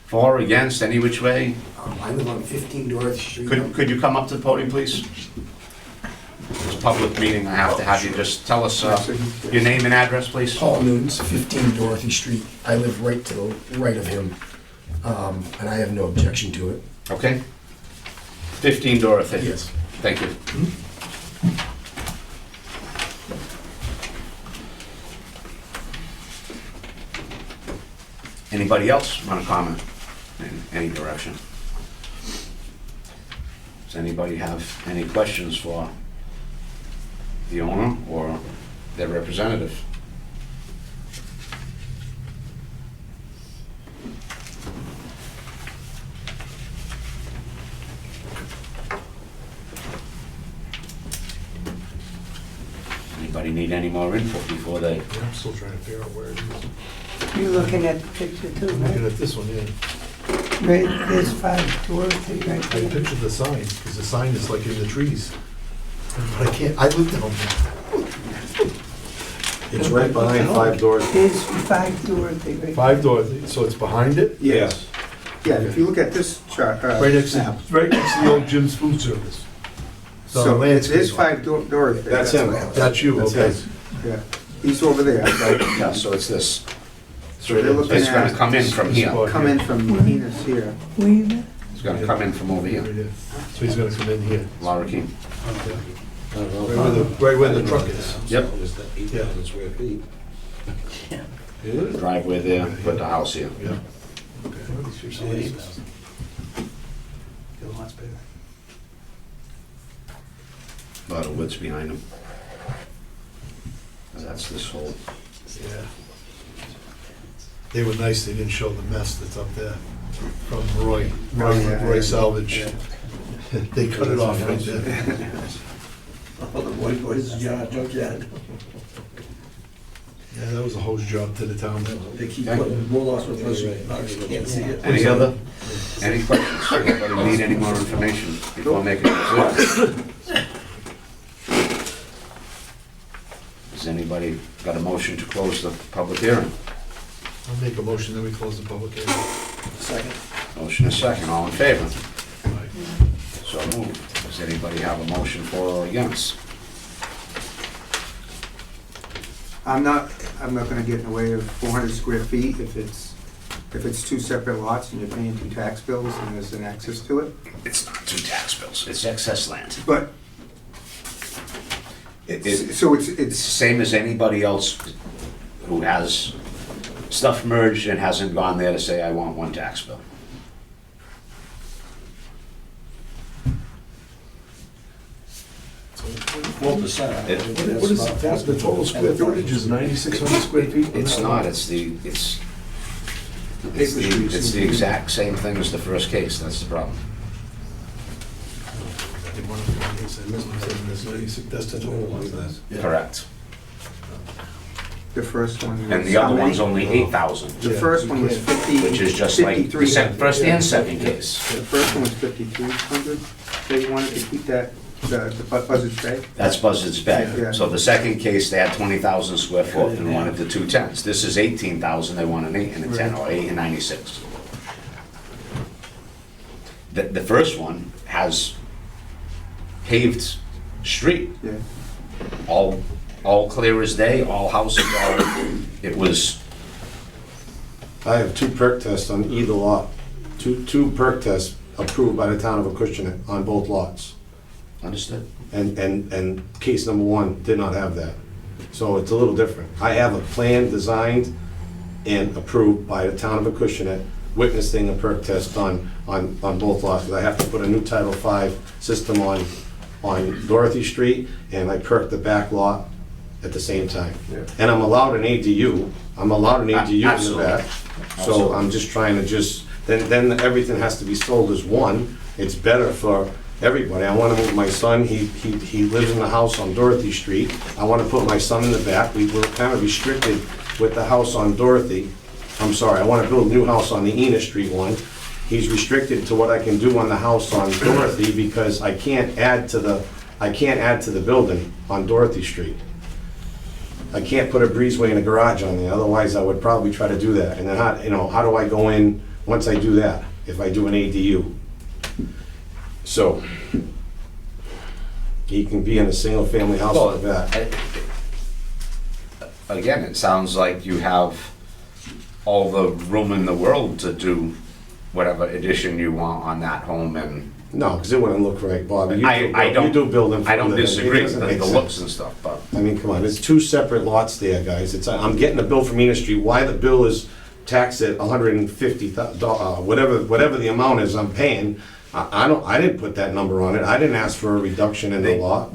For or against, any which way? I live on 15 Dorothy Street. Could you come up to the podium, please? It's a public meeting, I have to have you just tell us your name and address, please. Paul Nunes, 15 Dorothy Street. I live right to the right of him, and I have no objection to it. Okay. 15 Dorothy. Yes. Thank you. Anybody else want to comment in any direction? Does anybody have any questions for the owner or their representative? Anybody need any more input before they? Yeah, I'm still trying to figure out where it is. You're looking at the picture too, I'm looking right? at this one, yeah. Right, there's 5 Dorothy right I there. pictured the sign, because the sign is like in the trees. But I can't, I live down there. It's right behind 5 Dorothy. There's 5 Dorothy right there. 5 Dorothy, so it's behind it? Yes. Yeah, if you look at this chart, Right next map, to, right next to the old Jim's Food Service. The so landscape there's one. 5 Dorothy. That's him. That's you, That's okay. his. Yeah, he's over there, right? Yeah, so it's this. So they're looking It's gonna at, come in from here. come in from Venus here. Where you at? It's gonna come in from over Right here. here. So he's gonna come in here, Laura King. right where the truck is. Yep. Yeah. Driveway there, put the house here. Yeah. A lot of woods behind them. That's this whole, Yeah. They were nice, they didn't show the mess that's up there from Roy Salvage. They cut it off right there. Yeah, that was a hose job to the town. They keep putting roll-offs with us, can't see it. any questions? Anybody need any more information before making a decision? Has anybody got a motion to close the public hearing? I'll make a motion that we close the public hearing. Second. Motion is second, all in favor? So moved. Does anybody have a motion for or against? I'm not gonna get in the way of 400 square feet if it's 2 separate lots and you're paying 2 tax bills and there's an access to it. It's not 2 tax bills, it's excess land. But, so It's the same as anybody else who has stuff merged and hasn't gone there to say, I want 1 tax bill. What is The total square footage is 9,600 square feet? It's not, it's the exact same thing as the first case, that's the problem. That's the total one, that. Correct. the first one was... And the other how one's many? only 8,000, The first one was 50... which is just like the 53. first and second case. The first one was 5,300. They wanted to keep that, the Buzzards Bay. That's Buzzards Bay. Yeah. So the second case, they had 20,000 square foot and wanted the 2 10s. This is 18,000, they want an 8 and a 10, or 8 and 96. The first one has paved street, Yeah. all clear as day, all houses, it was, I have 2 perk tests on either lot. Two perk tests approved by the town of Acushnet on both lots. understood? And case number 1 did not have that. So it's a little different. I have a plan designed and approved by the town of Acushnet, witnessing a perk test on both lots. 'Cause I have to put a new Title V system on Dorothy Street, and I perked the back lot at the same time. And I'm allowed an ADU, in the back. So I'm just trying to then everything has to be sold as one. It's better for everybody. I want to move my son, he lives in the house on Dorothy Street. I want to put my son in the back. We're kind of restricted with the house on Dorothy. I'm sorry, I want to build a new house on the Enid Street one. He's restricted to what I can do on the house on Dorothy because I can't add to the building on Dorothy Street. I can't put a breezeway and a garage on there, otherwise I would probably try to do that. And then how do I go in once I do that, if I do an ADU? So, he can be in a single-family house like that. Again, it sounds like you have all the room in the world to do whatever addition you want on that home, and No, because it wouldn't look right, Bobby. I You do build them. I don't disagree with with the looks and stuff, but I mean, come on, it's two separate lots there, guys. I'm getting a bill from Enid Street. Why the bill is taxed at $150, whatever the amount is I'm paying. I didn't put that number on it. I didn't ask for a reduction in the lot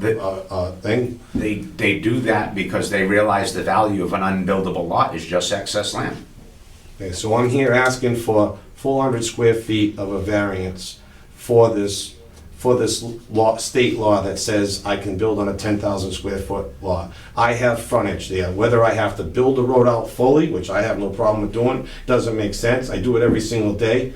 thing. they do that because they realize the value of an unbuildable lot is just excess land. Okay, so I'm here asking for 400 square feet of a variance for this law, state law that says I can build on a 10,000 square foot lot. I have frontage there. Whether I have to build the road out fully, which I have no problem with doing, doesn't make sense. I do it every single day.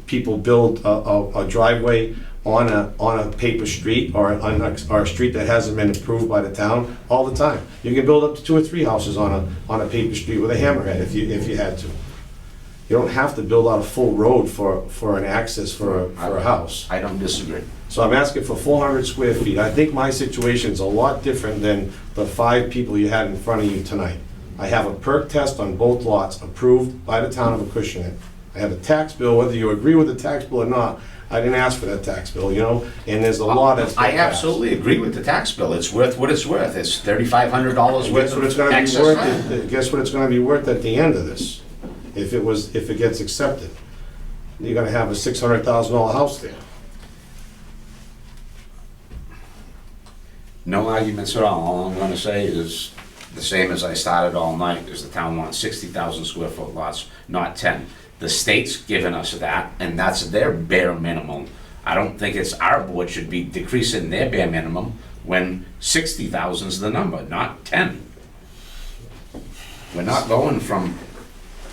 People build a driveway on a paper street or a street that hasn't been approved by the town all the time. You can build up to 2 or 3 houses on a paper street with a hammerhead if you had to. You don't have to build out a full road for an access for a house. I don't disagree. So I'm asking for 400 square feet. I think my situation's a lot different than the 5 people you had in front of you tonight. I have a perk test on both lots approved by the town of Acushnet. I have a tax bill, whether you agree with the tax bill or not. I didn't ask for that tax bill, and there's a law that's been I passed. absolutely agree with the tax bill. It's worth what it's worth. It's $3,500 worth of excess land. Guess what it's gonna be worth at the end of this? If it gets accepted. You're gonna have a $600,000 house there. No arguments at all. All I'm gonna say is the same as I started all night, is the town wants 60,000 square foot lots, not 10. The state's given us that, and that's their bare minimum. I don't think it's our board should be decreasing their bare minimum when 60,000 is the number, not 10. We're not going from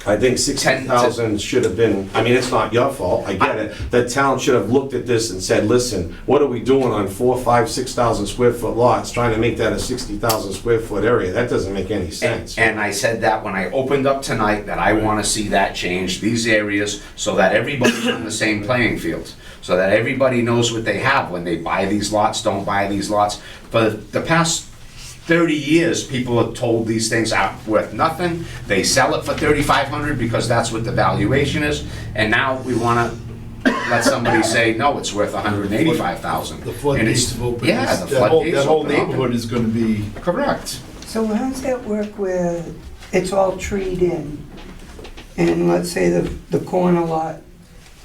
I think 60,000 should have been, I mean, it's not your fault, I get it. The town should have looked at this and said, listen, what are we doing on 4, 5, 6,000 square foot lots, trying to make that a 60,000 square foot area? That doesn't make any sense. And I said that when I opened up tonight, that I want to see that change, these areas, so that everybody's on the same playing field. So that everybody knows what they have when they buy these lots, don't buy these lots. For the past 30 years, people have told these things are worth nothing. They sell it for $3,500 because that's what the valuation is. And now we want to let somebody say, no, it's worth $185,000. The floodgates have opened. Yeah, the floodgates That whole open up. neighborhood is gonna be. Correct. So how does that work where it's all treed in? And let's say the corner lot,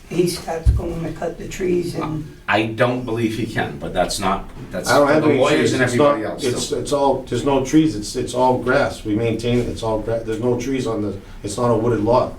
he starts going to cut the trees and... I don't believe he can, but that's I don't for have the any lawyers trees. and It's everybody not- else. It's all, there's no trees, it's all grass. We maintain it, it's all grass. There's no trees on it's not a wooded lot.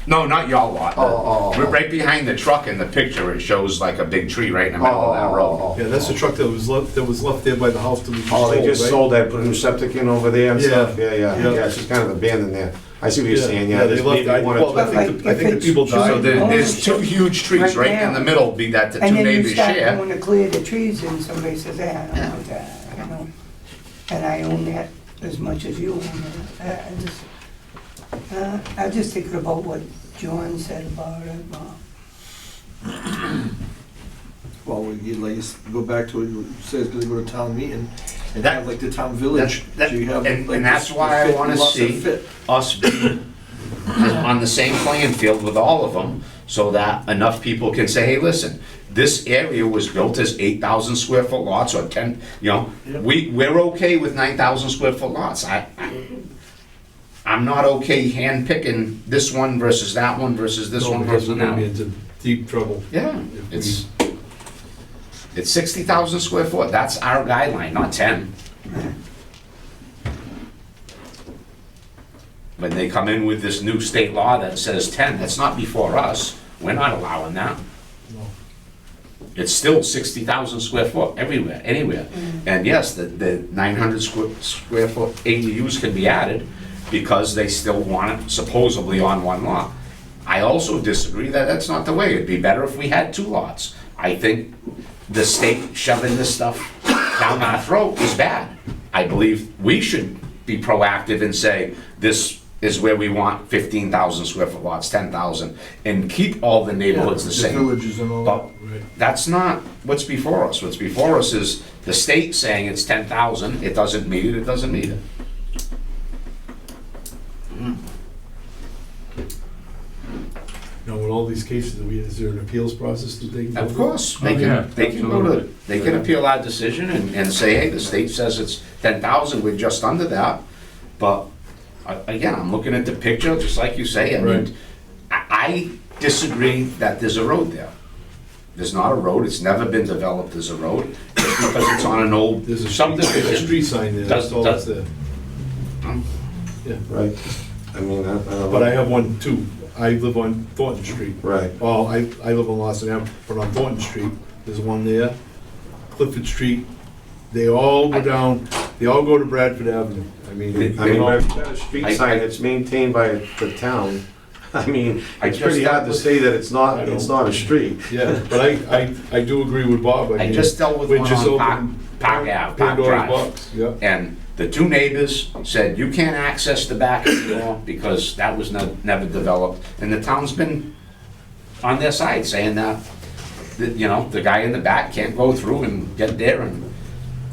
No, not y'all lot. Oh. We're right behind the truck in the picture. It shows like a big tree right in the middle of that road. Yeah, that's the truck that was left there by the house that we just Oh, sold, they just right? sold that, put a new septic in over there and Yeah. stuff? Yeah, Yeah. it's just kind of abandoned there. I see what you're saying, yeah. they There's left, maybe one or well, I two. think the people So died. there's 2 huge trees right in the middle that the 2 And then you neighbors start share. going to clear the trees and somebody says, I don't want that, And I own that as much as you own it. I just thinking about what John said about it. Well, like, go back to what you said, it's gonna go to town meeting, and have like the town village. so you have, like, And that's why I fit want to lots that see fit. us be on the same playing field with all of them, so that enough people can say, hey, listen, this area was built as 8,000 square foot lots or 10, we're okay with 9,000 square foot lots. I'm not okay hand-picking this one versus that one versus this No, one because versus we're gonna be that. into deep trouble. Yeah, If it's 60,000 square foot, that's our guideline, not 10. When they come in with this new state law that says 10, that's not before us, we're not allowing that. No. It's still 60,000 square foot everywhere, anywhere. And yes, the 900 square foot ADUs can be added because they still want it supposedly on one lot. I also disagree that that's not the way. It'd be better if we had 2 lots. I think the state shoving this stuff down our throat is bad. I believe we should be proactive and say, this is where we want 15,000 square foot lots, 10,000, and keep all the neighborhoods the same. villages and all But that, right. that's not what's before us. What's before us is the state saying it's 10,000, it doesn't meet it, it doesn't meet it. Now, with all these cases, is there an appeals process that they can go Of through? course, they yeah, can go to, they can appeal our decision and say, hey, the state says it's 10,000, we're just under that. But, again, I'm looking at the picture, just like you say, I Right. mean, I disagree that there's a road there. There's not a road, it's never been developed as a road, just because it's on an old There's a subdivision. street sign there, that's all that's there. Right. I mean, I don't know. But I have one too. I live on Thornton Street. Right. Well, I live on Lawson Ave, but on Thornton Street, there's one there. Clifford Street, they all go down, they all go to Bradford Avenue. I mean, I mean, when you've got a street sign that's maintained by the town, I mean, I it's pretty just hard to dealt say that it's not a street. yeah, but I do agree with Bob. I mean, just dealt with we one just on Park opened Ave, Park Pandora's Drive. box, yeah. And the 2 neighbors said, you can't access the back anymore because that was never developed. And the town's been on their side saying that, you know, the guy in the back can't go through and get there and,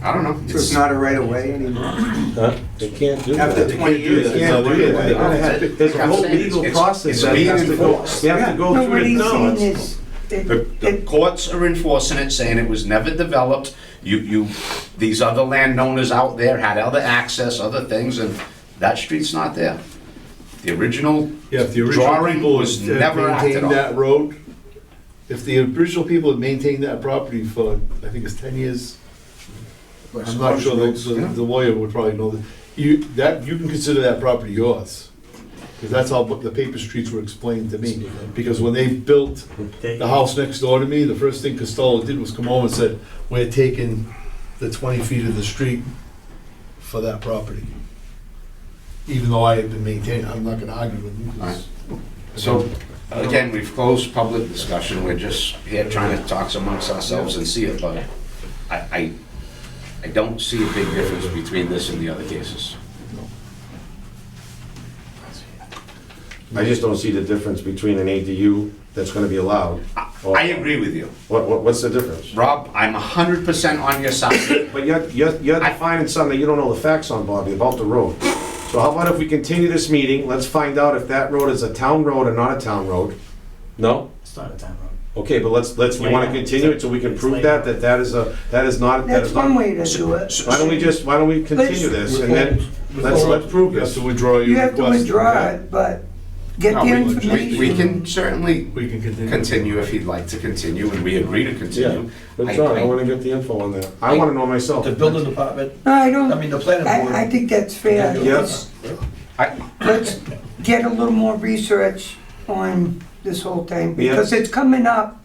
I don't know. So it's not a right of way anymore? Huh? They can't do that. After 20 years, They can't do that. They gotta have- There's a whole legal process that being has to go, enforced. you have to go No, through what the he's town. saying is, The courts are enforcing it, saying it was never developed. These other landowners out there had other access, other things, and that street's not there. The original Yeah, if the original drawing people was had never acted maintained on. that road, if the original people had maintained that property for, I think it's 10 years, I'm not sure, the lawyer would probably know that. You can consider that property yours, because that's how the paper streets were explained to me. Because when they built the house next door to me, the first thing Costello did was come over and said, we're taking the 20 feet of the street for that property. Even though I had been maintaining, I'm not gonna argue with you. 'Cause- So, again, we've closed public discussion, we're just here trying to talk amongst ourselves and see it, but I don't see a big difference between this and the other cases. I just don't see the difference between an ADU that's gonna be allowed. I agree with you. What's the difference? Rob, I'm 100% on your side. But you're defining something that you don't know the facts on, Bobby, about the road. So how about if we continue this meeting, let's find out if that road is a town road or not a town road? No? It's not a town road. Okay, but you wanna continue it so we can prove that that is not. That's one way to do it. Why don't we continue this and then let's prove You have this. to withdraw your You have to request. withdraw it, but get No, the we information. can certainly We can continue. continue if he'd like to continue, and we agree to Yeah, continue. but John, I wanna get the info on that. I wanna know myself. The building department, No, I don't, I mean, the planning board. I think that's fair. Yeah. Let's- Let's get a little more research on this whole thing, Yeah. because it's coming up.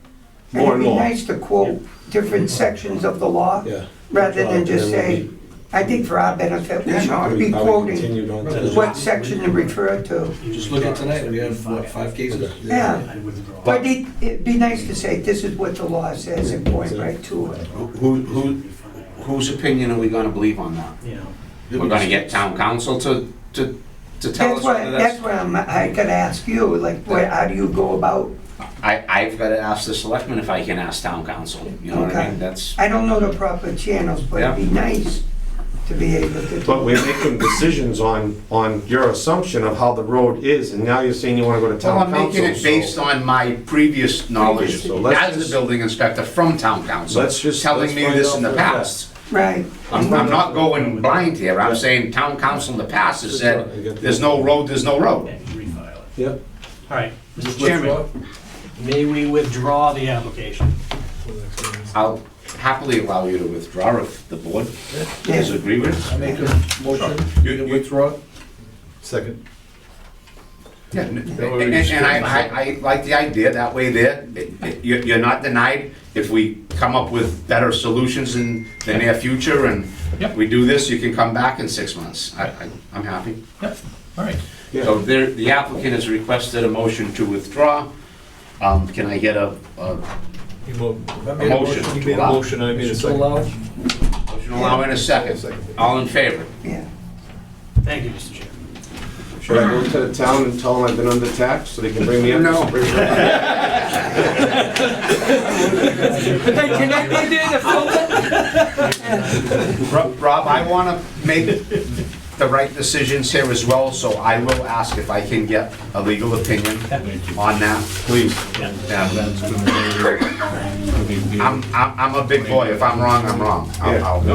And More it'd and be more. nice to quote different sections of the law, Yeah. rather than just And then say, I think for our benefit, we should be I would quoting continue on to the- what section to refer to. Just look at tonight, we have, what, 5 cases? Yeah, but it'd be nice to say, this is what the law says, and point right to it. Whose opinion are we gonna believe on that? We're gonna get town council to tell That's us what, whether that's that's... what I gotta ask you, like, how do you go about, I've gotta ask the selectmen if I can ask town council, you know what I Okay. mean? That's, I don't know the proper channels, but it'd be nice to be able to. But we're making decisions on your assumption of how the road is, and now you're saying you wanna go to well, town I'm council. making it based on my previous knowledge So let's as the just- building inspector from town council, Let's telling me find this out in the for past. Right. I'm not going blind here, I'm saying town council in the past has said, there's no road, there's no road. Yep. All right, Mr. Chairman, may we withdraw the application? I'll happily allow you to withdraw if the board does agree with it. I make a motion, you withdraw? Second. Yeah, and I like the idea, that way there, you're not denied if we come up with better solutions in the near future and Yep. we do this, you can come back in 6 months. I'm happy. Yep, all right. So the applicant has requested a motion to withdraw. Can I get a motion He to made a allow? motion, I made a second. Motion to allow in a second. All in favor? Yeah. Thank you, Mr. Chairman. Should I go to the town and tell them I've been under tax so they can bring me up? No. Rob, I want to make the right decisions here as well, so I will ask if I can get a legal opinion on that, please. I'm a big boy, if I'm wrong, I'm wrong. I'll be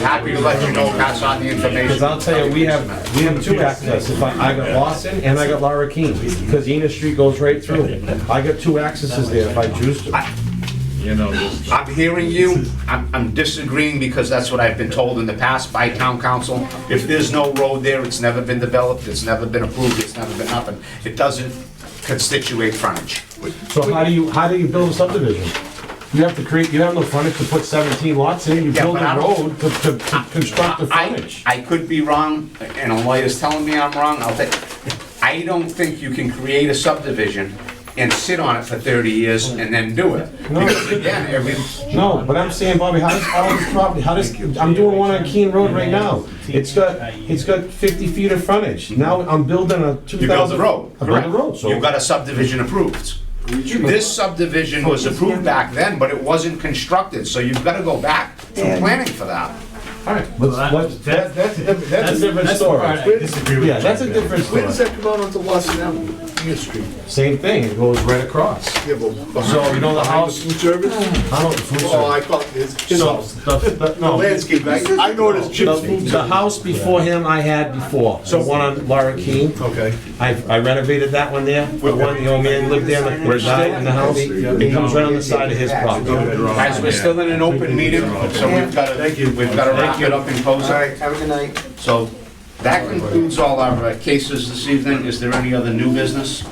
happy to let you know, pass on the information. Because I'll tell you, we have two accesses. I got Lawson and I got Laura Keene, because Enos Street goes right through. I got two accesses there if I choose to. I'm hearing you, I'm disagreeing because that's what I've been told in the past by town council. If there's no road there, it's never been developed, it's never been approved, it's never been nothing. It doesn't constitute frontage. So how do you build a subdivision? You have no frontage to put 17 lots in, you Yeah, build but I a don't- road to construct the frontage. I could be wrong, and a lawyer's telling me I'm wrong, I don't think you can create a subdivision and sit on it for 30 years and then do it. No. Because again, No, but I'm saying, Bobby, how does all this property, I'm doing one on Keene Road right now. It's got 50 feet of frontage. Now I'm building a 2,000. You build the road, I build correct? the road, so. You've got a subdivision approved. This subdivision was approved back then, but it wasn't constructed, so you've got to go back to planning for that. All right, that's a different story. Yeah, that's a different Where does story. that come out onto Lawson Avenue, Enos Street? Same thing, it goes right across. Yeah, but So, you know the behind house? food service? I don't, food Oh, I service. call it his So, house. the The landscape, I know it as Chip's food The service. house before him I had before, so one on Laura Keene. Okay. I renovated that one there, the one, the old man lived there, the died in the house. It comes right on the side of his property. Guys, we're still in an open meeting, so we've got to wrap it up and close All it. right, have a good night. So that concludes all our cases this evening. Is there any other new business?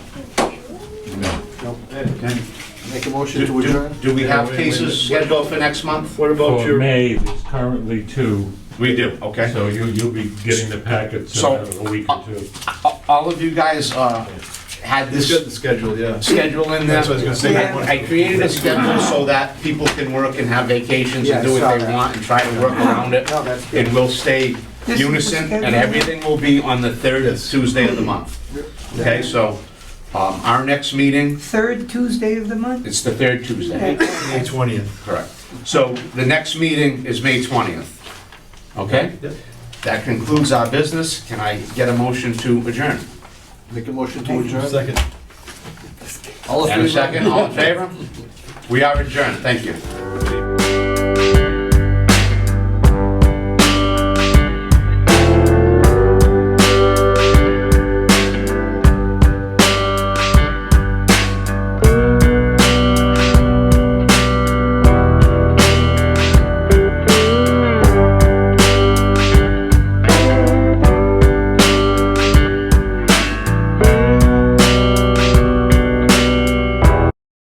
Okay. Make a motion to adjourn? Do we have cases scheduled for next month? What about For your? May, there's currently 2, We do, okay. so you'll be getting the packets in So- a week or 2. All of you guys had He's got the this schedule, yeah. schedule in there. That's what I was gonna say. I created a schedule so that people can work and have vacations and do what they want and try to work around it. No, that's good. And we'll stay This is the unison, and schedule? everything will be on the third Tuesday of the month. Okay, so our next meeting, Third Tuesday of the month? it's the third Tuesday. May 20th. Correct. So the next meeting is May 20th. Okay? That concludes our business. Can I get a motion to adjourn? Make a motion to adjourn? Second. All in And a favor? second, all in favor? We are adjourned, thank you.